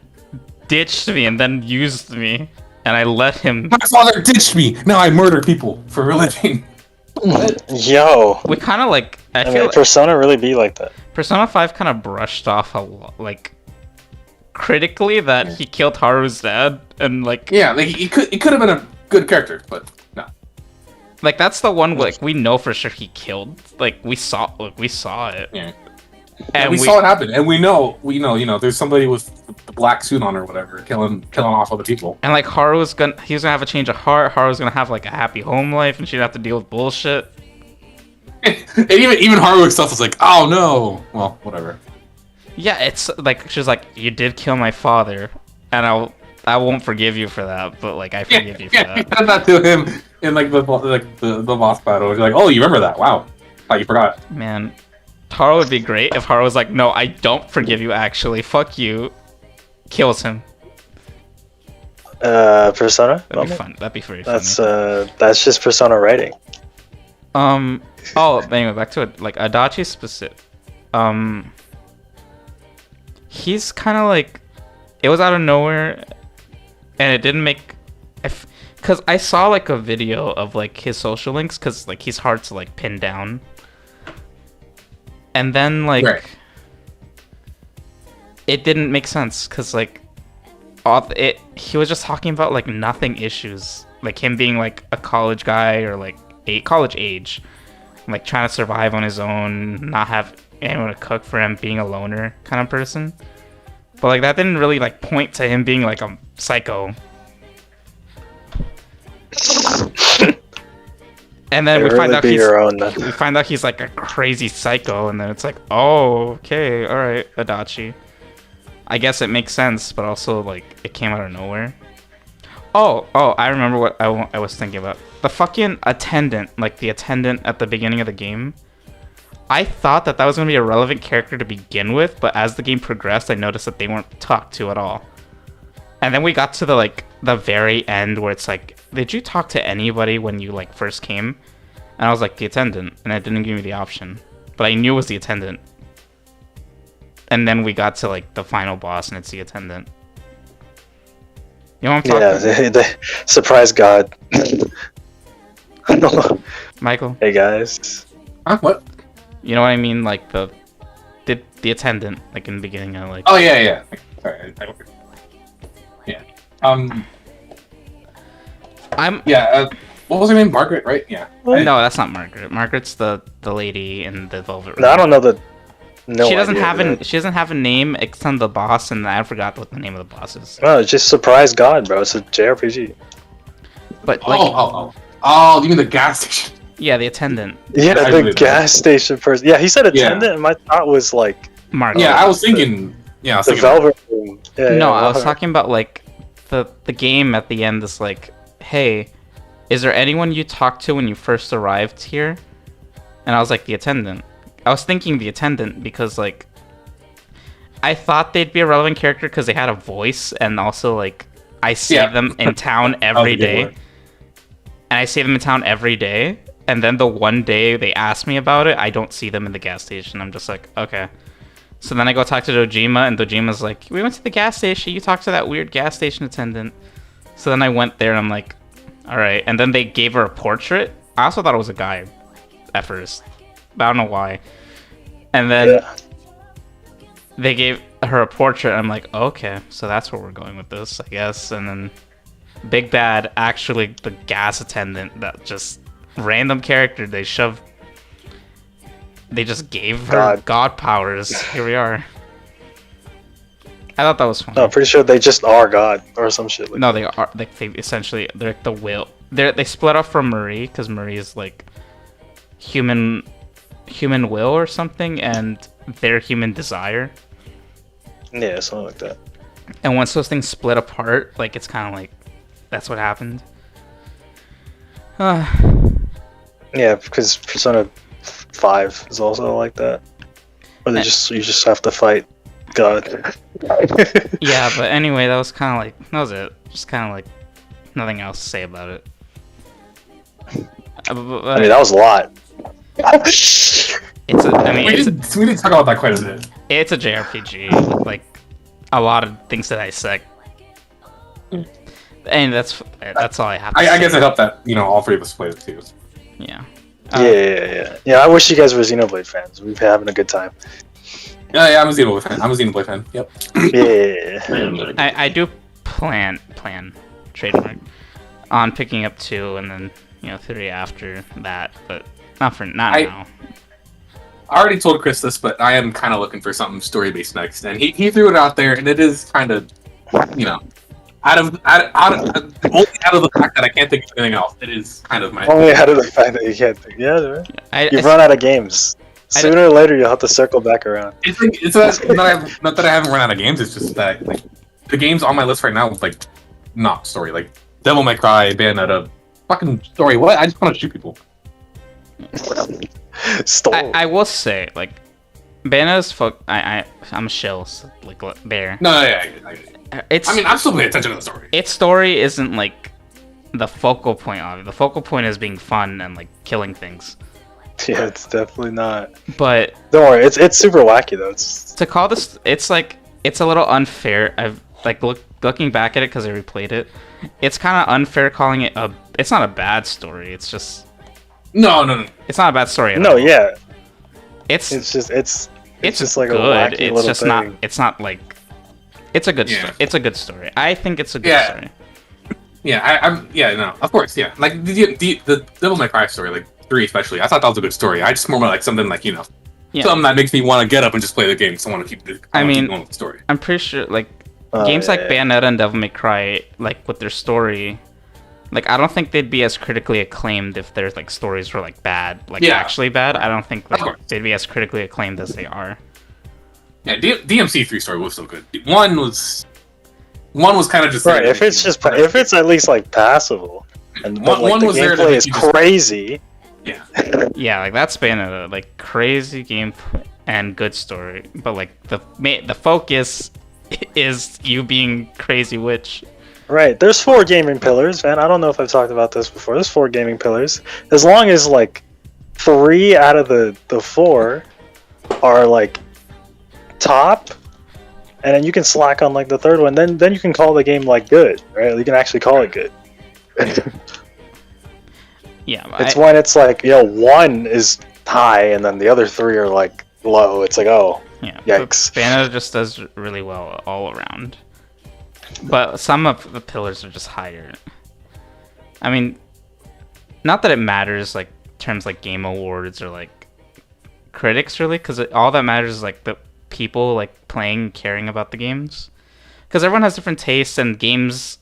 ditched me and then used me, and I let him. My father ditched me. Now I murder people for a living. Yo. We kind of like. I feel mean, like Persona really be like that. Persona 5 kind of brushed off a lot, like critically that he killed Haru's dad, and like. Yeah, like he could have been a good character, but no. Like that's the one like we know for sure he killed. Like we saw it. Yeah. And we saw it happen, and we know, there's somebody with the black suit on or whatever, killing off other people. And like he was gonna have a change of heart. Haru's gonna have like a happy home life, and she'd have to deal with bullshit. And even Haru herself was like, "Oh no!" Well, whatever. Yeah, it's like she's like, "You did kill my father, and I won't forgive you for that, but like I forgive you for that." He said that to him in like the boss battle. You're like, "Oh, you remember that? Wow, thought you forgot." Man. Haru would be great if Haru was like, "No, I don't forgive you. Actually, fuck you." Kills him. Persona. That'd be fun. That'd be very funny. That's just Persona writing. Oh, anyway, back to it. Like Adachi specific. He's kind of like, it was out of nowhere, and it didn't make. Cause I saw like a video of like his social links, cause like he's hard to like pin down. And then, like, it didn't make sense, because, like, he was just talking about, like, nothing issues. Like, him being, like, a college guy, or, like, college age. Like, trying to survive on his own, not have anyone to cook for him, being a loner kind of person. But, like, that didn't really, like, point to him being, like, a psycho. And then we find out he's like a crazy psycho, and then it's like, oh, okay, all right, Adachi. I guess it makes sense, but also like it came out of nowhere. Oh, I remember what I was thinking about. The fucking attendant, like the attendant at the beginning of the game. I thought that was gonna be a relevant character to begin with, but as the game progressed, I noticed that they weren't talked to at all. And then we got to the very end where it's like, did you talk to anybody when you like first came? And I was like, the attendant, and it didn't give me the option, but I knew it was the attendant. And then we got to like the final boss, and it's the attendant. You know what I'm talking about? Yeah, the surprise god. Michael. Hey guys. Huh? What? You know what I mean? Like the attendant, like in the beginning, I like. Oh yeah. Sorry. Yeah. What was her name? Margaret, right? Yeah. No, that's not Margaret. Margaret's the lady in the velvet room. No, I don't know the. No she doesn't idea, she doesn't have a name except on the boss, and I forgot what the name of the boss is. No, it's just surprise God, bro. It's a JRPG. But like, oh, you mean the gas station? yeah, the attendant. Yeah, I the believe gas station person. Yeah, he said attendant, and my thought was like Mark. Yeah, I was thinking. Yeah, I was the thinking. velvet room. Yeah, No, yeah, I was velvet. talking about like the game at the end is like, hey, is there anyone you talked to when you first arrived here? And I was like, the attendant. I was thinking the attendant because like I thought they'd be a relevant character because they had a voice, and also like I see them in town every day. And I see them in town every day, and then the one day they ask me about it, I don't see them in the gas station. I'm just like, okay. So then I go talk to Dojima, and Dojima's like, we went to the gas station, you talked to that weird gas station attendant. So then I went there, and I'm like, alright. And then they gave her a portrait. I also thought it was a guy at first, but I don't know why. And then they gave her a portrait, and I'm like, okay, so that's where we're going with this, I guess. And then Big Bad, actually the gas attendant, that just random character they just gave her god powers. Here we are. I thought that was fun. No, I'm pretty sure they just are God or some shit. Like No, they are like they essentially they're the will. They split off from Marie because Marie is like human will or something, and they're human desire. Yeah, something like that. And once those things split apart, like it's kind of like that's what happened. Yeah, because Persona 5 is also like that. Or you just have to fight God. Yeah, but anyway, that was it. Just kind of like nothing else to say about it. I mean, that was a lot. We didn't talk about that quite a bit. It's a JRPG, like a lot of things to dissect. And that's all I have to say. I guess it helped that all three of us played it too. Yeah. Yeah. I wish you guys were Xenoblade fans. We've been having a good time. Yeah, I'm a Xenoblade fan. Yep. Yeah. I do plan trademark on picking up 2 and then 3 after that, but not now. I already told Chris this, but I am kind of looking for something story based next, and he threw it out there, and it is kind of out of the fact that I can't think of anything else. It is kind of my only out of the fact that you can't think. Yeah, right. You've run out of games. Sooner or later, you'll have to circle back around. It's not that I haven't run out of games. It's just that like the games on my list right now, like not story, like Devil May Cry, Bayonetta, fucking story. What? I just want to shoot people. I will say, like, Bayonetta's I'm a shill, so, like there. No, yeah. I'm still paying attention to the story. Its story isn't like the focal point of it. The focal point is being fun and like killing things. Yeah, it's definitely not. But don't worry, it's super wacky though. To call this, it's a little unfair. I've like looking back at it because I replayed it. It's kind of unfair calling it a. It's not a bad story. It's just. No. It's not a bad story at all. Yeah. It's just like good. a wacky it's little just thing. not. It's not like. It's a good story. It's a good story. I think it's a good story. Yeah, no, of course, yeah. Like the Devil May Cry story, like 3 especially. I thought that was a good story. I just more like something like something that makes me want to get up and just play the game. So I want to keep. Keep going with the story. I'm pretty sure like games like Bayonetta and Devil May Cry, like with their story. Like, I don't think they'd be as critically acclaimed if their like stories were like bad, actually bad. I don't think they'd be as critically acclaimed as they are. Yeah, DMC 3 story was so good. One was kind of just right. If it's at least like passable, and one the was there. Gameplay is crazy. Yeah. Yeah, like that's Bayonetta, like crazy gameplay and good story, but like the focus is you being crazy witch. Right, there's 4 gaming pillars, man. I don't know if I've talked about this before. There's 4 gaming pillars. As long as like 3 out of the 4 are like top, and then you can slack on like the 3rd one. Then you can call the game like good, right? You can actually call it good. Yeah, it's when it's like 1 is high, and then the other 3 are like low. It's like yikes. Bayonetta just does really well all around. But some of the pillars are just higher. I mean, not that it matters, like terms like Game Awards or like critics really, because all that matters is like the people like playing, caring about the games. Because everyone has different tastes, and games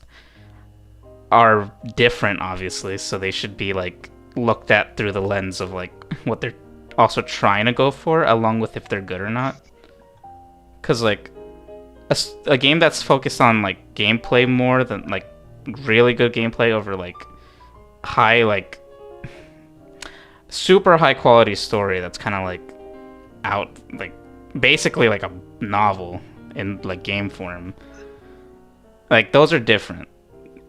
are different, obviously. So they should be like looked at through the lens of like what they're also trying to go for, along with if they're good or not. Because like a game that's focused on like gameplay more than like really good gameplay over like high like super high quality story that's kind of like out like basically like a novel in like game form, like those are different,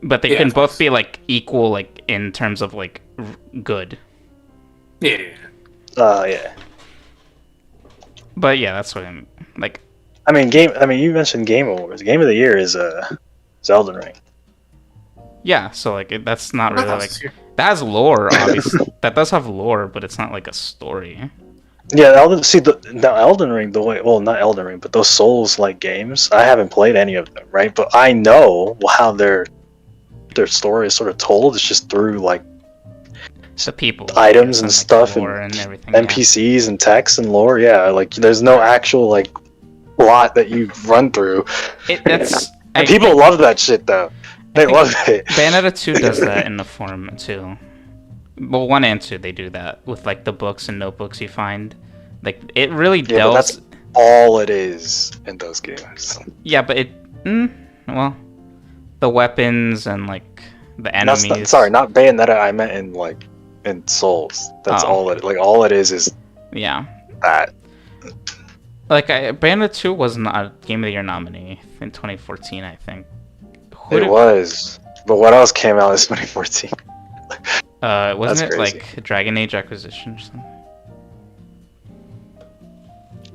but they can both be like equal like in terms of like good. Yeah. Yeah. But yeah, that's what I'm like. I mean, you mentioned Game Awards. Game of the Year is Elden Ring. Yeah, so like that's not really like that has lore, obviously. That does have lore, but it's not like a story. Yeah, the Elden Ring, not Elden Ring, but those Souls-like games, I haven't played any of them, right? But I know how their story is sort of told. It's just through like the people, items and stuff, and everything, NPCs and text and lore. Yeah, like there's no actual like plot that you run through. And people love that shit though. They love it. Bayonetta 2 does that in the form too. Well, 1 and 2 they do that with like the books and notebooks you find. Like it really delves. But that's all it is in those games. Yeah, but well, the weapons and like the enemies. Not Bayonetta. I meant in Souls. That's all it. Like all it is yeah that. Like Bayonetta 2 was not a Game of the Year nominee in 2014, I think. It was, but what else came out in 2014? Wasn't it like Dragon Age Acquisition or something?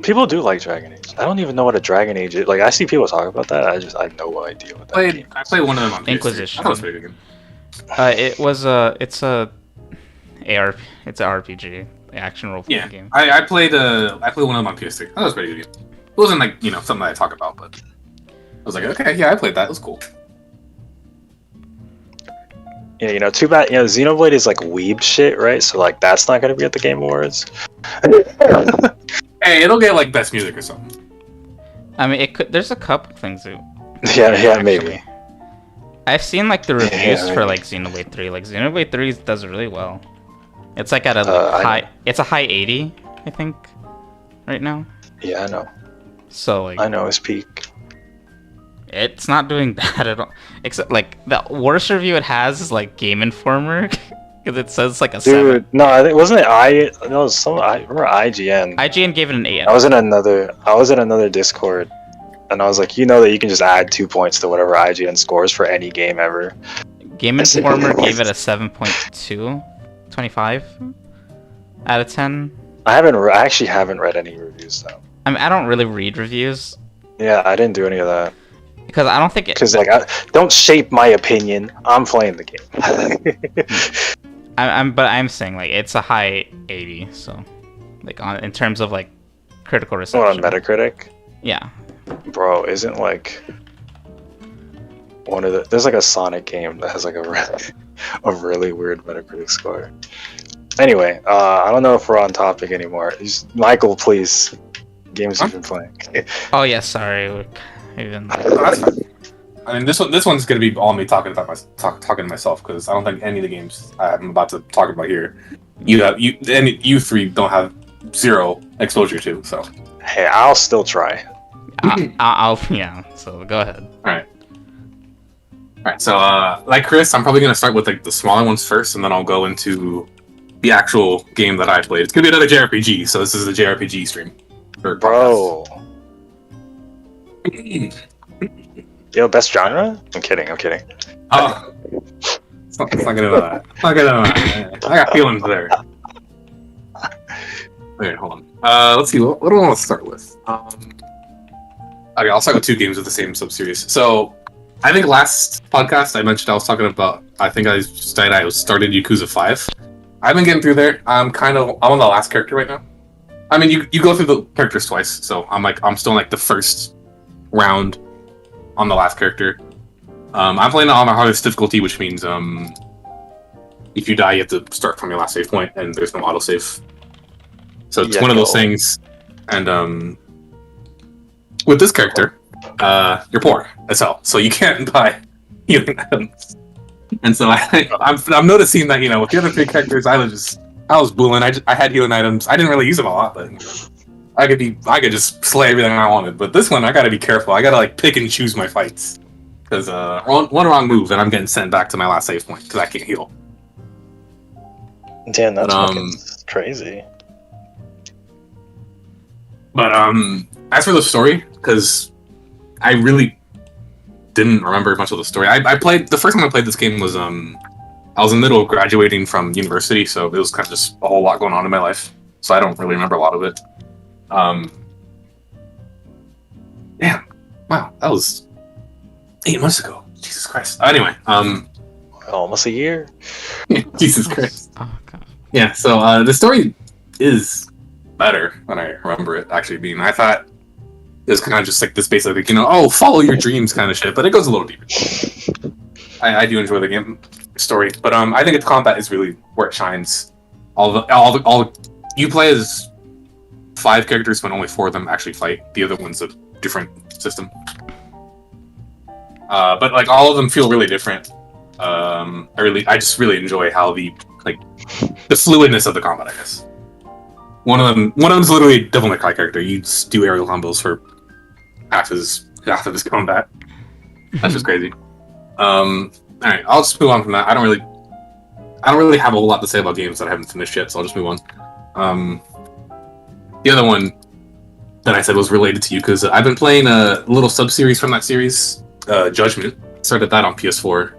People do like Dragon Age. I don't even know what a Dragon Age is. Like I see people talk about that. I have no idea what that is. I played one of them on Inquisition. PS3. I thought it was pretty good. It's an RPG, action role playing game. I played one of them on PS3. That was pretty good. It wasn't like something that I talk about, but I was like, okay, yeah, I played that. It was cool. Yeah, too bad. Xenoblade is like weeb shit, right? So like that's not gonna be at the Game Awards. Hey, it'll get like best music or something. I mean, it could. There's a couple things. Yeah, maybe. I've seen like the reviews for like Xenoblade 3. Like Xenoblade 3 does really well. It's like at a high. It's a high 80, I think, right now. Yeah, I know. So like. I know his peak. It's not doing bad at all. Except like the worst review it has is like Game Informer, because it says like a 7. No, I think wasn't it I remember IGN. IGN gave it an 8. I was in another Discord, and I was like, that you can just add 2 points to whatever IGN scores for any game ever. Game Informer gave it a 7.2, 25 out of 10. I actually haven't read any reviews though. I mean, I don't really read reviews. Yeah, I didn't do any of that. Because I don't think it... Because, don't shape my opinion. I'm playing the game. I'm saying, like, it's a high 80, so... Like, in terms of, like, critical reception. On Metacritic? Yeah. Bro, isn't, like... There's, like, a Sonic game that has, like, a really weird Metacritic score. Anyway, I don't know if we're on topic anymore. Michael, please. Games you've been playing. Oh, yeah, sorry. Even... That's fine. I mean, this one's gonna be all me talking to myself, because I don't think any of the games I'm about to talk about here, you three don't have zero exposure to. So, hey, I'll still try. So go ahead. All right. So, like Chris, I'm probably gonna start with like the smaller ones first, and then I'll go into the actual game that I played. It's gonna be another JRPG, so this is a JRPG stream. Bro. Yo, best genre? I'm kidding. Oh. It's not gonna do that. I got feelings there. Wait, hold on. Let's see. What do I want to start with? Okay, I'll start with 2 games of the same sub-series. So, I think last podcast I mentioned I was talking about. I started Yakuza 5. I've been getting through there. I'm on the last character right now. I mean, you go through the characters twice, so I'm still in like the first round on the last character. I'm playing it on the hardest difficulty, which means if you die, you have to start from your last save point, and there's no autosave. So it's one of those things. And with this character, you're poor as hell, so you can't buy healing items. And so I'm noticing that with the other 3 characters, I was bullying. I had healing items. I didn't really use them a lot, but I could just slay everything I wanted. But this one, I gotta be careful. I gotta pick and choose my fights, because one wrong move and I'm getting sent back to my last save point because I can't heal. Damn, that's fucking crazy. But as for the story, because I really didn't remember much of the story. I played the first time I played this game was I was in the middle of graduating from university, so it was kind of just a whole lot going on in my life. So I don't really remember a lot of it. Damn, wow, that was 8 months ago. Jesus Christ. Anyway, almost a year. Jesus Christ. Oh god. Yeah. So the story is better than I remember it actually being. I thought it was kind of just like this basic, follow your dreams kind of shit, but it goes a little deeper. I do enjoy the game story, but I think its combat is really where it shines. All you play as 5 characters, but only 4 of them actually fight. The other one's a different system. But like all of them feel really different. I just really enjoy how the fluidness of the combat, I guess. One of them's literally a Devil May Cry character. You just do aerial combos for half of his combat. That's just crazy. Alright, I'll just move on from that. I don't really have a whole lot to say about games that I haven't finished yet, so I'll just move on. The other one that I said was related to Yakuza. I've been playing a little sub-series from that series, Judgment. Started that on PS4.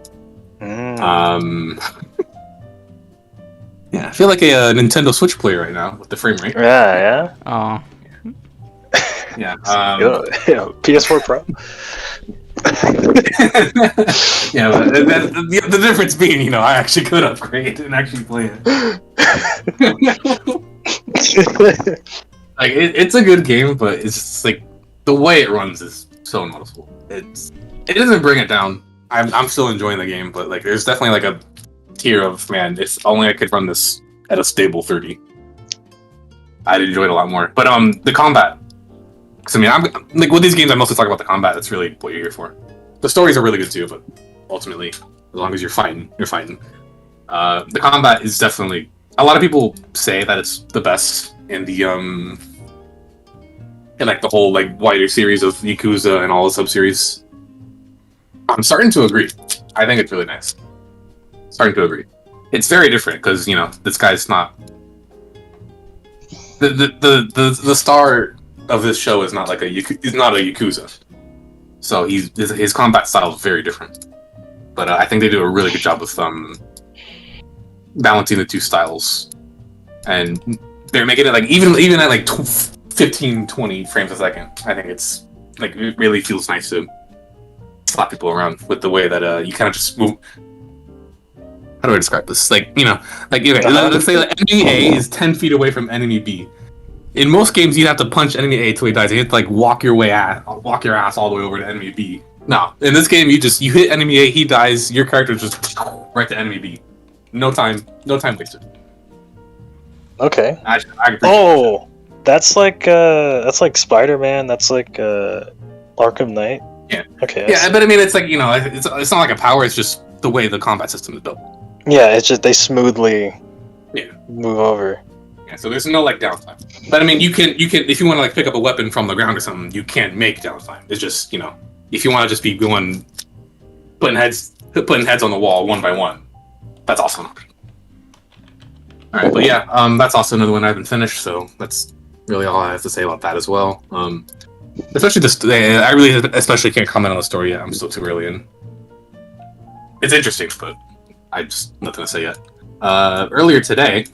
Yeah, I feel like a Nintendo Switch player right now with the frame rate. Yeah. Oh. Yeah. PS4 Pro. Yeah, but the difference being, I actually could upgrade and actually play it. It's a good game, but it's just the way it runs is so noticeable. It doesn't bring it down. I'm still enjoying the game, but there's definitely a tier of, man, if only I could run this at a stable 30. I'd enjoy it a lot more. But the combat, because I'm with these games, I mostly talk about the combat. That's really what you're here for. The stories are really good too, but ultimately, as long as you're fighting, you're fighting. The combat is definitely, a lot of people say that it's the best in the in the whole wider series of Yakuza and all the sub-series. I'm starting to agree. I think it's really nice. Starting to agree. It's very different because this guy's not the star of this show is not he's not a Yakuza. So his combat style is very different. But I think they do a really good job with balancing the two styles, and they're making it even at 15, 20 frames a second. I think it's it really feels nice to slap people around with the way that you kind of just move. How do I describe this? Let's say enemy A is 10 feet away from enemy B. In most games, you'd have to punch enemy A till he dies. You have to walk your ass all the way over to enemy B. No, in this game, you hit enemy A, he dies. Your character just right to enemy B. No time wasted. Okay. I that's like Spider-Man. That's like Arkham Knight. Yeah. Okay. Yeah, but I mean, it's it's not like a power. It's just the way the combat system is built. Yeah, it's just they smoothly move over. Yeah, so there's no downtime. But I mean, you can if you want to pick up a weapon from the ground or something, you can make downtime. It's just if you want to just be going putting heads on the wall one by one, that's awesome. All right, but yeah, that's also another one I haven't finished, so that's really all I have to say about that as well. Especially this, I really especially can't comment on the story yet. I'm still too early in. It's interesting, but I just nothing to say yet. Earlier today,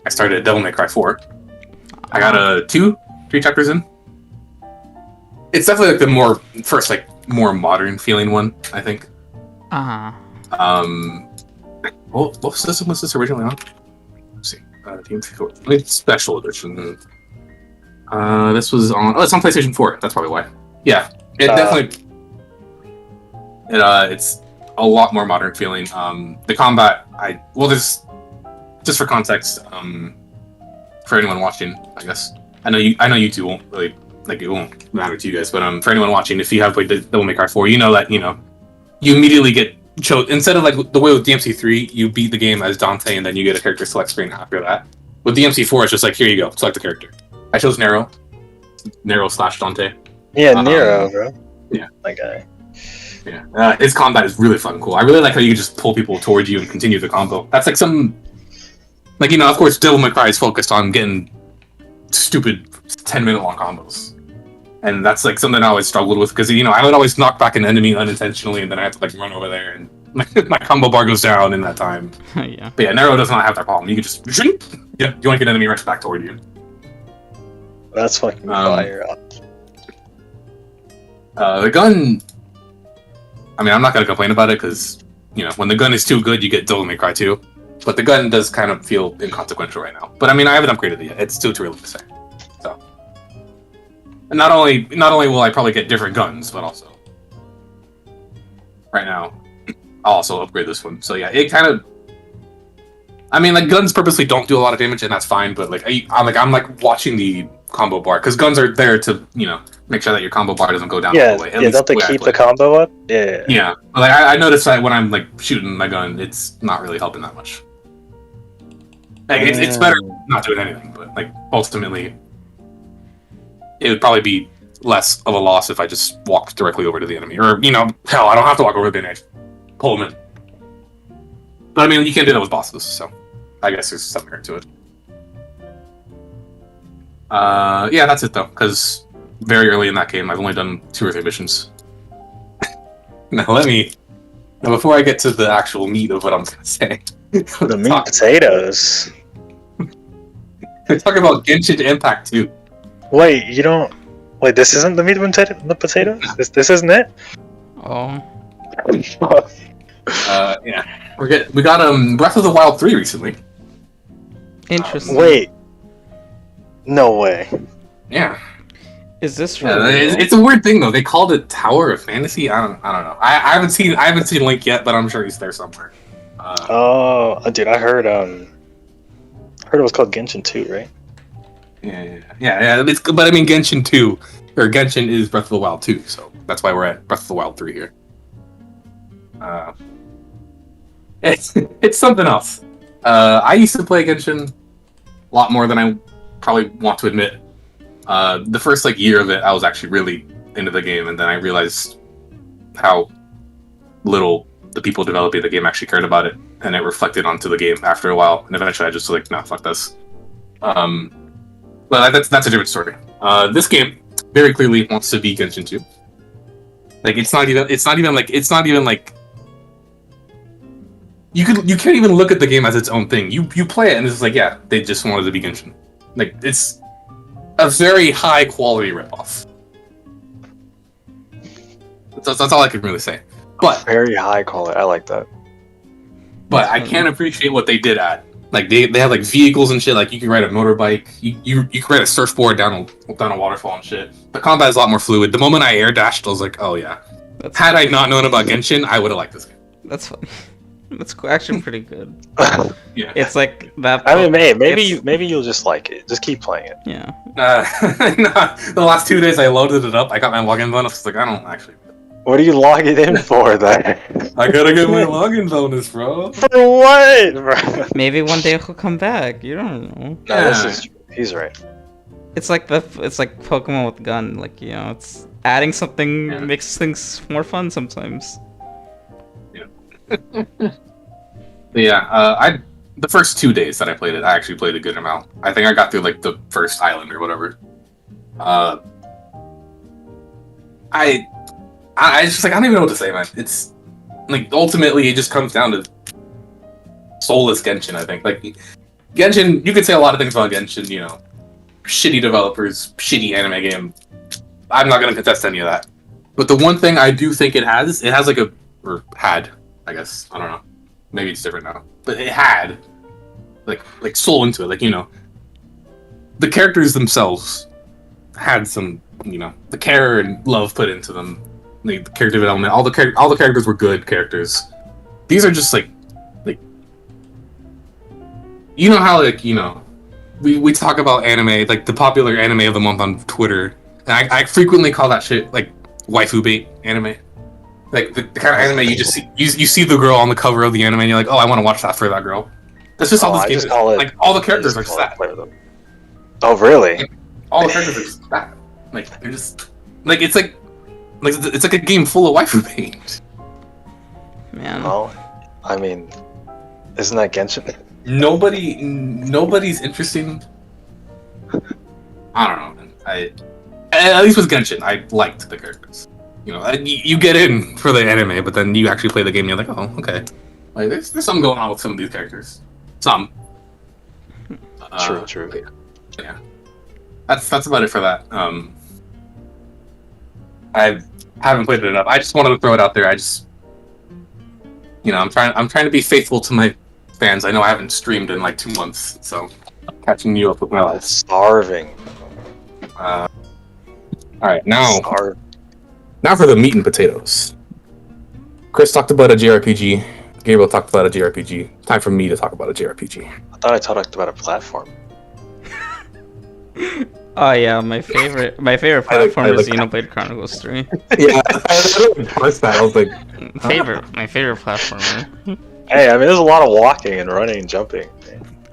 I started Devil May Cry 4. I got 3 chapters in. It's definitely the more modern feeling one, I think. What system was this originally on? Let's see. Special edition. This was on. Oh, it's on PlayStation 4. That's probably why. Yeah, it definitely. It's a lot more modern feeling. The combat, there's just for context. for anyone watching, I guess. I know you two won't really like it won't matter to you guys, but for anyone watching, if you have played Devil May Cry 4, you know that you immediately get instead of like the way with DMC3, you beat the game as Dante and then you get a character select screen after that. With DMC4, it's just like here you go, select the character. I chose Nero / Dante. Yeah, Nero, bro. Yeah, that guy. Yeah, his combat is really fun, cool. I really like how you can just pull people towards you and continue the combo. That's like some, like of course, Devil May Cry is focused on getting stupid 10-minute long combos. And that's like something I always struggled with because I would always knock back an enemy unintentionally, and then I have to like run over there, and my combo bar goes down in that time. Yeah. But yeah, Nero does not have that problem. You can just you want to get an enemy right back toward you. That's fucking fire. The gun. I mean, I'm not gonna complain about it because when the gun is too good, you get Devil May Cry 2. But the gun does kind of feel inconsequential right now. But I mean, I haven't upgraded it yet. It's still too early to say. So. And not only will I probably get different guns, but also right now I'll also upgrade this one. So yeah, it kind of. I mean, like guns purposely don't do a lot of damage, and that's fine. But like I'm watching the combo bar because guns are there to make sure that your combo bar doesn't go down. Yeah, the way. don't they keep the combo up? Yeah. Yeah, like I noticed that when I'm like shooting my gun, it's not really helping that much. Like it's better not doing anything, but like ultimately. It would probably be less of a loss if I just walked directly over to the enemy. Or, hell, I don't have to walk over to the enemy. Pull them in. But, I mean, you can't do that with bosses, so I guess there's some merit to it. Yeah, that's it, though, because very early in that game, I've only done 2 or 3 missions. Now, before I get to the actual meat of what I'm going to say... The meat potatoes. Talk about Genshin Impact 2. Wait, this isn't the meat and the potatoes? This isn't it? Oh. Yeah. We got Breath of the Wild 3 recently. Interesting. Wait. No way. Yeah. Is this real? It's a weird thing though. They called it Tower of Fantasy. I don't know. I haven't seen Link yet, but I'm sure he's there somewhere. Dude, I heard it was called Genshin 2, right? Yeah. But I mean, Genshin 2 or Genshin is Breath of the Wild 2, so that's why we're at Breath of the Wild 3 here. It's something else. I used to play Genshin a lot more than I probably want to admit. The first year of it, I was actually really into the game, and then I realized how little the people developing the game actually cared about it, and it reflected onto the game after a while. And eventually, I just was like, nah, fuck this. But that's a different story. This game very clearly wants to be Genshin 2. Like it's not even like you can't even look at the game as its own thing. You play it and it's like, yeah, they just wanted to be Genshin. Like it's a very high quality ripoff. That's all I can really say. But very high quality. I like that. But I can't appreciate what they did add. Like they have like vehicles and shit. Like you can ride a motorbike. You can ride a surfboard down a waterfall and shit. The combat is a lot more fluid. The moment I air dashed, I was like, oh yeah. Had I not known about Genshin, I would have liked this game. That's fun. That's actually pretty good. Yeah. It's like that. I mean, maybe you'll just like it. Just keep playing it. Yeah. The last 2 days I loaded it up. I got my login bonus. It's like I don't actually. What are you logging in for then? I gotta get my login bonus, bro. For what, bro? Maybe one day he'll come back. You don't know. No, this is true. He's right. It's like Pokemon with gun. Like it's adding something makes things more fun sometimes. Yeah. The first 2 days that I played it, I actually played a good amount. I think I got through like the first island or whatever. I just I don't even know what to say, man. It's like ultimately it just comes down to soulless Genshin. I think like Genshin, you could say a lot of things about Genshin. Shitty developers, shitty anime game. I'm not gonna contest any of that. But the one thing I do think it has like had, I guess, I don't know, maybe it's different now, but it had like soul into it. Like the characters themselves had some the care and love put into them. Like the character development, all the characters were good characters. These are just like how we talk about anime, like the popular anime of the month on Twitter, and I frequently call that shit like waifu bait anime. Like the kind of anime you just see, you see the girl on the cover of the anime, and you're like, oh, I want to watch that for that girl. That's just all this game is. Like all the characters are just that. Oh, really? Like, all the characters are just that. Like they're just like it's like a game full of waifu bait. Man. Well, I mean, isn't that Genshin? Nobody's interesting. I don't know, man. At least with Genshin, I liked the characters. You know, you get in for the anime, but then you actually play the game, and you're like, oh, okay. Like, there's something going on with some of these characters. Some. True. Yeah. That's about it for that. I haven't played it enough. I just wanted to throw it out there. I'm trying to be faithful to my fans. I know I haven't streamed in like 2 months, so I'm catching you up with my life. Starving. All right, now for the meat and potatoes. Chris talked about a JRPG. Gabriel talked about a JRPG. Time for me to talk about a JRPG. I thought I talked about a platform. Oh yeah, my favorite platform is Xenoblade Chronicles 3. Yeah, I don't parse that. I was like, My favorite platformer. Hey, I mean, there's a lot of walking and running and jumping.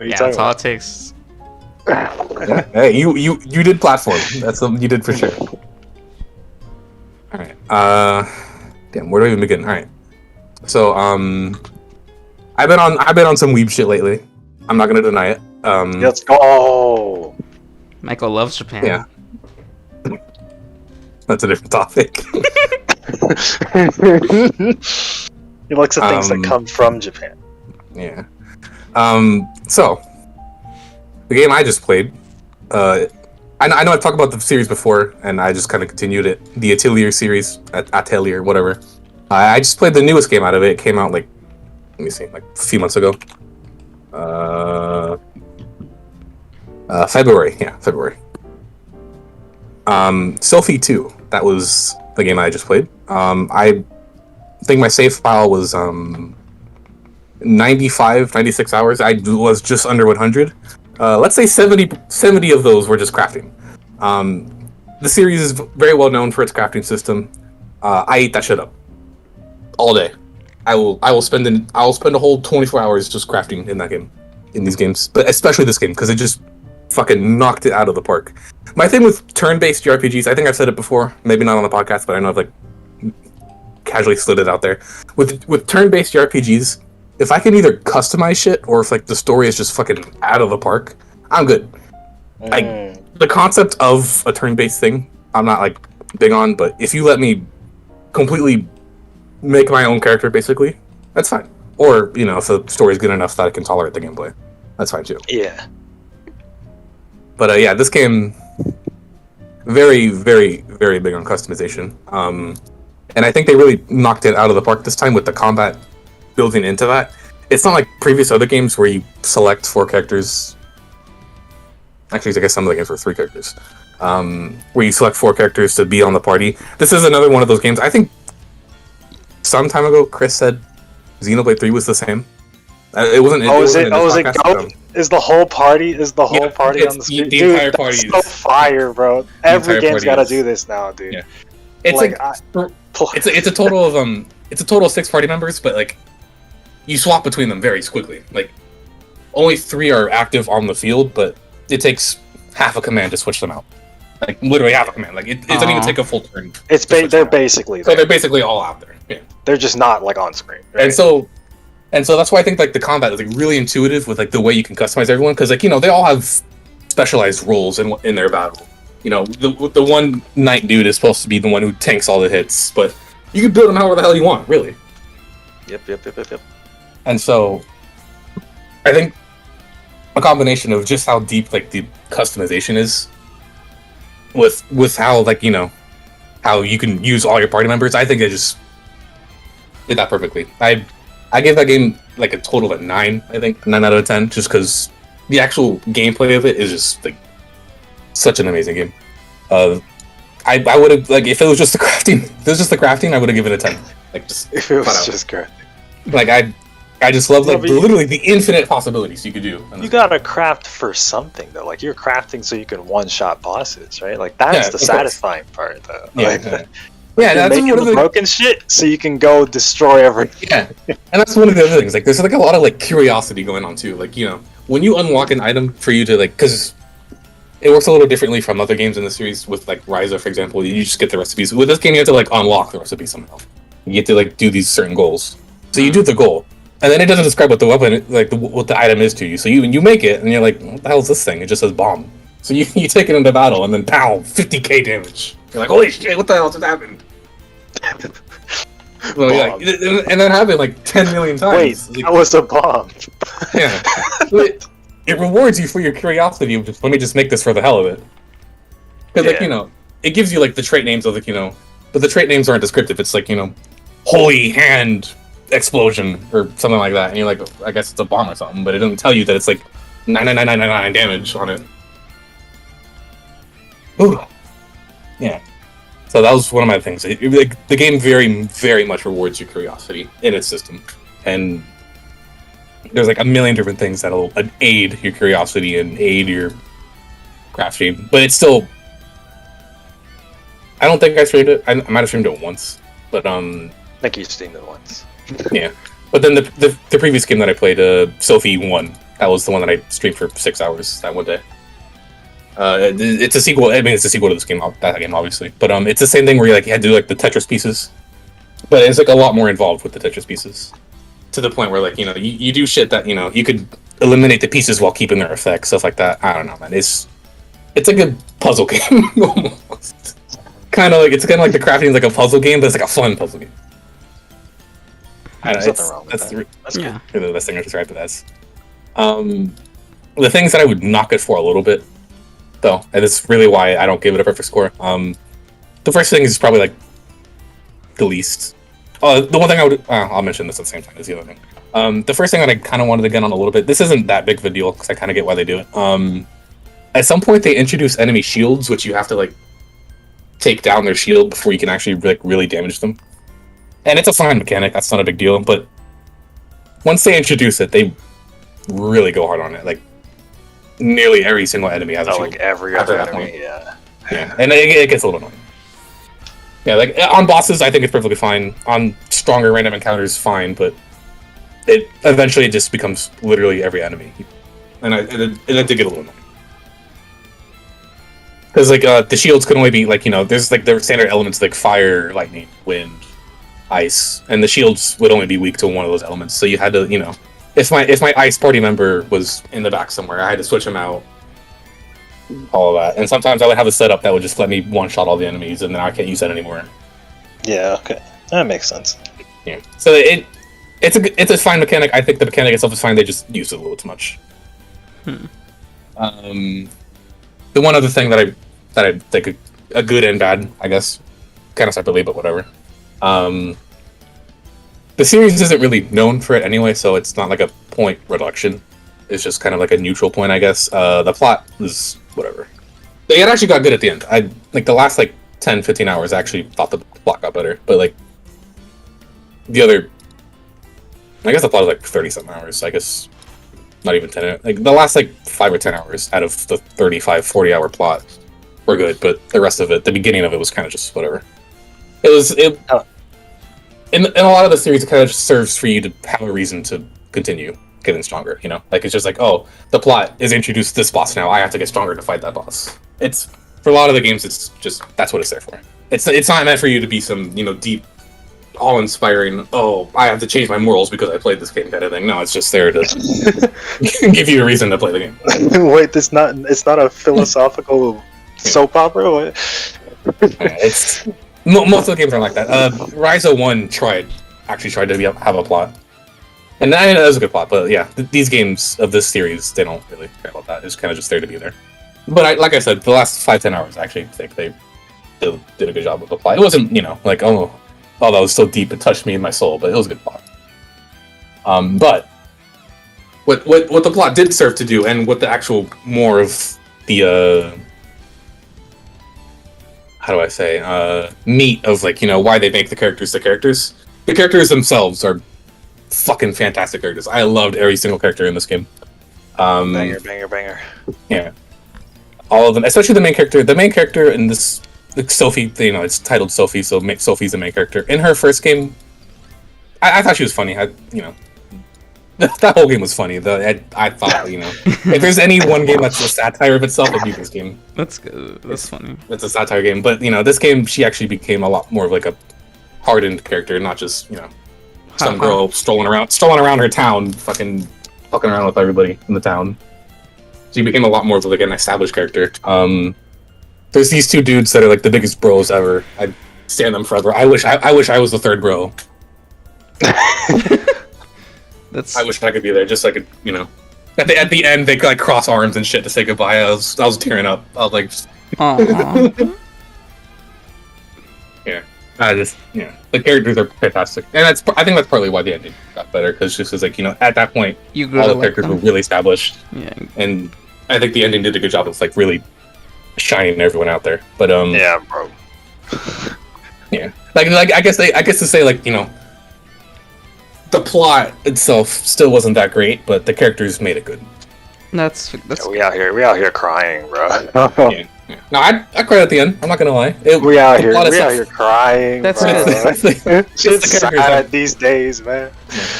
Yeah, that's all it takes. Hey, you did platform. That's something you did for sure. All right. Damn, where do I even begin? All right. So, I've been on some weeb shit lately. I'm not gonna deny it. Let's go. Michael loves Japan. Yeah. That's a different topic. He likes the things that come from Japan. Yeah. So, the game I just played, I know I've talked about the series before, and I just kind of continued it. The Atelier series, Atelier, whatever. I just played the newest game out of it. It came out like a few months ago. February. Yeah, February. Sophie 2. That was the game I just played. I think my save file was 96 hours. I was just under 100. Let's say 70 of those were just crafting. The series is very well known for its crafting system. I eat that shit up all day. I will spend a whole 24 hours just crafting in these games, but especially this game because it just fucking knocked it out of the park. My thing with turn-based JRPGs, I think I've said it before, maybe not on the podcast, but I know I've casually slid it out there. With turn-based JRPGs, if I can either customize shit or if the story is just fucking out of the park, I'm good. The concept of a turn-based thing, I'm not big on, but if you let me completely make my own character, basically, that's fine. Or if the story's good enough that I can tolerate the gameplay, that's fine too. Yeah. But yeah, this game very, very, very big on customization. And I think they really knocked it out of the park this time with the combat building into that. It's not like previous other games where you select 4 characters. Actually, I guess some of the games were 3 characters. Where you select 4 characters to be on the party. This is another one of those games. I think some time ago, Chris said Xenoblade 3 was the same. It wasn't. Is it Go? Is the whole party? Party on the screen? The dude, entire party that's so fire, bro. Every game's got to do this now, dude. Yeah. It's it's a total of 6 party members, but you swap between them very quickly. Only 3 are active on the field, but it takes half a command to switch them out. Literally half a command. It doesn't even take a full turn. They're basically there. So they're basically all out there. Yeah. They're just not on screen. Right? And so that's why I think the combat is really intuitive with the way you can customize everyone because they all have specialized roles in their battle. The one knight dude is supposed to be the one who tanks all the hits, but you can build him however the hell you want, really. Yep. And so I think a combination of just how deep the customization is with how how you can use all your party members, I think they just did that perfectly. I gave that game a total of 9, I think. 9 out of 10, just because the actual gameplay of it is just such an amazing game. I would have if it was just the crafting, I would have given it a 10. If it was just crafting. I just love like literally the infinite possibilities you could do. You gotta craft for something though. Like you're crafting so you can one-shot bosses, right? Like that's the satisfying part though. That's making the broken shit so you can go destroy everything. Yeah, and that's one of the other things. Like there's like a lot of like curiosity going on too. Like when you unlock an item for you to like, because it works a little differently from other games in the series. With like Ryza, for example, you just get the recipes. With this game, you have to like unlock the recipe somehow. You get to like do these certain goals. So you do the goal. And then it doesn't describe what the weapon, like what the item is to you. So you make it, and you're like, what the hell is this thing? It just says bomb. So you take it into battle, and then pow, 50k damage. You're like, holy shit, what the hell just happened? Well, and that happened like 10 million times. Wait, that was a bomb. Yeah. It rewards you for your curiosity of just, let me just make this for the hell of it. Because, it gives you like the trait names of but the trait names aren't descriptive. It's like, holy hand explosion or something like that, and you're like, I guess it's a bomb or something, but it doesn't tell you that it's like 99999 damage on it. Ooh. Yeah. So that was one of my things. The game very, very much rewards your curiosity in its system, and there's like a million different things that'll aid your curiosity and aid your crafting, but it's still. I don't think I streamed it. I might have streamed it once, but I think you streamed it once. Yeah, but then the previous game that I played, Sophie 1, that was the one that I streamed for 6 hours that one day. It's a sequel. I mean, it's a sequel to this game, that game, obviously. But it's the same thing where you had to do like the Tetris pieces, but it's like a lot more involved with the Tetris pieces, to the point where like you do shit that you could eliminate the pieces while keeping their effects, stuff like that. I don't know, man. It's like a puzzle game almost. Kind of like the crafting is like a puzzle game, but it's like a fun puzzle game. There's nothing wrong with that. That's the best thing I described it as. The things that I would knock it for a little bit, though, and it's really why I don't give it a perfect score. The first thing is probably like the least. The one thing I would I'll mention this at the same time as the other thing. The first thing that I kind of wanted to get on a little bit. This isn't that big of a deal because I kind of get why they do it. At some point they introduce enemy shields, which you have to like take down their shield before you can actually like really damage them. And it's a fine mechanic, that's not a big deal, but once they introduce it, they really go hard on it. Like, nearly every single enemy has a shield. Like every other enemy, yeah. Yeah, and it gets a little annoying. Yeah, like, on bosses, I think it's perfectly fine. On stronger random encounters, fine, but it eventually just becomes literally every enemy. And it did get a little annoying. Because, like, the shields could only be, like, there's, like, the standard elements like fire, lightning, wind, ice, and the shields would only be weak to one of those elements. So you had to, if my ice party member was in the back somewhere, I had to switch him out. All of that, and sometimes I would have a setup that would just let me one-shot all the enemies, and then I can't use that anymore. Yeah, okay, that makes sense. Yeah, so it's a fine mechanic. I think the mechanic itself is fine. They just use it a little too much. The one other thing that I think a good and bad, I guess, kind of separately, but whatever. The series isn't really known for it anyway, so it's not like a point reduction. It's just kind of like a neutral point, I guess. The plot is whatever. It actually got good at the end. I like the last like 10-15 hours. I actually thought the plot got better, but like the other, I guess the plot is like 30-something hours. I guess not even 10. Like the last like 5 or 10 hours out of the 35-40 hour plot were good, but the rest of it, the beginning of it was kind of just whatever. In a lot of the series, it kind of just serves for you to have a reason to continue getting stronger, like it's just like, oh, the plot is introduced this boss now, I have to get stronger to fight that boss. It's for a lot of the games, it's just that's what it's there for. It's not meant for you to be some deep, awe-inspiring, oh, I have to change my morals because I played this game kind of thing. No, it's just there to give you a reason to play the game. Wait, it's not a philosophical soap opera? It's most of the games aren't like that. Ryza 1 tried to have a plot. And that was a good plot, but yeah, these games of this series, they don't really care about that. It's kind of just there to be there. But like I said, the last 5-10 hours, I actually think they did a good job with the plot. It wasn't, like, oh, that was so deep, it touched me in my soul, but it was a good plot. But what the plot did serve to do, and what the actual more of the how do I say meat of, like, why they make the characters the characters. The characters themselves are fucking fantastic characters. I loved every single character in this game. Banger. Yeah, all of them, especially the main character. The main character in this, like Sophie, it's titled Sophie, so Sophie's the main character. In her first game, I thought she was funny. That whole game was funny. I thought, if there's any one game that's a satire of itself, it'd be this game. That's good. That's funny. It's a satire game, but this game, she actually became a lot more of like a hardened character, not just some girl strolling around her town, fucking around with everybody in the town. She became a lot more of like an established character. There's these two dudes that are like the biggest bros ever. I stand them forever. I wish I was the third bro. I wish I could be there, just like at the end they like cross arms and shit to say goodbye. I was tearing up. I was like, yeah. The characters are fantastic, and I think that's partly why the ending got better, because just like at that point, all the characters were really established. Yeah, and I think the ending did a good job of like really shining everyone out there. But yeah, bro. Yeah, like I guess to say like the plot itself still wasn't that great, but the characters made it good. That's we out here crying, bro. Yeah. No, I cried at the end. I'm not gonna lie. We out here crying. That's bro. It's sad these days, man.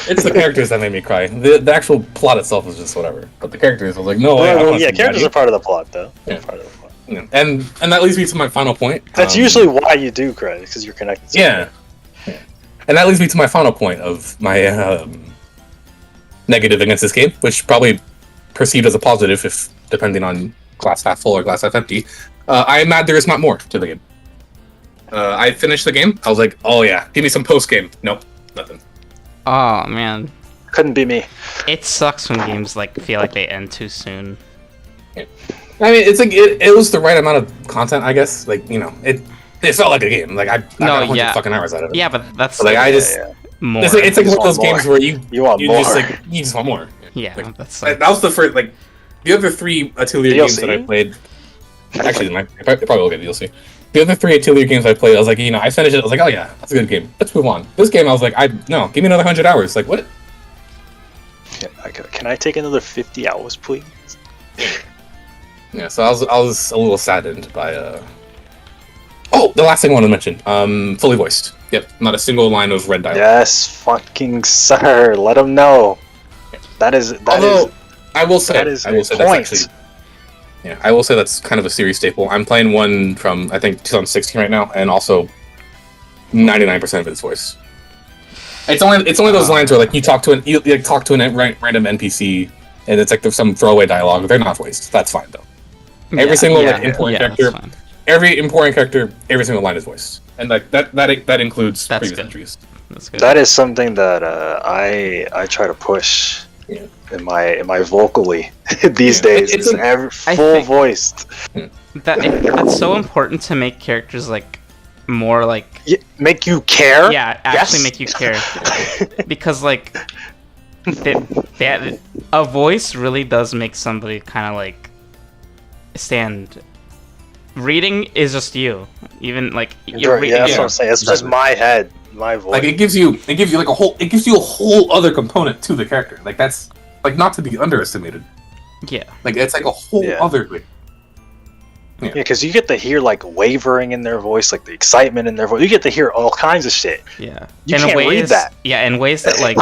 It's the characters that made me cry. The actual plot itself is just whatever. But the characters, I was like, no. Characters are part of the plot, though. Yeah. Yeah. And that leads me to my final point. That's usually why you do cry, because you're connected. Yeah. And that leads me to my final point of my negative against this game, which probably perceived as a positive, if depending on glass half full or glass half empty. I am mad there is not more to the game. I finished the game. I was like, oh yeah, give me some post game. Nope, nothing. Oh man, couldn't be me. It sucks when games like feel like they end too soon. Yeah. I mean, it's like it was the right amount of content, I guess. Like it felt like a game. Like I got 100 fucking hours out of it. Yeah, but that's like more. It's like one of those games where you want more. You just want more. Yeah, like, that's that was the first like the other 3 Atelier games that I played. Actually, I probably will get DLC. The other 3 Atelier games I played, I was like, I finished it. I was like, oh yeah, that's a good game. Let's move on. This game, I was like, no, give me another 100 hours. Like what? Can I take another 50 hours, please? Yeah, so I was a little saddened by Oh, the last thing I want to mention. Fully voiced. Yep, not a single line of red dialogue. Yes, fucking sir. Let them know. That is. I will say that's actually. Yeah, I will say that's kind of a series staple. I'm playing one from I think 2016 right now, and also 99% of it's voice. It's only those lines where like you talk to an random NPC, and it's like there's some throwaway dialogue. They're not voiced. That's fine though. Every single important character. Every important character, every single line is voiced, and like that includes previous entries. That's good. That is something that I try to push in my vocally these days. It's full voiced. That's so important to make characters like more like make you care. Yeah, actually make you care, because like a voice really does make somebody kind of like stand. Reading is just you, even like you're reading. That's what I'm saying. It's just my head, my voice. Like it gives you like a whole other component to the character. Like that's like not to be underestimated. Yeah. Like it's like a whole other thing. Yeah, because you get to hear like wavering in their voice, like the excitement in their voice. You get to hear all kinds of shit. Yeah. You can't read that. Yeah, in ways that like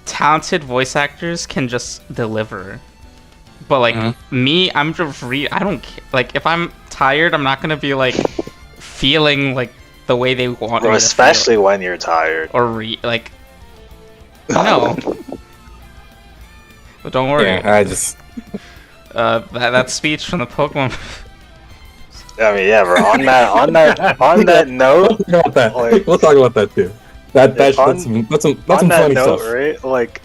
talented voice actors can just deliver. But like me, I'm just I don't care. Like if I'm tired, I'm not gonna be like feeling like the way they want me to especially feel. When you're tired. Or like no. But don't worry. Yeah, I just that speech from the Pokemon. I mean, yeah, bro. On that note, we'll talk about that too. That's some funny note, stuff, right? Like.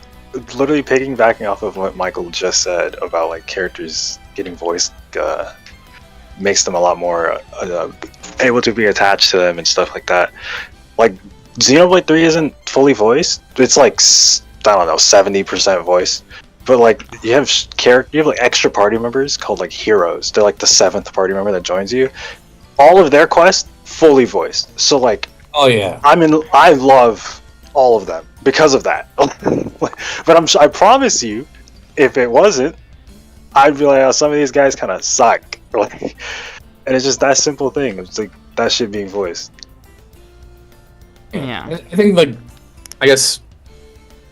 Literally piggybacking off of what Michael just said about like characters getting voiced makes them a lot more able to be attached to them and stuff like that. Like Xenoblade 3 isn't fully voiced. It's like I don't know 70% voiced. But like you have like extra party members called like heroes. They're like the 7th party member that joins you. All of their quests fully voiced. So like oh yeah, I love all of them. because of that. But I promise you, if it wasn't, I'd be like, oh, some of these guys kind of suck. Like, and it's just that simple thing. It's like that shit being voiced. Yeah. I think, like, I guess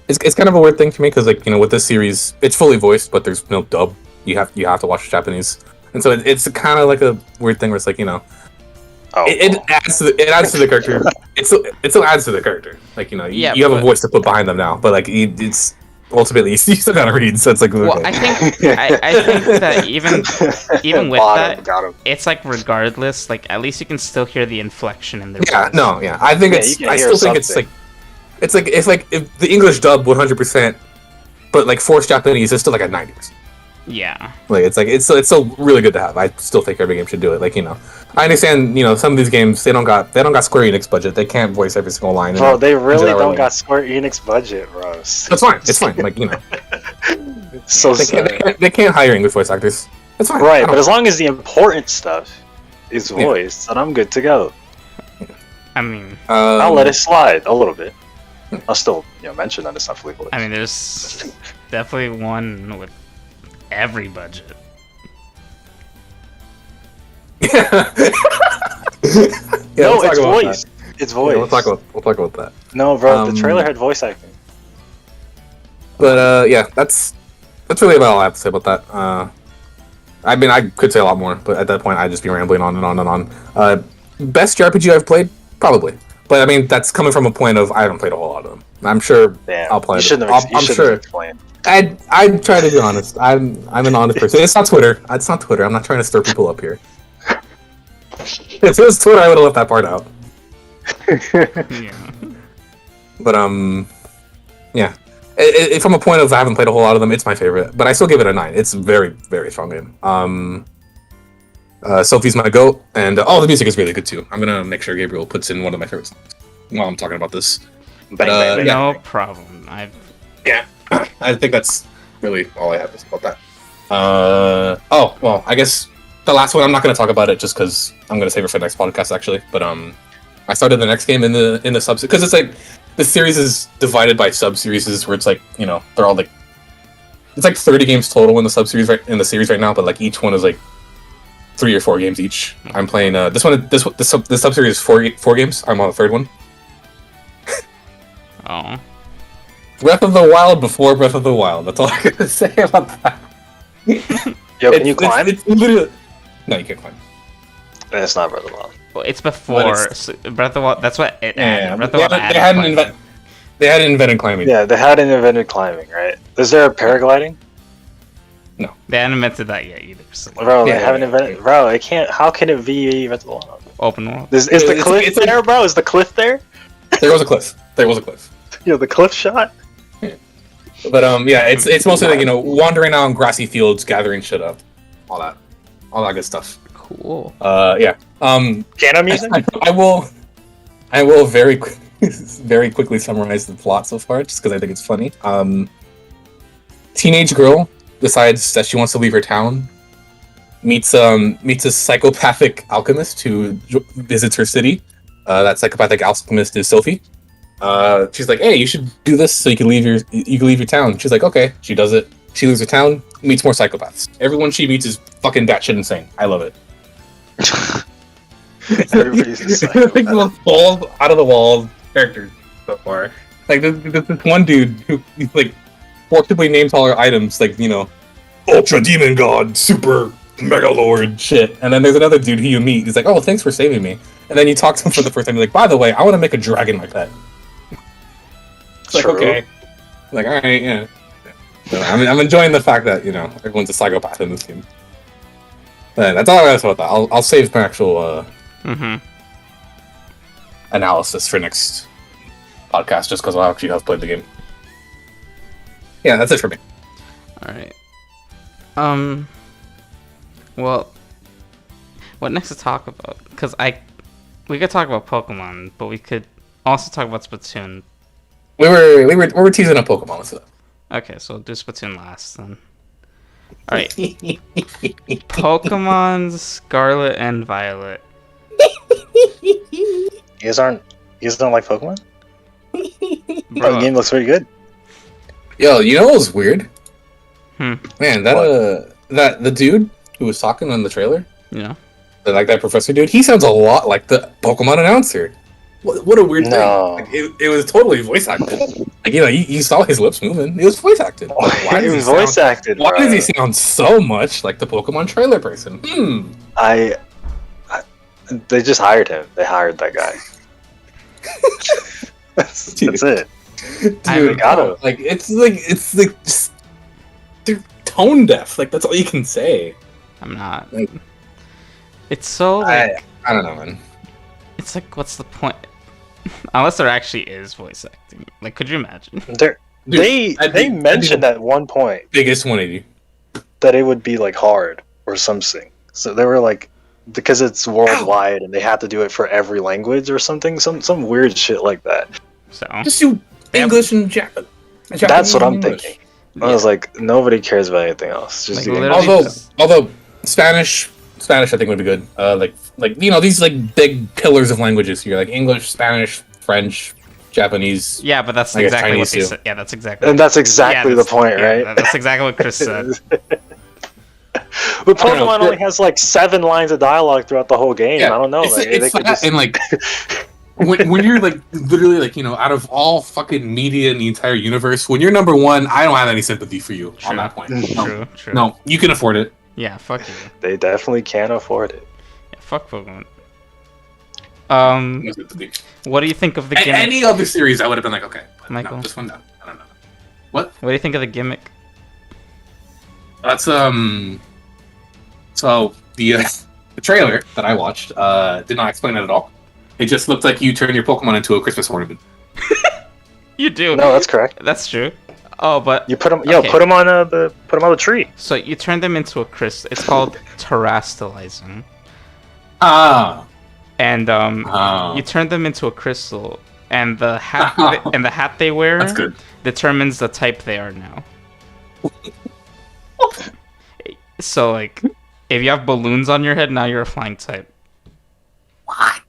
it's kind of a weird thing for me because, like, you know, with this series, it's fully voiced, but there's no dub. You have to watch Japanese, and so it's kind of like a weird thing where it's like, you know, it adds to the character. It still adds to the character. Like, you know, you have a voice to put behind them now, but like it's ultimately you still gotta read. So it's like, okay. Well, I think that even with that, it's like regardless, like at least you can still hear the inflection in their voice. I think I still think it's like if the English dub 100%, but like forced Japanese is still like at 90%. Yeah. Like it's still really good to have. I still think every game should do it. Like, you know, I understand, you know, some of these games they don't got Square Enix budget. They can't voice every single line. Bro, they really don't got Square Enix budget, bro. That's fine. It's fine. Like, you know. So they can't hire English voice actors. That's fine. Right, but as long as the important stuff is voiced, then I'm good to go. I mean, I'll let it slide a little bit. I'll still, you know, mention that it's not fully voiced. I mean, there's definitely one with every budget. No, it's voiced. It's voiced. Yeah, we'll talk about that. No, bro, the trailer had voice acting. But yeah, that's really about all I have to say about that. I mean, I could say a lot more, but at that point, I'd just be rambling on and on and on. Best JRPG I've played, probably. But I mean, that's coming from a point of I haven't played a whole lot of them. I'm sure I'll play them. I'm sure. I'd try to be honest. I'm an honest person. It's not Twitter. I'm not trying to stir people up here. If it was Twitter, I would have left that part out. Yeah. But yeah. From a point of I haven't played a whole lot of them, it's my favorite. But I still give it a 9. It's a very, very strong game. Sophie's my goat, and the music is really good too. I'm gonna make sure Gabriel puts in one of my favorite songs while I'm talking about this. But no problem. Yeah, I think that's really all I have to say about that. Oh well, I guess the last one I'm not gonna talk about it just because I'm gonna save it for the next podcast actually. But I started the next game in the sub because it's like the series is divided by sub series where it's like, you know, they're all like it's like 30 games total in the sub series in the series right now, but like each one is like 3 or 4 games each. I'm playing this sub series is 4 games. I'm on the 3rd one. Oh. Breath of the Wild before Breath of the Wild. That's all I gotta say about that. Yo, can you climb? It's literally... No, you can't climb. It's not Breath of the Wild. Well, it's before Breath of the Wild. That's what it added. Breath of the Wild they hadn't invented climbing. Yeah, they hadn't invented climbing, right? Is there a paragliding? No. They haven't invented that yet either. So. Bro, they haven't invented... Bro, it can't... How can it be Breath of the Wild? Open world. Is the cliff there, bro? Is the cliff there? There was a cliff. Yo, the cliff shot? But yeah, it's mostly like, you know, wandering out on grassy fields, gathering shit up, all that good stuff. Cool. Yeah. Piano music? I will very quickly summarize the plot so far, just because I think it's funny. Teenage girl decides that she wants to leave her town. Meets a psychopathic alchemist who visits her city. That psychopathic alchemist is Sophie. She's like, hey, you should do this so you can leave your town. She's like, okay. She does it. She leaves her town, meets more psychopaths. Everyone she meets is fucking batshit insane. I love it. Everybody's a psychopath. Like the most out of the wall characters so far. Like this one dude who like forcibly names all her items, like, you know, Ultra Demon God, Super Mega Lord shit. And then there's another dude who you meet. He's like, oh, thanks for saving me. And then you talk to him for the first time. You're like, by the way, I want to make a dragon like that. It's like, okay. Like, all right, yeah. So, I'm enjoying the fact that, you know, everyone's a psychopath in this game. But that's all I gotta say about that. I'll save my actual analysis for next podcast, just because I'll actually have played the game. Yeah, that's it for me. All right. Well, what next to talk about? Because we could talk about Pokemon, but we could also talk about Splatoon. We were teasing a Pokemon, so. Okay, so we'll do Splatoon last then. All right. Pokemon Scarlet and Violet. You guys don't like Pokemon? The game looks pretty good. Yo, you know what was weird? Hmm. Man, that the dude who was talking on the trailer, Yeah. like that professor dude, he sounds a lot like the Pokemon announcer. What a weird thing. Like, it was totally voice acted. Like, you saw his lips moving. It was voice acted. Why it was voice acted. Why does he sound so much like the Pokemon trailer person? They just hired him. They hired that guy. that's it. Dude, like it's like just, they're tone deaf. Like that's all you can say. I'm not. Like, it's so like I don't know, man. It's like, what's the point? Unless there actually is voice acting. Like, could you imagine? They mentioned at one point biggest 180 that it would be like hard or something. So they were like, because it's worldwide and they have to do it for every language or something, some weird shit like that. So just do English and Japanese. That's what I'm thinking. I was like, nobody cares about anything else. Just although Spanish I think would be good. Like these like big pillars of languages here, like English, Spanish, French, Japanese. Yeah, but that's exactly what they said. Yeah, that's exactly. And that's exactly the point, right? That's exactly what Chris said. But Pokemon only has like 7 lines of dialogue throughout the whole game. I don't know. And like when you're like literally like out of all fucking media in the entire universe, when you're number 1, I don't have any sympathy for you on that point. True. No, you can afford it. Yeah, fuck you. They definitely can't afford it. Yeah, fuck Pokemon. What do you think of the gimmick? Any other series, I would have been like, okay, Michael, no, this one, no. I don't know. What do you think of the gimmick? That's So the trailer that I watched did not explain it at all. It just looked like you turn your Pokemon into a Christmas ornament. You do. No, that's correct. That's true. Oh, but you put them. Put them on the tree. So you turn them into a crystal. It's called terastallizing. And you turn them into a crystal, and the hat they wear determines the type they are now. So like, if you have balloons on your head, now you're a flying type. What?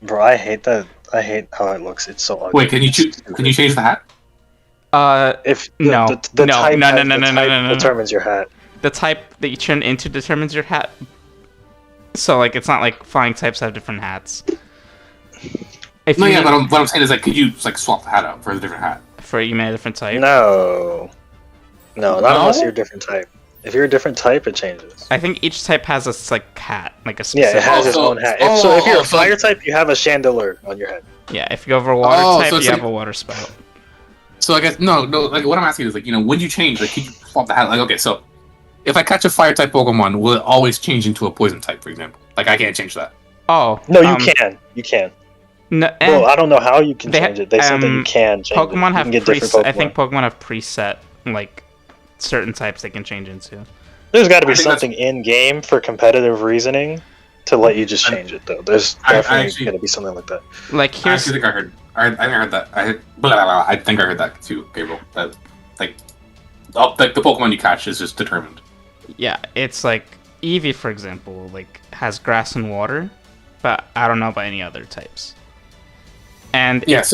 Bro, I hate that. I hate how it looks. It's so ugly. Wait, can you change the hat? If no determines your hat. The type that you turn into determines your hat. So like, it's not like flying types have different hats. But what I'm saying is like, could you like swap the hat out for a different hat? For you made a different type? No, not unless you're a different type. If you're a different type, it changes. I think each type has a like hat, like a specific. Yeah, it has its own hat. If you're a fire type, you have a chandelier on your head. Yeah, if you go over a water type, you have a water spout. So I guess no. Like what I'm asking is like, when you change, like, could you swap the hat? Like, okay, so if I catch a fire type Pokemon, will it always change into a poison type, for example? Like, I can't change that. Oh no, you can. You can. No, well, I don't know how you can change it. They said that you can change Pokemon it. Have preset. I think Pokemon have preset like certain types they can change into. There's got to be something in game for competitive reasoning to let you just change it, though. There's definitely going to be something like that. Like here's. I think I heard. I heard that. I think I heard that too, Gabriel. That like the Pokemon you catch is just determined. Yeah, it's like Eevee, for example, like has grass and water, but I don't know about any other types. And yeah,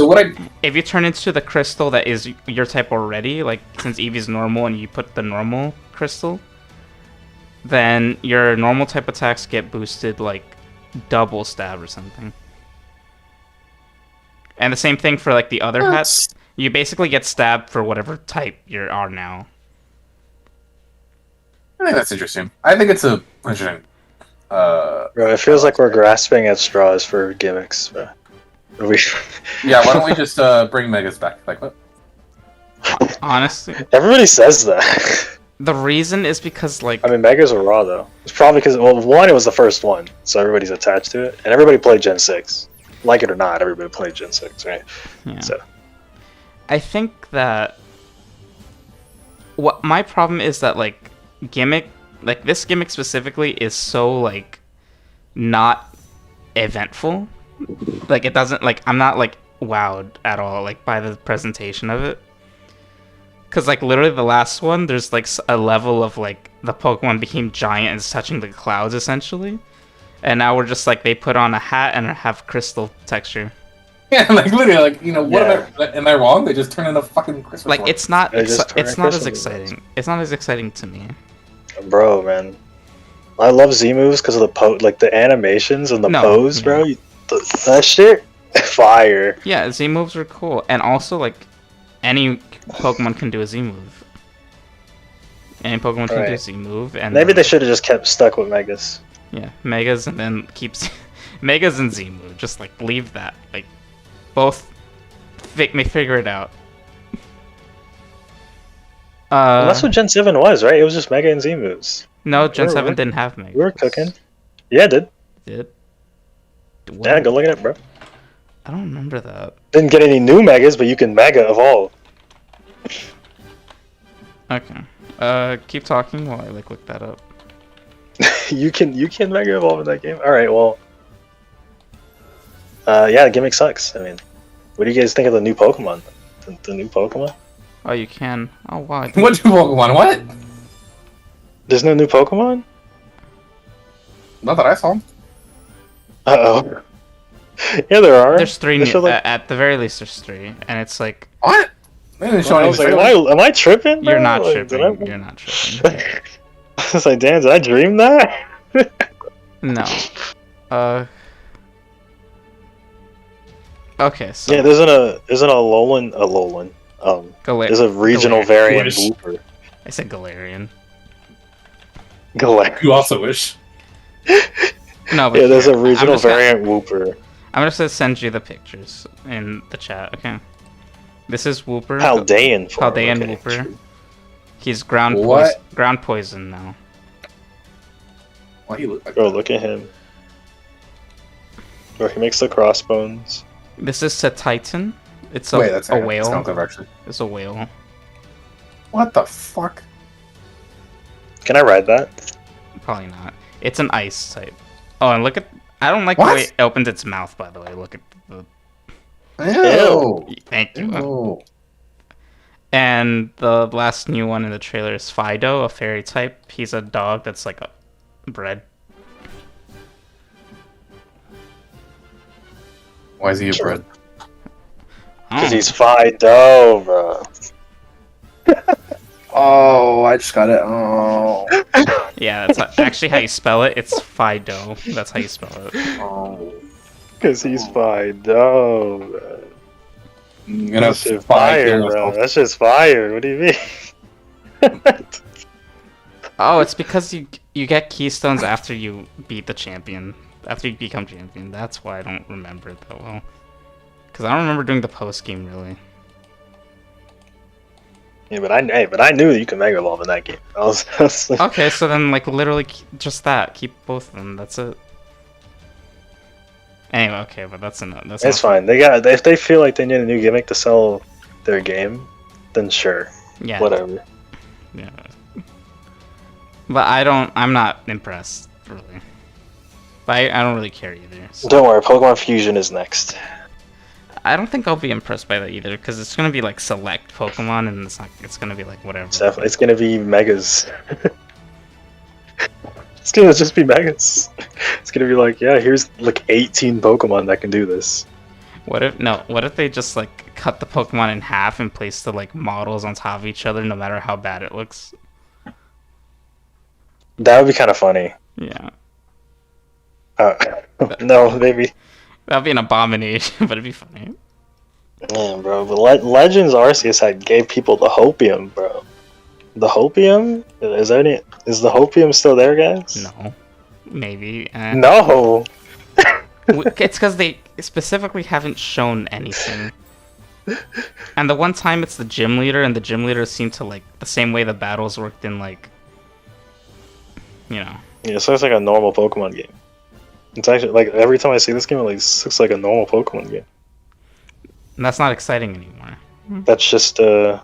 if you turn into the crystal that is your type already, like since Eevee's normal and you put the normal crystal, then your normal type attacks get boosted like double stab or something. And the same thing for like the other hats. You basically get stabbed for whatever type you are now. I think that's interesting. I think it's interesting. Bro, it feels like we're grasping at straws for gimmicks. Yeah, why don't we just bring Megas back? Like what? Honestly, everybody says that. The reason is because like Megas are raw though. It's probably because one, it was the first one, so everybody's attached to it, and everybody played Gen 6. Like it or not, everybody played Gen 6, right? Yeah. So I think that what my problem is that like this gimmick specifically is so like not eventful. Like it doesn't like I'm not like wowed at all like by the presentation of it. Cause like literally the last one, there's like a level of like the Pokemon became giant and is touching the clouds essentially, and now we're just like they put on a hat and have crystal texture. Yeah, like literally, like what am I wrong? They just turn into fucking Christmas. Like lights. it's not it's not as Christmas exciting. It's not as exciting to me. Bro, man, I love Z moves because of the animations and the pose, bro. That shit, fire. Yeah, Z moves are cool, and also like any Pokemon can do a Z move. Any Pokemon can do a Z move, and maybe they should have just kept stuck with Megas. Yeah, Megas, and then keeps Megas and Z move. Just like leave that. Like both may figure it out. Well, that's what Gen 7 was, right? It was just Mega and Z moves. No, Gen 7 didn't have Megas. We were cooking. Yeah, it did. Did? What? Yeah, go look at it, bro. I don't remember that. Didn't get any new Megas, but you can Mega evolve. Okay. Keep talking while I like look that up. you can Mega evolve in that game. All right, well. Yeah, the gimmick sucks. I mean, what do you guys think of the new Pokemon? The new Pokemon? Oh, you can. Oh, wow. What new Pokemon? What? There's no new Pokemon? Not that I saw. Uh-oh. Yeah, there are. There's 3 new. At the very least, there's 3. And it's like... What? I was like, am I tripping? You're not tripping. You're not tripping. I was like, damn, did I dream that? No. Okay, so... Yeah, there's a Alolan... there's a regional variant Wooper. I said Galarian. You also wish. No, but yeah, there's a regional variant Wooper. I'm just gonna send you the pictures in the chat, okay? This is Wooper. Paldean Wooper. True. He's ground poison now. Why he look like Bro, look at him. Bro, he makes the crossbones. This is a Titan. It's a whale. It's a whale. What the fuck? Can I ride that? Probably not. It's an ice type. Oh, and look at... I don't like the way it opens its mouth, by the way. Look at the... Ew. Thank you. Ew. And the last new one in the trailer is Fido, a fairy type. He's a dog that's like a bread. Why is he a bread? Because he's Fido, bro. Oh, I just got it. Oh. Yeah, that's actually how you spell it. It's Fido. That's how you spell it. Oh. Because he's Fido, bro. That's just fire, bro. That's just fire. What do you mean? Oh, it's because you get keystones after you beat the champion. After you become champion. That's why I don't remember it that well. Because I don't remember doing the post game really. Yeah, but I knew that you could Mega Evolve in that game. I was like... Okay, so then like literally just that. Keep both of them. That's it. Anyway, okay, but that's enough. It's fine. If they feel like they need a new gimmick to sell their game, then sure. Yeah. Whatever. Yeah. But I'm not impressed really. But I don't really care either. So. Don't worry, Pokemon Fusion is next. I don't think I'll be impressed by that either, because it's gonna be like select Pokemon, and it's gonna be like whatever. It's gonna be Megas. It's gonna just be Megas. It's gonna be like, yeah, here's like 18 Pokemon that can do this. What if they just like cut the Pokemon in half and place the like models on top of each other, no matter how bad it looks? That would be kind of funny. Yeah. No, maybe. That'd be an abomination, but it'd be funny. Yeah, bro. But Legends Arceus gave people the Hopium, bro. The Hopium? Is the Hopium still there, guys? No. Maybe. No! It's because they specifically haven't shown anything. And the one time it's the gym leader, and the gym leader seemed to like the same way the battles worked in like... You know. Yeah, so it's like a normal Pokemon game. It's actually, like, every time I see this game, it like, looks like a normal Pokemon game. And that's not exciting anymore. That's just a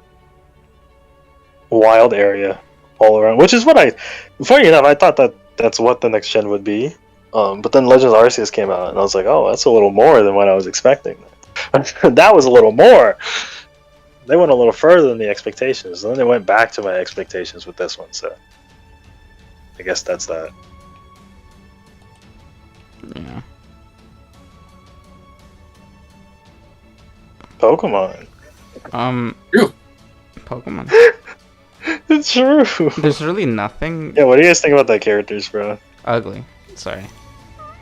wild area all around. Which is what funny enough, I thought that's what the next gen would be. But then Legends Arceus came out, and I was like, oh, that's a little more than what I was expecting. That was a little more! They went a little further than the expectations. And then they went back to my expectations with this one, so... I guess that's that. Yeah. Pokemon. True. Pokemon. It's true. There's really nothing Yeah, what do you guys think about that characters, bro? ugly. Sorry.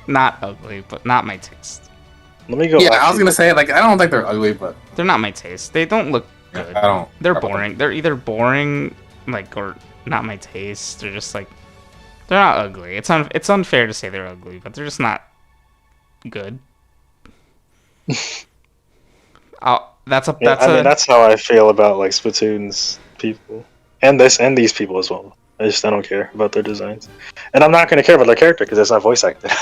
Not ugly, but not my taste. Let me go. Yeah, I was actually- gonna say like I don't think they're ugly, but They're not my taste. They don't look good. I don't. They're boring. They're either boring, like, or not my taste. They're just like, they're not ugly. It's unfair to say they're ugly, but they're just not good. That's how I feel about like Splatoon's people, and these people as well. I don't care about their designs, and I'm not gonna care about their character because it's not voice acted.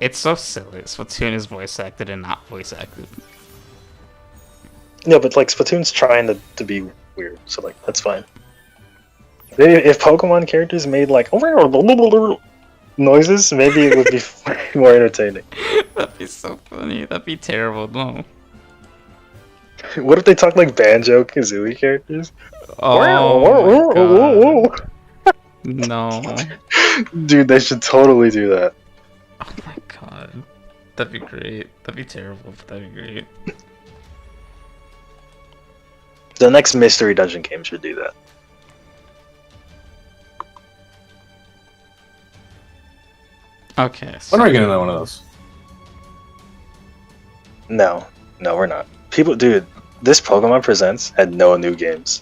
It's so silly. Splatoon is voice acted and not voice acted. No, but like Splatoon's trying to be weird, so like that's fine. If Pokemon characters made like noises, maybe it would be more entertaining. That'd be so funny. That'd be terrible. No. What if they talk like Banjo-Kazooie characters? Oh my God. No. Dude, they should totally do that. Oh my God. That'd be great. That'd be terrible, but that'd be great. The next Mystery Dungeon game should do that. Okay. So When are we gonna know one of those? No, we're not. People, dude, this Pokemon Presents had no new games.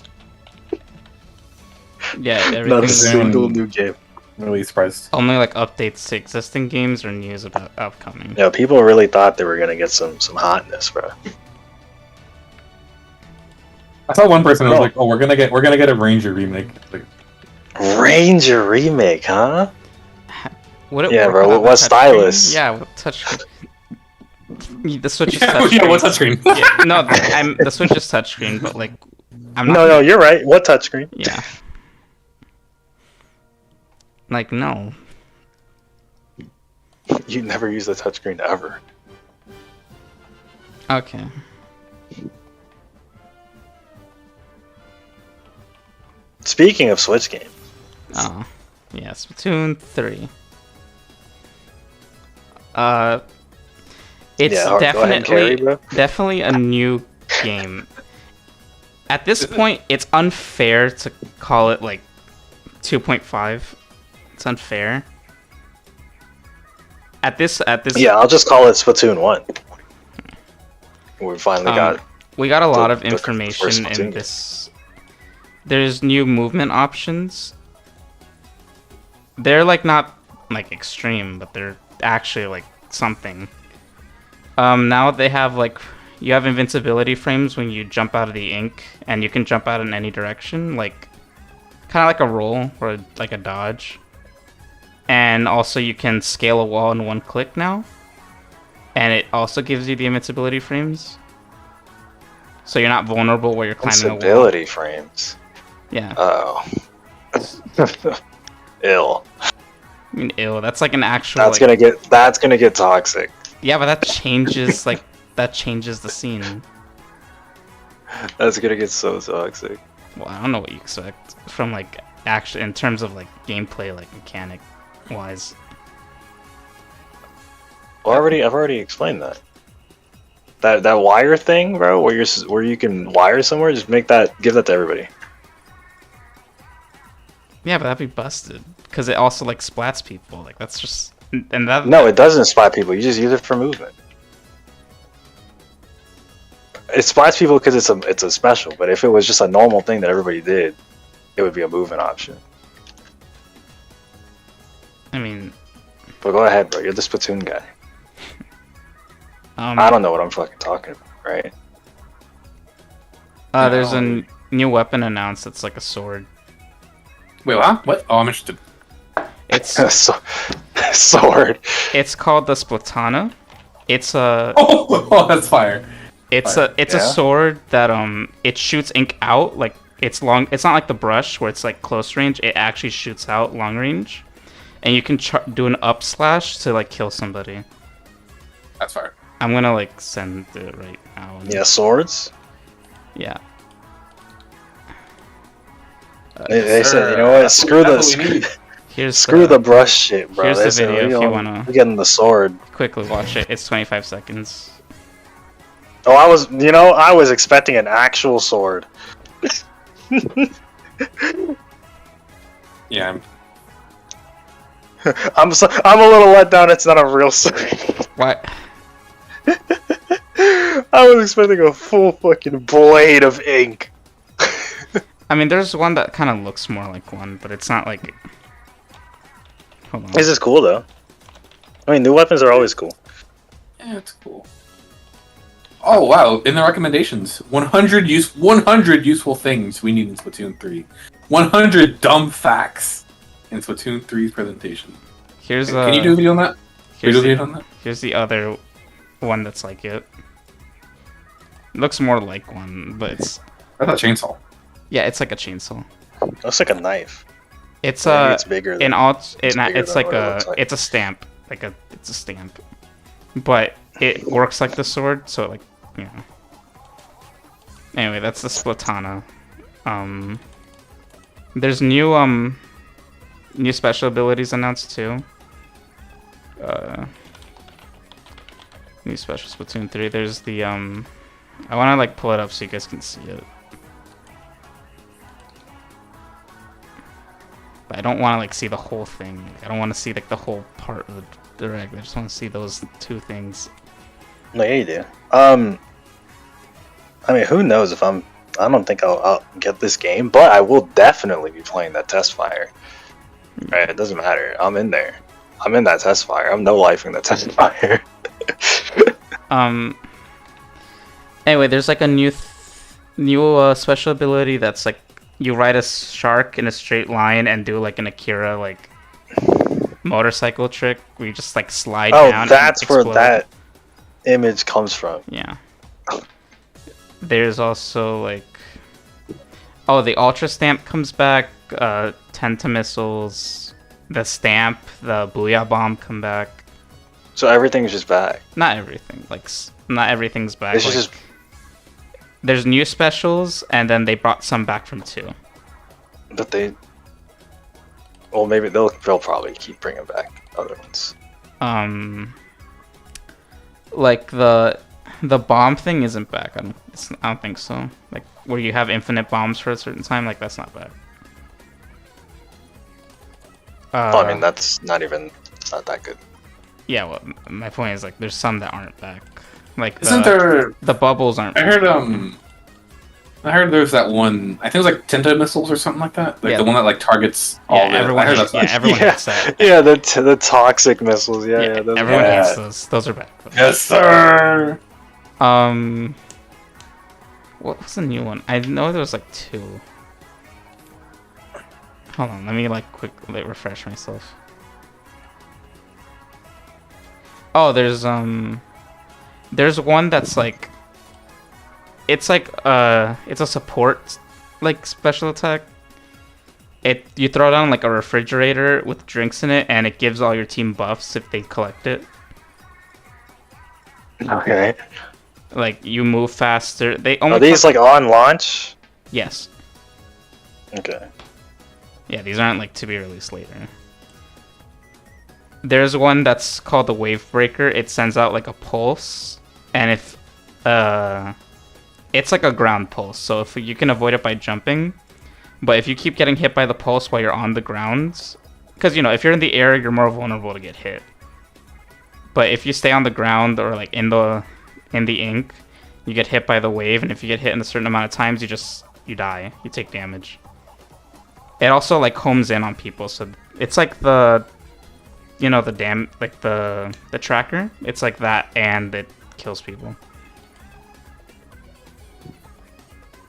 yeah, Not a everything's single new game. I'm really surprised. only like updates to existing games or news about upcoming. No, people really thought they were gonna get some hotness, bro. I saw one person who was like, "Oh, we're gonna get a Ranger remake." Like, Ranger remake, huh? Would it Yeah, work bro, without what the stylus? touchscreen? Yeah, with touch. The Switch is yeah, touchscreen. what touchscreen? Yeah, no, the Switch is touchscreen, but like, I'm not. No, you're right. What touchscreen? Yeah. Like, no. You never use the touchscreen ever. Okay. Speaking of Switch games, Oh, yeah, Splatoon 3. It's yeah, go ahead and carry, bro. definitely a new game. At this point, it's unfair to call it like 2.5. It's unfair. At this. Yeah, I'll just call it Splatoon 1. We finally got. We got a lot of the information first in Splatoon this. There's new movement options. They're like not like extreme, but they're actually like something. Now they have like, you have invincibility frames when you jump out of the ink, and you can jump out in any direction, like kind of like a roll or like a dodge. And also you can scale a wall in one click now, and it also gives you the invincibility frames, so you're not vulnerable where you're climbing a wall. Invincibility frames. Yeah. Oh. Ill. I mean, ew. That's like an actual. That's like, gonna get toxic. Yeah, but that changes that changes the scene. That's gonna get so toxic. Well, I don't know what you expect from like action in terms of like gameplay, like mechanic wise. Well, I've already explained that. That wire thing, bro, where you can wire somewhere, just give that to everybody. Yeah, but that'd be busted because it also like splats people. Like that's just and that. No, it doesn't splat people. You just use it for movement. It splats people because it's a special. But if it was just a normal thing that everybody did, it would be a movement option. I mean. But go ahead, bro. You're the Splatoon guy. I don't know what I'm fucking talking about, right? There's a new weapon announced. It's like a sword. Wait, what? Oh, I'm interested. It's sword. It's called the Splatana. It's a. Oh, that's fire. It's a sword that it shoots ink out, like it's long. It's not like the brush where it's like close range. It actually shoots out long range, and you can do an up slash to like kill somebody. That's fire. I'm gonna like send it right now. Yeah, swords. Yeah. They said, you know what? Screw That's this. Here's Screw the brush shit, bro. Here's the video if you wanna. We're getting the sword. Quickly watch it. It's 25 seconds. Oh, I was expecting an actual sword. Yeah. I'm a little let down. It's not a real sword. What? I was expecting a full fucking blade of ink. I mean, there's one that kind of looks more like one, but it's not like. Hold on. This is cool though. I mean, new weapons are always cool. Yeah, it's cool. Oh wow! In the recommendations, 100 useful things we need in Splatoon 3. 100 dumb facts in Splatoon 3's presentation. Here's Can you do a video on that? Here's the other one that's like it. Looks more like one, but it's. I thought chainsaw. Yeah, it's like a chainsaw. Looks like a knife. It's it's bigger. It's a stamp. It's a stamp. But it works like the sword, so like, you know. Anyway, that's the Splatana. There's new special abilities announced too. New special Splatoon 3. There's the I wanna like pull it up so you guys can see it. But I don't wanna like see the whole thing. I don't wanna see like the whole part of the direct. I just wanna see those two things. No, yeah, you do. I mean, who knows if I don't think I'll get this game, but I will definitely be playing that test fire. Right, it doesn't matter. I'm in there. I'm in that test fire. I'm no-lifing the test fire. Anyway, there's like a new special ability that's like you ride a shark in a straight line and do like an Akira like motorcycle trick where you just like slide down. Oh, that's where that image comes from. Yeah. There's also like, oh, the Ultra Stamp comes back. Tenta missiles, the stamp, the Booyah Bomb come back. So everything's just back. Not everything. Like, not everything's back. It's like, just. There's new specials, and then they brought some back from 2. But they. Well, maybe they'll probably keep bringing back other ones. Like the bomb thing isn't back. I don't think so. Like where you have infinite bombs for a certain time. Like that's not back. I mean, that's not that good. Yeah, well, my point is like there's some that aren't back. Like the bubbles aren't. I heard there's that one. I think it was like Tenta missiles or something like that. Like the one that like targets all. Everyone hates that. Yeah, the toxic missiles. Yeah, everyone hates those. Those are back. Yes, sir. What was the new one? I know there was like 2. Hold on, let me like quickly refresh myself. Oh, there's one that's like it's like it's a support like special attack. You throw down like a refrigerator with drinks in it and it gives all your team buffs if they collect it. Okay. Like you move faster. Are these like on launch? Yes. Okay. Yeah, these aren't like to be released later. There's one that's called the Wave Breaker. It sends out like a pulse, and if it's like a ground pulse, so if you can avoid it by jumping, but if you keep getting hit by the pulse while you're on the ground, because if you're in the air, you're more vulnerable to get hit. But if you stay on the ground or like in the ink, you get hit by the wave, and if you get hit in a certain amount of times, you die. You take damage. It also like homes in on people, so it's like the the tracker. It's like that, and it kills people.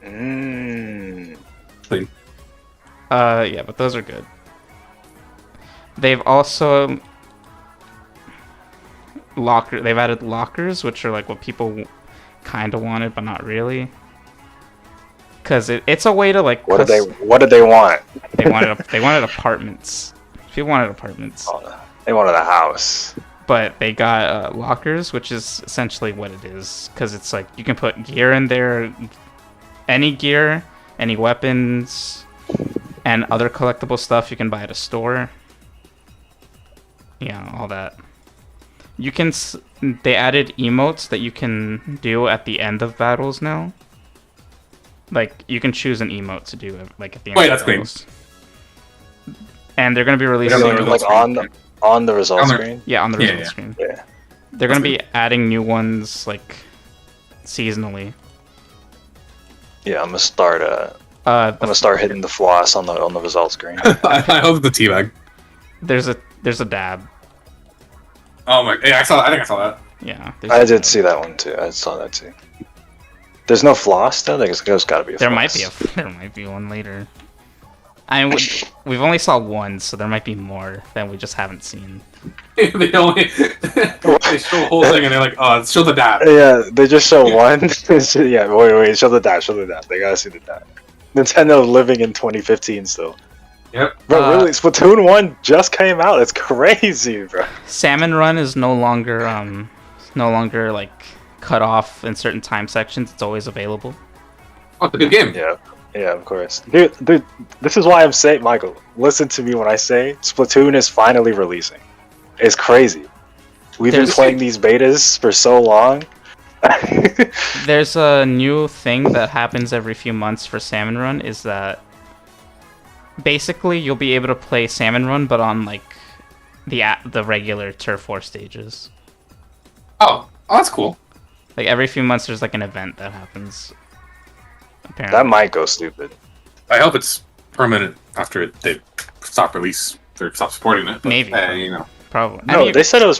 Clean. Yeah, but those are good. They've also They've added lockers, which are like what people kind of wanted, but not really. Because it's a way to like. What did they want? They wanted apartments. People wanted apartments. Oh, they wanted a house. But they got lockers, which is essentially what it is. Because it's like you can put gear in there, any gear, any weapons, and other collectible stuff you can buy at a store. Yeah, all that. You can. They added emotes that you can do at the end of battles now. Like you can choose an emote to do like at the end. Wait, of that's clean. battles. And they're gonna be releasing like on the result screen. Yeah, on the result screen. Yeah. They're gonna be adding new ones like seasonally. Yeah, I'm gonna start. I'm gonna start hitting the floss on the result screen. I hope the teabag. There's a dab. Oh my! Yeah, I think I saw that. Yeah, I did see that one too. I saw that too. There's no floss though. There's got to be a there floss. There might be one later. I mean, we've only saw one, so there might be more that we just haven't seen. they show the whole thing and they're like, oh, show the dab. Yeah, they just show one. Yeah, wait, show the dab. They gotta see the dab. Nintendo living in 2015 still. Yep. Bro, really, Splatoon 1 just came out. It's crazy, bro. Salmon Run is no longer like cut off in certain time sections. It's always available. Oh, it's a good game. Yeah, of course. Dude, this is why I'm saying, Michael, listen to me when I say Splatoon is finally releasing. It's crazy. We've been playing these betas for so long. There's a new thing that happens every few months for Salmon Run, is that basically you'll be able to play Salmon Run, but on like the regular Turf War stages. Oh, that's cool. Like every few months there's like an event that happens. Apparently. That might go stupid. I hope it's permanent after they stop release or stop supporting it. But, maybe. You know. Probably. No, I mean, they said it was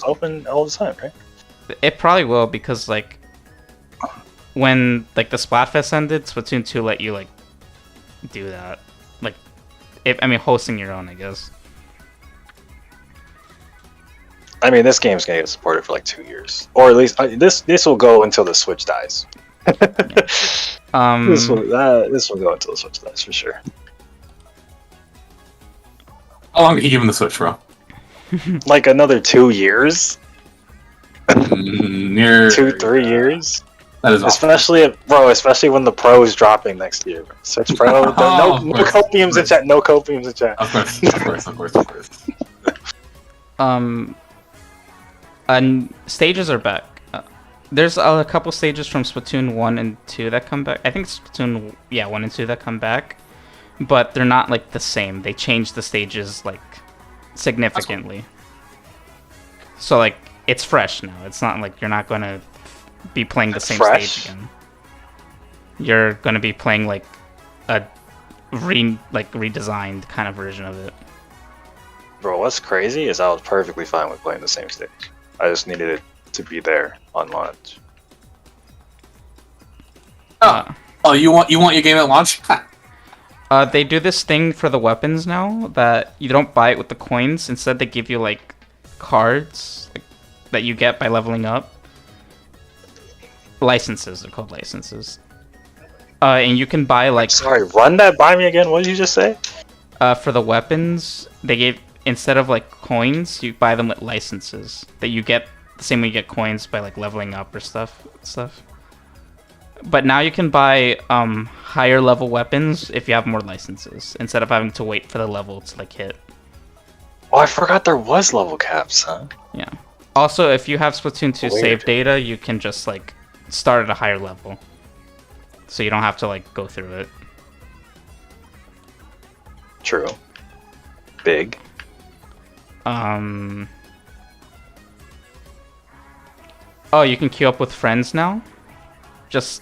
open all the time, right? It probably will, because like when like the Splatfest ended, Splatoon 2 let you like do that. Like hosting your own, I guess. I mean, this game's gonna get supported for like 2 years, or at least this will go until the Switch dies. This will go until the Switch dies for sure. How long did he give him the Switch, bro? Like another 2 years. Near 2-3 years. That is especially when the Pro is dropping next year. Switch Pro. No copiums in chat. No copiums in chat. Of course. And stages are back. There's a couple stages from Splatoon 1 and 2 that come back. I think Splatoon 1 and 2 that come back, but they're not like the same. They changed the stages like significantly. So like it's fresh now. It's not like you're not going to be playing the same stage again. You're going to be playing like a redesigned kind of version of it. Bro, what's crazy is I was perfectly fine with playing the same stage. I just needed it to be there on launch. You want your game at launch? They do this thing for the weapons now that you don't buy it with the coins. Instead, they give you like cards that you get by leveling up. Licenses, they're called licenses. And you can buy like. Sorry, run that by me again. What did you just say? For the weapons, they gave, instead of like coins, you buy them with licenses that you get the same way you get coins by like leveling up or stuff. But now you can buy higher level weapons if you have more licenses, instead of having to wait for the level to like hit. Oh, I forgot there was level caps, huh? Yeah. Also, if you have Splatoon 2 Weird. save data, you can just like start at a higher level, so you don't have to like go through it. True. Big. Oh, you can queue up with friends now? Just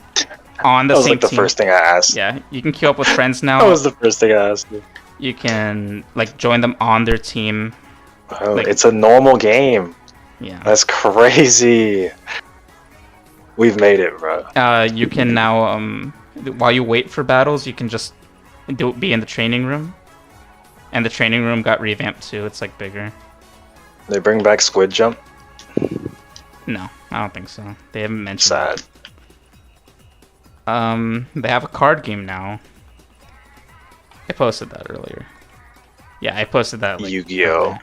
on the That was same like the team. first thing I asked. Yeah, you can queue up with friends now. That was the first thing I asked. You can like join them on their team. Oh, Like- it's a normal game. Yeah. That's crazy. We've made it, bro. You can now while you wait for battles, you can just be in the training room. And the training room got revamped too. It's like bigger. They bring back Squid Jump. No, I don't think so. They haven't mentioned Sad. that. They have a card game now. I posted that earlier. Yeah, I posted that. Like, Yu-Gi-Oh. earlier.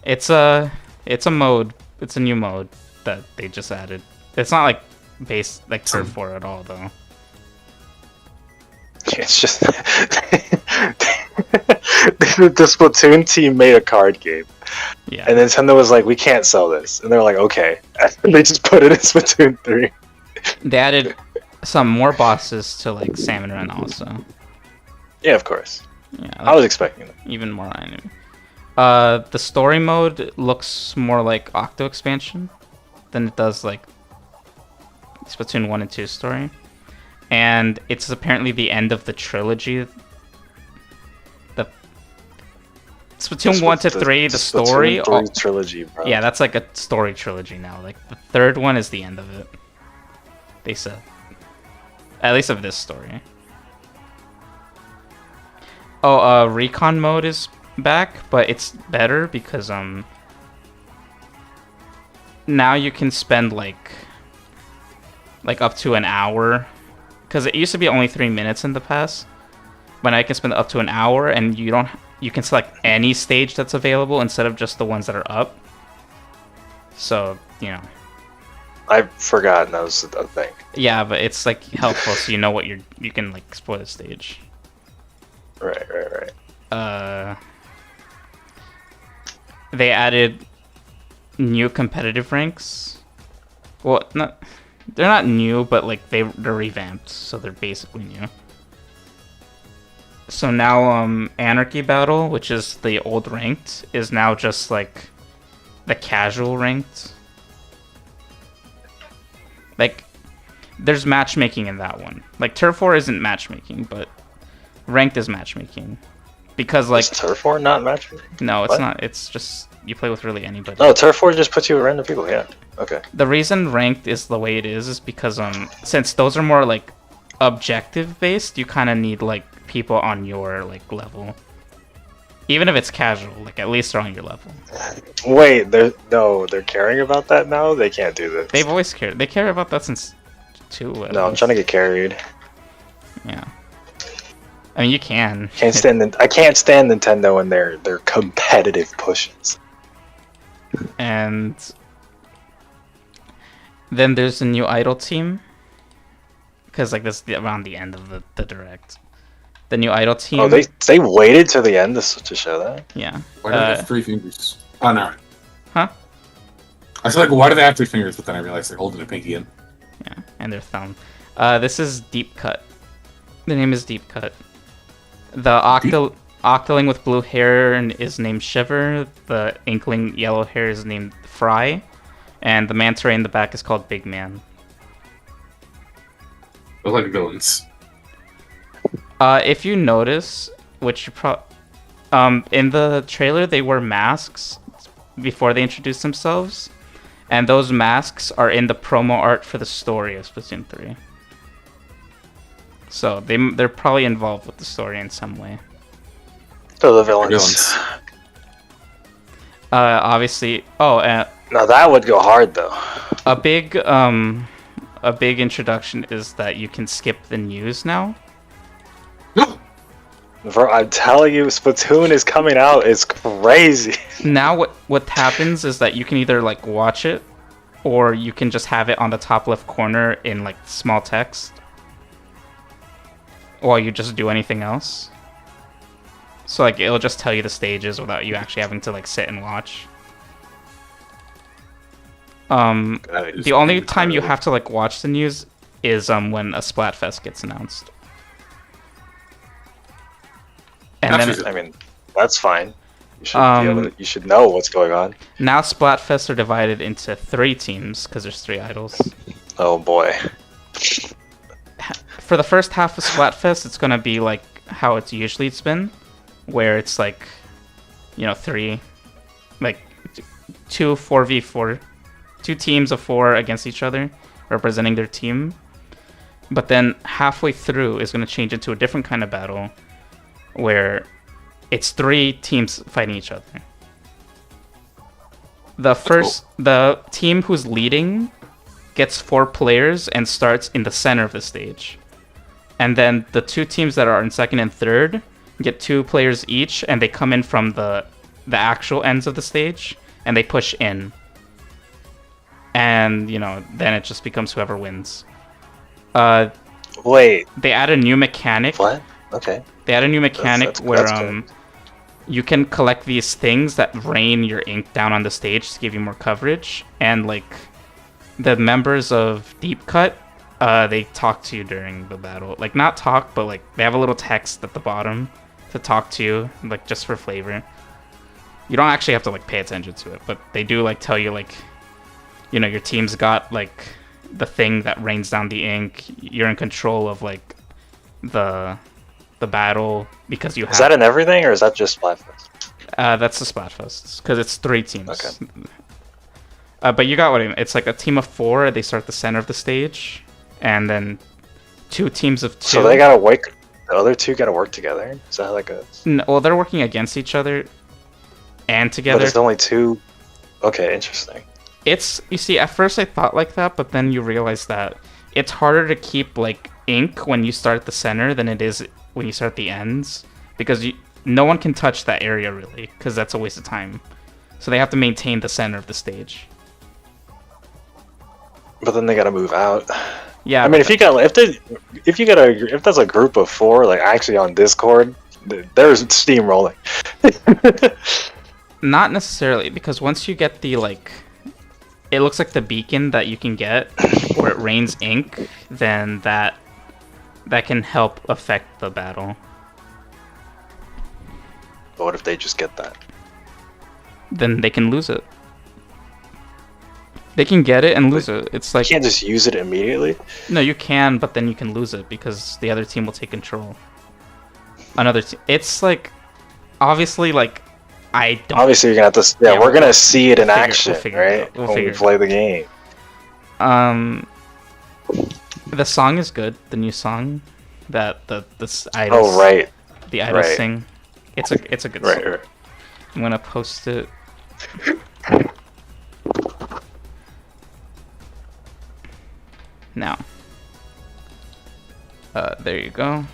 It's a mode. It's a new mode that they just added. It's not like based like Turf War at all though. It's just the Splatoon team made a card game. Yeah. And Nintendo was like, we can't sell this. And they're like, okay. And they just put it in Splatoon 3. They added some more bosses to like Salmon Run also. Yeah, of course. Yeah, I was expecting that. even more anime. The story mode looks more like Octo expansion than it does like Splatoon 1 and 2 story. And it's apparently the end of the trilogy. The Splatoon 1 to 3, the story. Splatoon 3 trilogy, bro. Yeah, that's like a story trilogy now. Like the third one is the end of it. They said. At least of this story. Oh, recon mode is back, but it's better because now you can spend like up to an hour, because it used to be only 3 minutes in the past, but now you can spend up to an hour, and you can select any stage that's available instead of just the ones that are up. So, you know. I've forgotten that was a thing. Yeah, but it's like helpful so you know what you can like explore the stage. Right. They added new competitive ranks. Well, they're not new, but like they're revamped, so they're basically new. So now Anarchy Battle, which is the old ranked, is now just like the casual ranked. Like there's matchmaking in that one. Like Turf War isn't matchmaking, but ranked is matchmaking. Because like is Turf War not matchmaking? No, it's What? not. It's just you play with really anybody. No, Turf War just puts you with random people, yeah. Okay. The reason ranked is the way it is because since those are more like objective based, you kind of need like people on your like level. Even if it's casual, like at least they're on your level. Wait, they're caring about that now? They can't do this. They've always cared. They care about that since 2. No, I'm trying to get carried. Yeah. I mean, you can. I can't stand Nintendo and their competitive pushes. And then there's a new idol team. Because like this is around the end of the direct. The new idol team. Oh, they waited to the end to show that? Yeah. Why do they have 3 fingers? Oh, no. Huh? I was like, why do they have 3 fingers? But then I realized they're holding a pinky in. Yeah, and their thumb. This is Deep Cut. The name is Deep Cut. The Octoling with blue hair is named Shiver. The Inkling yellow hair is named Fry. And the manta ray in the back is called Big Man. They're like villains. If you notice, which you in the trailer they wear masks before they introduce themselves, and those masks are in the promo art for the story of Splatoon 3. So they're probably involved with the story in some way. So the villains. Obviously. Oh, now that would go hard though. a big introduction is that you can skip the news now. Bro, I'm telling you, Splatoon is coming out. It's crazy. Now what happens is that you can either like watch it, or you can just have it on the top left corner in like small text, while you just do anything else. So like it'll just tell you the stages without you actually having to like sit and watch. The only time you have to like watch the news is when a Splatfest gets announced. And then I mean, that's fine. You should you should know what's going on. Now Splatfests are divided into 3 teams because there's 3 idols. Oh boy. For the first half of Splatfest, it's gonna be like how it's usually been, where it's like, 3, like 2 4v4, 2 teams of 4 against each other, representing their team. But then halfway through is gonna change into a different kind of battle, where it's 3 teams fighting each other. The team who's leading gets 4 players and starts in the center of the stage. And then the 2 teams that are in second and third get 2 players each, and they come in from the actual ends of the stage, and they push in. And, then it just becomes whoever wins. Wait. They add a new mechanic. What? Okay. They add a new mechanic that's where good. you can collect these things that rain your ink down on the stage to give you more coverage, and like the members of Deep Cut, they talk to you during the battle. Like not talk, but like they have a little text at the bottom to talk to you, like just for flavor. You don't actually have to like pay attention to it, but they do like tell you like, you know, your team's got like the thing that rains down the ink. You're in control of like the battle because you have. Is that in everything, or is that just Splatfest? That's the Splatfest because it's 3 teams. Okay. But you got what I mean. It's like a team of 4. They start at the center of the stage, and then 2 teams of 2. So they gotta work. The other 2 gotta work together. Is that how that goes? No, well, they're working against each other and together. But it's only 2. Okay, interesting. It's, you see, at first I thought like that, but then you realize that it's harder to keep like ink when you start at the center than it is when you start at the ends, because no one can touch that area really, because that's a waste of time. So they have to maintain the center of the stage. But then they gotta move out. Yeah, I mean, if that's a group of 4, like actually on Discord, there's steamrolling. not necessarily, because once you get the like, it looks like the beacon that you can get where it rains ink, then that can help affect the battle. But what if they just get that? Then they can lose it. They can get it and lose it. It's like, You can't just use it immediately? no, you can, but then you can lose it because the other team will take control. Another team. It's like, obviously, like, I don't. Obviously, you're gonna have to. Yeah, we're gonna see it in action, right? We'll when we figure it play the game. The song is good. The new song that this idols. Oh right. The idols Right. sing. It's a good song. Right. I'm gonna post it. Now. There you go.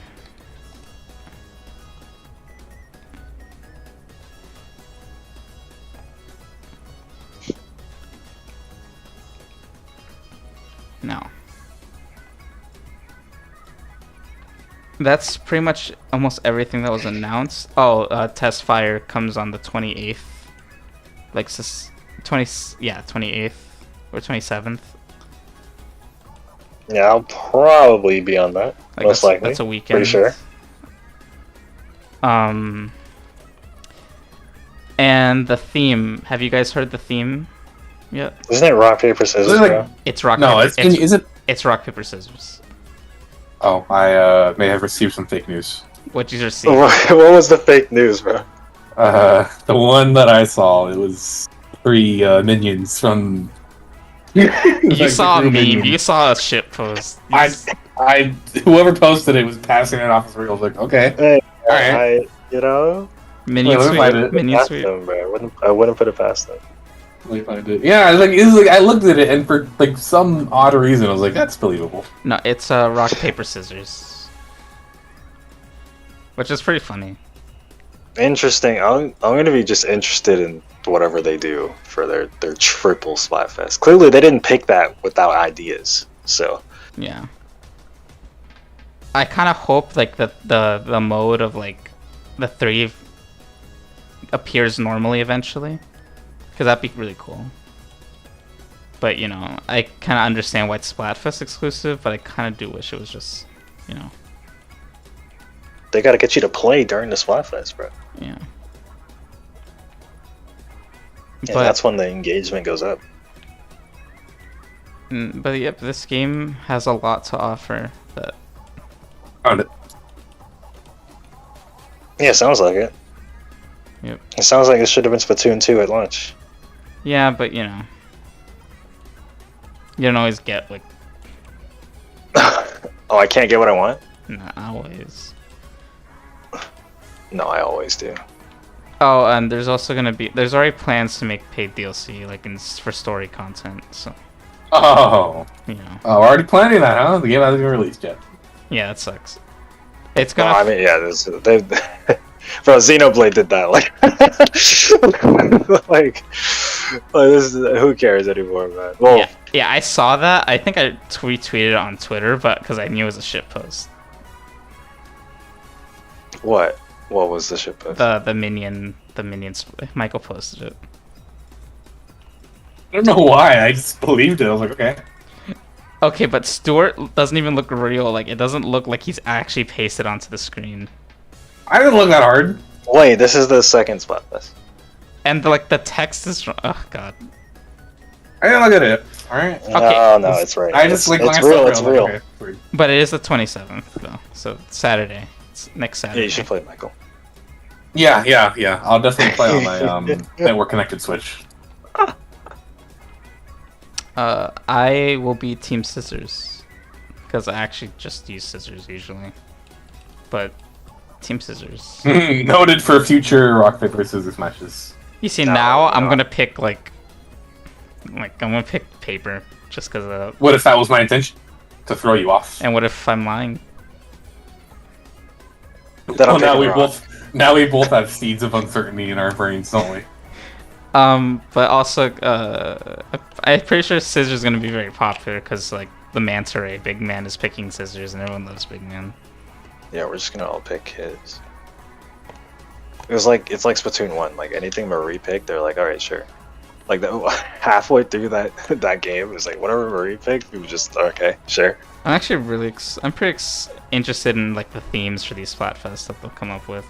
Now. That's pretty much almost everything that was announced. Oh, Test Fire comes on the 28th. Like, 28th or 27th. Yeah, I'll probably be on that. Like Most likely. That's a weekend. Pretty sure. And the theme. Have you guys heard the theme yet? Isn't it rock paper scissors, Isn't it bro? It's rock. No, paper, is it? It's rock paper scissors. Oh, I may have received some fake news. What did you see? What was the fake news, bro? The one that I saw, it was 3 minions from. You Like saw a the meme. minions. You saw a shit post. Whoever posted it was passing it off as real. I was like, okay, Hey, alright. Minion Well, sweep. find it. Minion Past sweep. them, bro. I wouldn't put it past them. Let me find it. Yeah, it was like I looked at it, and for like some odd reason, I was like, that's believable. No, it's rock paper scissors, which is pretty funny. Interesting. I'm gonna be just interested in whatever they do for their triple Splatfest. Clearly, they didn't pick that without ideas. So Yeah. I kind of hope like the mode of like the 3 appears normally eventually, because that'd be really cool. But you know, I kind of understand why it's Splatfest exclusive, but I kind of do wish it was just, you know. they gotta get you to play during the Splatfest, bro. Yeah. And that's when the engagement goes up. But yep, this game has a lot to offer. That Found it. Yeah, sounds like it. Yep. It sounds like it should have been Splatoon 2 at launch. yeah, but you know, you don't always get like Oh, I can't get what I want? not always. No, I always do. Oh, and there's also there's already plans to make paid DLC like for story content. So Oh, you know, we're already planning that, huh? The game hasn't been released yet. yeah, that sucks. It's No, gonna. I mean, yeah, bro, Xenoblade did that. Like, this is, who cares anymore, man? Well, yeah, I saw that. I think I retweeted it on Twitter, but because I knew it was a shit post. what What was the ship post? The minions. Michael posted it. I don't know why. I just believed it. I was like, okay. Okay, but Stuart doesn't even look real. Like, it doesn't look like he's actually pasted onto the screen. I didn't look that hard. Wait, this is the second Splatfest. And like the text is. Oh god. I didn't look at it. All right. Okay. Oh no, it's right. I just like it's glanced real. over, It's I was real. like, okay, But it is the 27th though, so Saturday. It's next Saturday. Yeah, you should play it, Michael. Yeah. I'll definitely play on my network connected Switch. I will be Team Scissors because I actually just use scissors usually, but Team Scissors. Noted for future rock paper scissors matches. You see, now I'm gonna pick like I'm gonna pick paper just because. What if that was my intention? To throw you off. And what if I'm lying? Well, now we both have seeds of uncertainty in our brains, don't we? But also, I'm pretty sure scissors is gonna be very popular because like the manta ray, Big Man is picking scissors, and everyone loves Big Man. Yeah, we're just gonna all pick his. It's like Splatoon 1. Like anything Marie picked, they're like, all right, sure. Like halfway through that game, it was like whatever Marie picked, we were just okay, sure. I'm actually really, interested in like the themes for these Splatfests that they'll come up with.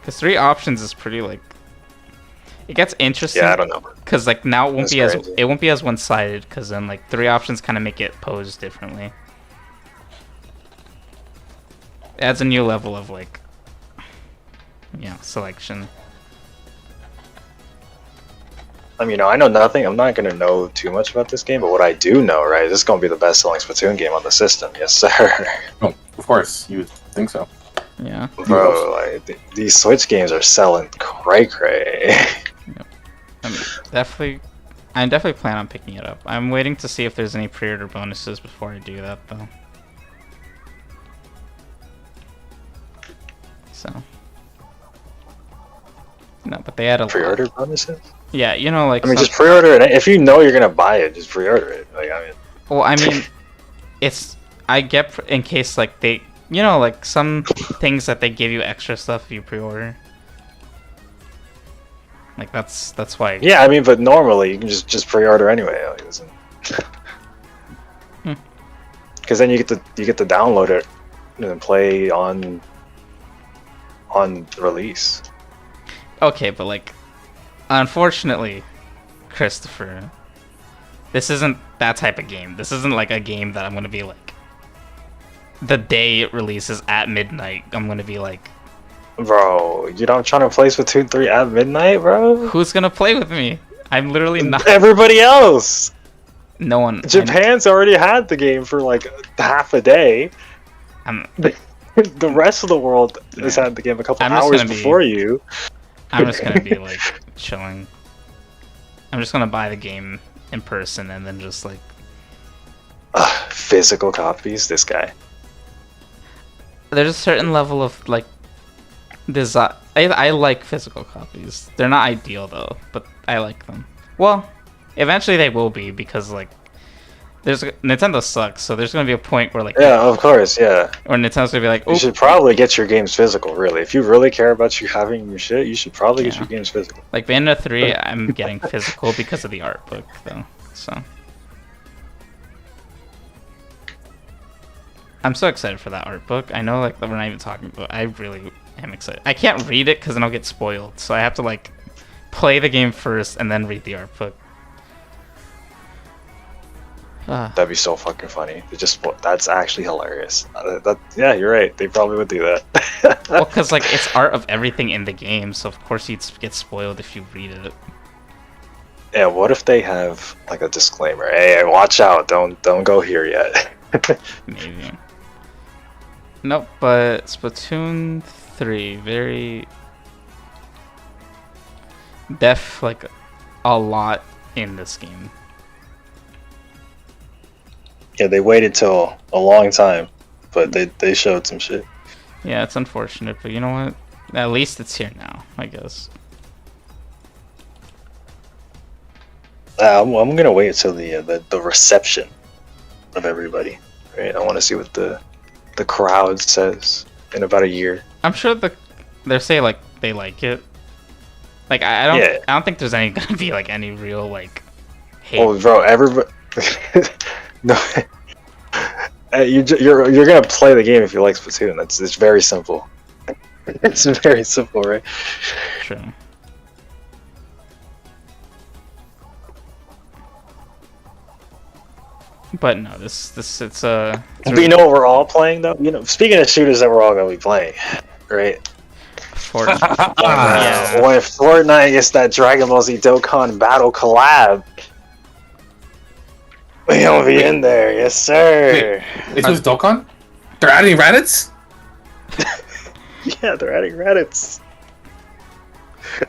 Because 3 options is pretty like. It gets interesting. Yeah, I don't know. Because like now it That's won't be as one-sided. Because then like 3 options kind of make it posed differently. It adds a new level of like, selection. I mean, I know nothing. I'm not gonna know too much about this game, but what I do know, right, this is gonna be the best-selling Splatoon game on the system. Yes, sir. Oh, of course, you would think so. Yeah. Bro, like these Switch games are selling cray. Yep. I definitely plan on picking it up. I'm waiting to see if there's any pre-order bonuses before I do that, though. So. No, but they had a Pre-order bonuses? Yeah, like. I mean, just pre-order it. If you know you're gonna buy it, just pre-order it. Like, I mean. Well, I mean, I get in case like they, like some things that they give you extra stuff if you pre-order. Like that's why. Yeah, I mean, but normally you can just pre-order anyway. Like, because then you get to download it and then play on release. Okay, but like, unfortunately, Christopher, this isn't that type of game. This isn't like a game that I'm gonna be like. The day it releases at midnight, I'm gonna be like. Bro, I'm trying to play Splatoon 3 at midnight, bro. Who's gonna play with me? I'm literally not. Everybody else. No one. Japan's already had the game for like half a day. The rest of the world has had the game a couple hours before you. I'm just gonna be like chilling. I'm just gonna buy the game in person and then just like. Physical copies. This guy. There's a certain level of like. I like physical copies. They're not ideal though, but I like them. Well, eventually they will be because like Nintendo sucks, so there's gonna be a point where like of course, yeah. Or Nintendo's gonna be like, you should probably get your games physical. Really, if you really care about you having your shit, you should probably get your games physical. Like Bayonetta 3, I'm getting physical because of the art book though. So I'm so excited for that art book. I know like we're not even talking about. I really am excited. I can't read it because then I'll get spoiled. So I have to like play the game first and then read the art book. That'd be so fucking funny. That's actually hilarious. Yeah, you're right. They probably would do that. Well, because like it's art of everything in the game, so of course you'd get spoiled if you read it. Yeah, what if they have like a disclaimer? Hey, watch out! Don't go here yet. Maybe. Nope, but Splatoon 3, very like a lot in this game. Yeah, they waited till a long time, but they showed some shit. Yeah, it's unfortunate, but you know what? At least it's here now, I guess. I'm gonna wait till the reception of everybody. Right, I want to see what the crowd says in about a year. I'm sure they say like they like it. Like I don't think there's gonna be like any real like hate. Oh, bro, everybody. No, you're gonna play the game if you like Splatoon. It's very simple. It's very simple, right? True. But no, it's But you know what we're all playing though. You know, speaking of shooters that we're all gonna be playing, right? Fortnite. Yeah. When Fortnite gets that Dragon Ball Z Dokkan Battle collab, we gonna be in there, yes sir. It's with Dokkan? They're adding Raditz? Yeah, they're adding Raditz.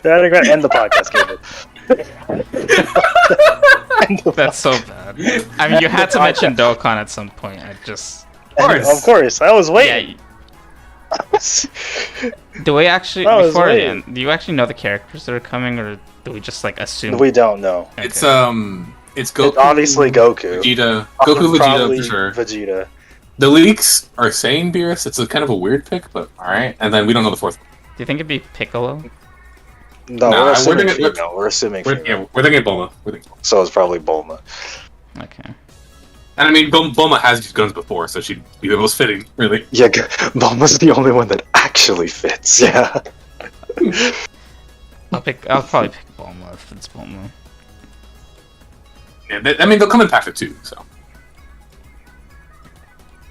They're adding Raditz and the podcast cable. That's so bad. I mean, you had to mention Dokkan at some point. Of course, I was waiting. Yeah. Do we actually before the end? Do you actually know the characters that are coming, or do we just like assume? We don't know. Okay. It's Goku. It's obviously Goku. Vegeta for sure. Vegeta. The leaks are saying Beerus. It's a kind of a weird pick, but all right. And then we don't know the fourth. Do you think it'd be Piccolo? No, we're assuming female. We're assuming female. Yeah, we're thinking Bulma. So it's probably Bulma. Okay. And I mean, Bulma has used guns before, so she'd be the most fitting, really. Yeah, Bulma's the only one that actually fits. Yeah. I'll probably pick Bulma if it's Bulma. Yeah, I mean, they'll come in packs of 2, so.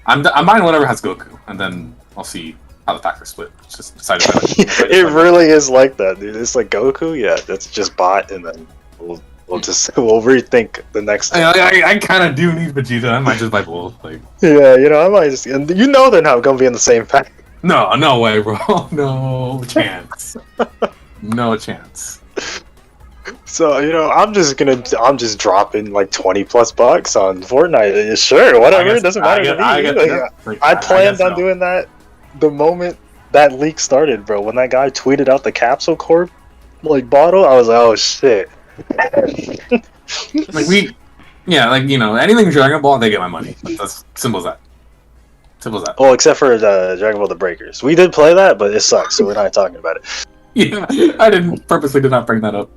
I'm buying whatever has Goku, and then I'll see how the packs are split. It's just decided by It really is like that, dude. It's like Goku, yeah, that's just bought, and then we'll rethink the next time. I kind of do need Vegeta. I might just buy both. Like, yeah, you know, I might just. And you know they're not gonna be in the same pack. No way, bro. No chance. No chance. So, you know, I'm just dropping like $20+ on Fortnite. Sure, whatever. It doesn't matter to me. I planned on doing that the moment that leak started, bro. When that guy tweeted out the capsule corp like bottle, I was like, oh shit. anything Dragon Ball, they get my money. That's simple as that. Well, except for the Dragon Ball The Breakers. We did play that, but it sucks, so we're not talking about it. Yeah, I purposely did not bring that up.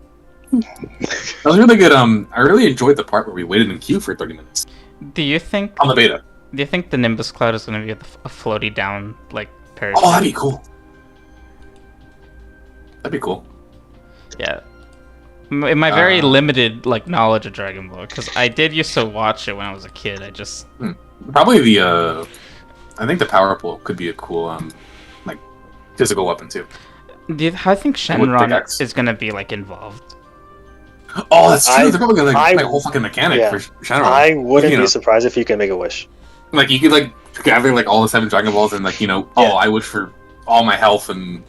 That was really good. I really enjoyed the part where we waited in queue for 30 minutes. Do you think on the beta? Do you think the Nimbus Cloud is going to be a floaty down like parachute? Oh, that'd be cool. Yeah. In my very limited like knowledge of Dragon Ball, because I did used to watch it when I was a kid. I just probably I think the power pole could be a cool like physical weapon too. How do you think Shenron is going to be like involved? Oh, that's true. They're probably gonna make a whole fucking mechanic for Shenron. I wouldn't be surprised if you can make a wish. Like you could like gather like all the 7 Dragon Balls and like I wish for all my health and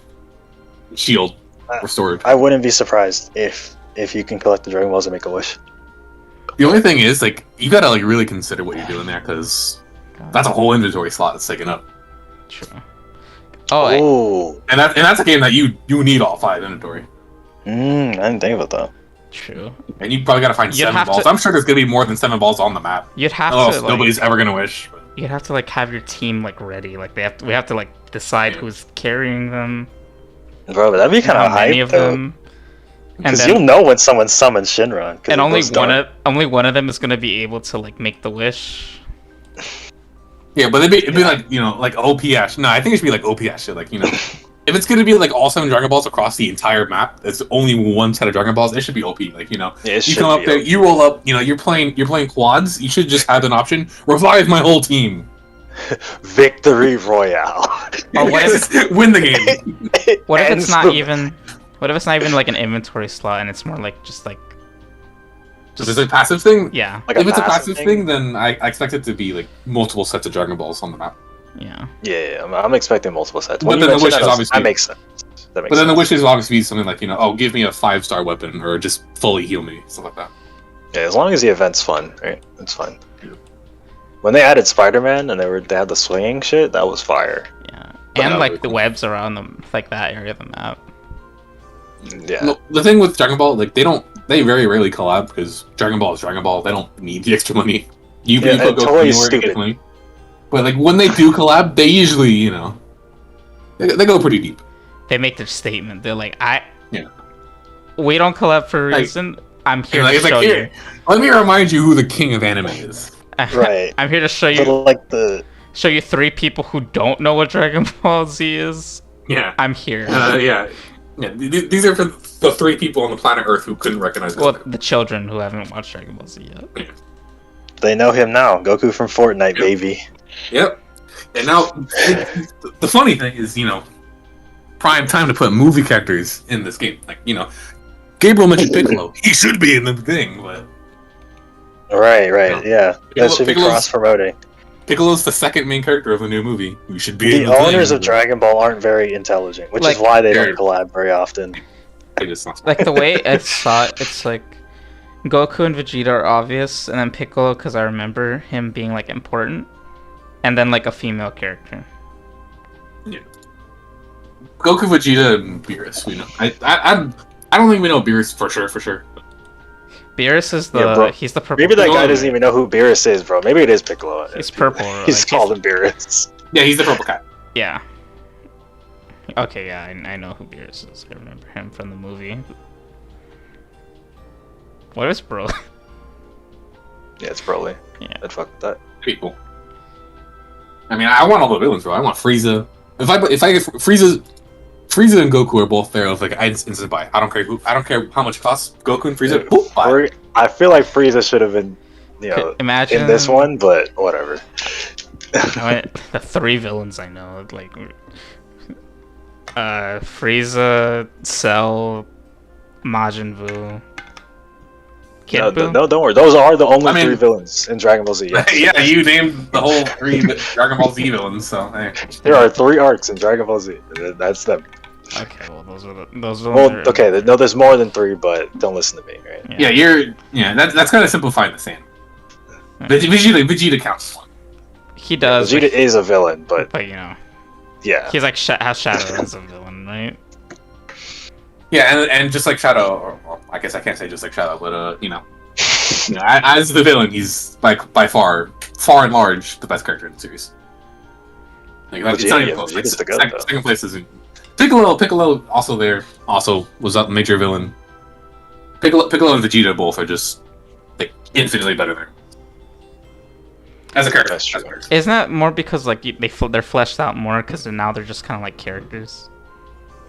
shield restored. I wouldn't be surprised if you can collect the Dragon Balls and make a wish. The only thing is like you gotta like really consider what you're doing there because that's a whole inventory slot that's taken up. True. And that's a game that you need all 5 inventory. I didn't think about that. True. And you probably gotta find 7 balls. I'm sure there's gonna be more than 7 balls on the map. You'd have to. Nobody's ever gonna wish. But. You'd have to like have your team like ready. Like we have to like decide who's carrying them. Bro, that'd be kind of hype. Many of them. Because you'll know when someone summons Shenron. And only one of them is gonna be able to like make the wish. Yeah, but it'd be like like OP Ash. No, I think it should be like OP Ash shit. Like if it's gonna be like all 7 Dragon Balls across the entire map, it's only one set of Dragon Balls. It should be OP. Like you come up there, you roll up. You're playing quads. You should just have an option. Revive my whole team. Victory Royale. Or what if win the game? What if it's not even? What if it's not even like an inventory slot and it's more like just like. Is it a passive thing? Yeah. Like if it's a passive thing, then I expect it to be like multiple sets of Dragon Balls on the map. Yeah. Yeah, I'm expecting multiple sets. But then the wish is obviously that makes sense. But then the wish is obviously something like give me a 5-star weapon or just fully heal me, stuff like that. Yeah, as long as the event's fun, right? It's fun. Yeah. When they added Spider-Man and they had the swinging shit, that was fire. Yeah, and like really the webs around them, like that area of the map. Yeah. No, the thing with Dragon Ball, like they very rarely collab because Dragon Ball is Dragon Ball. They don't need the extra money. You put go anywhere to get money. But like when they do collab, they usually They go pretty deep. They make their statement. They're like, Yeah. We don't collab for a reason. I'm here to show you. Let me remind you who the king of anime is. Right. I'm here to show you. Show you 3 people who don't know what Dragon Ball Z is. Yeah. I'm here. Yeah. These are for the 3 people on the planet Earth who couldn't recognize Goku. Well, the children who haven't watched Dragon Ball Z yet. Yeah. They know him now. Goku from Fortnite, baby. Yep. And now, the funny thing is, prime time to put movie characters in this game. Like, Gabriel mentioned Piccolo. He should be in the thing, but... Right, yeah. That should be cross-promoting. Piccolo's the second main character of the new movie. We should be the owners of Dragon Ball aren't very intelligent, which is why they don't collab very often. Like, the way I saw it, it's like... Goku and Vegeta are obvious, and then Piccolo, because I remember him being, like, important. And then, like, a female character. Yeah. Goku, Vegeta, and Beerus, I don't think we know Beerus for sure. Beerus is the he's the purple. Maybe that guy doesn't even know who Beerus is, bro. Maybe it is Piccolo. He's purple. He's called him Beerus. Yeah, he's the purple cat. Yeah. Okay, yeah, I know who Beerus is. I remember him from the movie. What is Broly? Yeah, it's Broly. Yeah. I'd fuck with that. Pretty cool. I mean, I want all the villains, bro. I want Frieza. If I get Frieza and Goku are both there, I was like, I instant buy. I don't care how much it costs. Goku and Frieza, buy. I feel like Frieza should have been, in this one, but whatever. The 3 villains I know, like, Frieza, Cell, Majin Buu. No, don't worry. Those are the only 3 villains in Dragon Ball Z. Yes. Yeah, you named the whole 3 Dragon Ball Z villains, so hey. There are 3 arcs in Dragon Ball Z. That's them. Okay, well, those are the well, okay, there's more than 3, but don't listen to me, right? Yeah, that's kind of simplifying the same. Vegeta counts one. He does. Vegeta is a villain, but yeah, he's like has Shadow as a villain, right? Yeah, and just like Shadow, or I guess I can't say just like Shadow, but as the villain, he's by far and large the best character in the series. Like, it's not even close. Second place is Piccolo also there. Also was a major villain. Piccolo and Vegeta both are just like infinitely better there. As a character. Isn't that more because like they're fleshed out more because now they're just kind of like characters?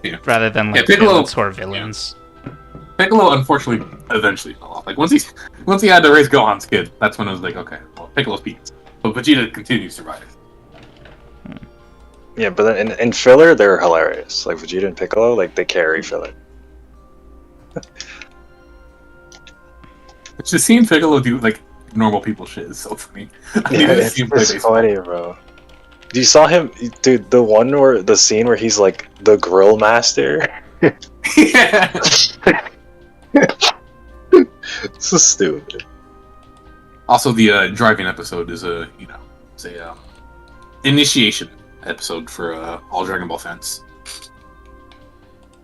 Yeah. Rather than like villains who are villains. Yeah. Piccolo unfortunately eventually fell off. Like once he had to raise Gohan's kid, that's when I was like, okay, well, Piccolo's peaked. But Vegeta continues to rise. Yeah, but then in filler they're hilarious. Like Vegeta and Piccolo, like they carry filler. Just seeing Piccolo do like normal people shit is so funny. Yeah, it's funny, bro. You saw him, dude. The scene where he's like the grill master. Yeah. So stupid. Also, the driving episode is a initiation episode for all Dragon Ball fans.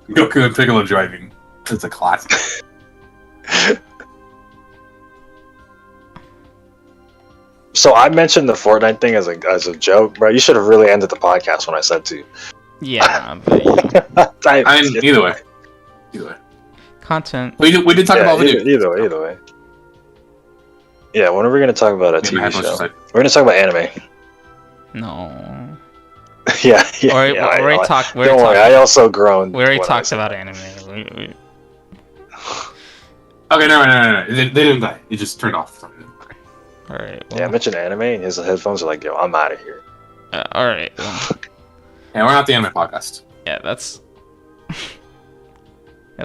Goku and Piccolo driving. It's a classic. So I mentioned the Fortnite thing as a joke, bro. You should have really ended the podcast when I said to. Yeah, but I mean, either way. Content. We did talk about video. Either way. Yeah, when are we gonna talk about a TV show? We're gonna talk about anime. No. Yeah. We already talked. Don't worry, I also groaned. We already talked about anime. Okay, no. They didn't die. It just turned off. Alright. Well. Yeah, I mentioned anime, and his headphones are like, yo, I'm out of here. Alright. Well. Yeah, we're not the anime podcast. Yeah, that's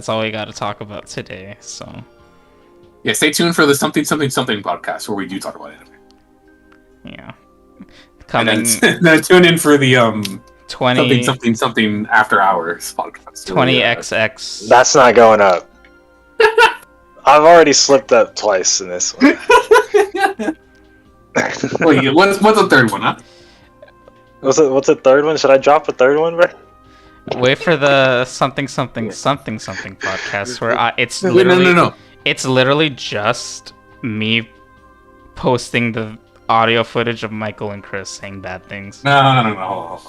all we got to talk about today, so. Yeah, stay tuned for the something podcast where we do talk about anime. Yeah. Coming. And then tune in for the 20 something after hours podcast. 20XX. That's not going up. I've already slipped up twice in this one. Wait, what's the third one, huh? What's the third one? Should I drop a third one, bro? Wait for the something podcast where it's literally no. It's literally just me posting the audio footage of Michael and Chris saying bad things. No.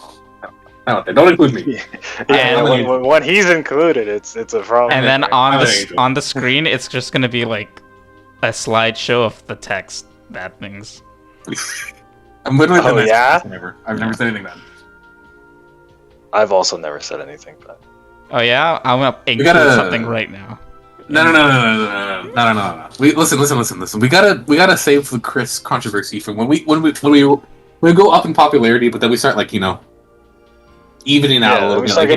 Don't include me. Yeah, when he's included, it's a problem. And then on the screen, it's just gonna be like a slideshow of the text bad things. I'm literally Oh, yeah? I've never said anything bad. I've also never said anything bad. Oh yeah, I'm gonna include something right now. No. Listen. We gotta save the Chris controversy from when we go up in popularity, but then we start like evening out a little bit. Like,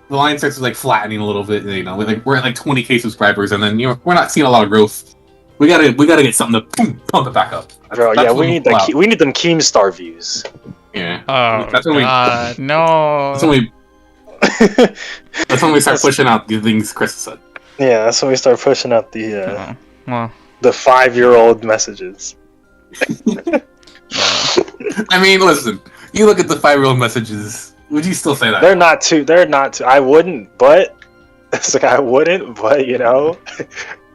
the line starts like flattening a little bit. We're at like 20K subscribers, and then we're not seeing a lot of growth. We gotta get something to pump it back up. Bro, yeah, we need them Keemstar views. Yeah. Oh God, no. That's when we start pushing out the things Chris said. Yeah, that's when we start pushing out the the 5-year-old messages. I mean, listen. You look at the 5-year-old messages. Would you still say that? They're not too. I wouldn't, but it's like I wouldn't, but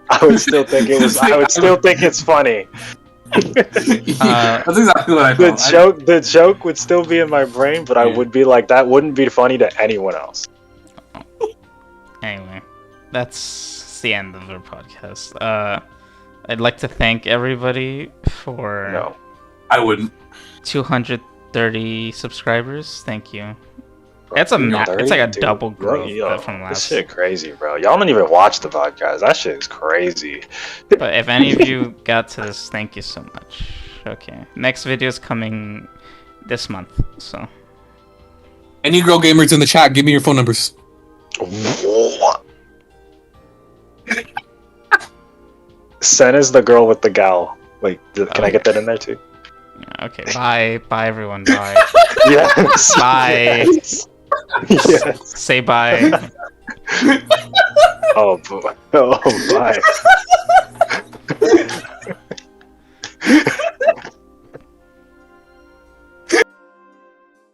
I would still think it was. I would still think it's funny. That's exactly what I thought. The joke would still be in my brain, but I would be like, that wouldn't be funny to anyone else. Anyway, that's the end of our podcast. I'd like to thank everybody for. No, I wouldn't. 230 subscribers. Thank you. It's like a double growth from last. This shit crazy, bro. Y'all don't even watch the podcast. That shit is crazy. But if any of you got to this, thank you so much. Okay, next video is coming this month. So, any girl gamers in the chat, give me your phone numbers. Sen is the girl with the gal. Wait, can I get that in there too? Okay, bye everyone. Bye. Yes. Bye. Yes. Say bye. Oh, bye.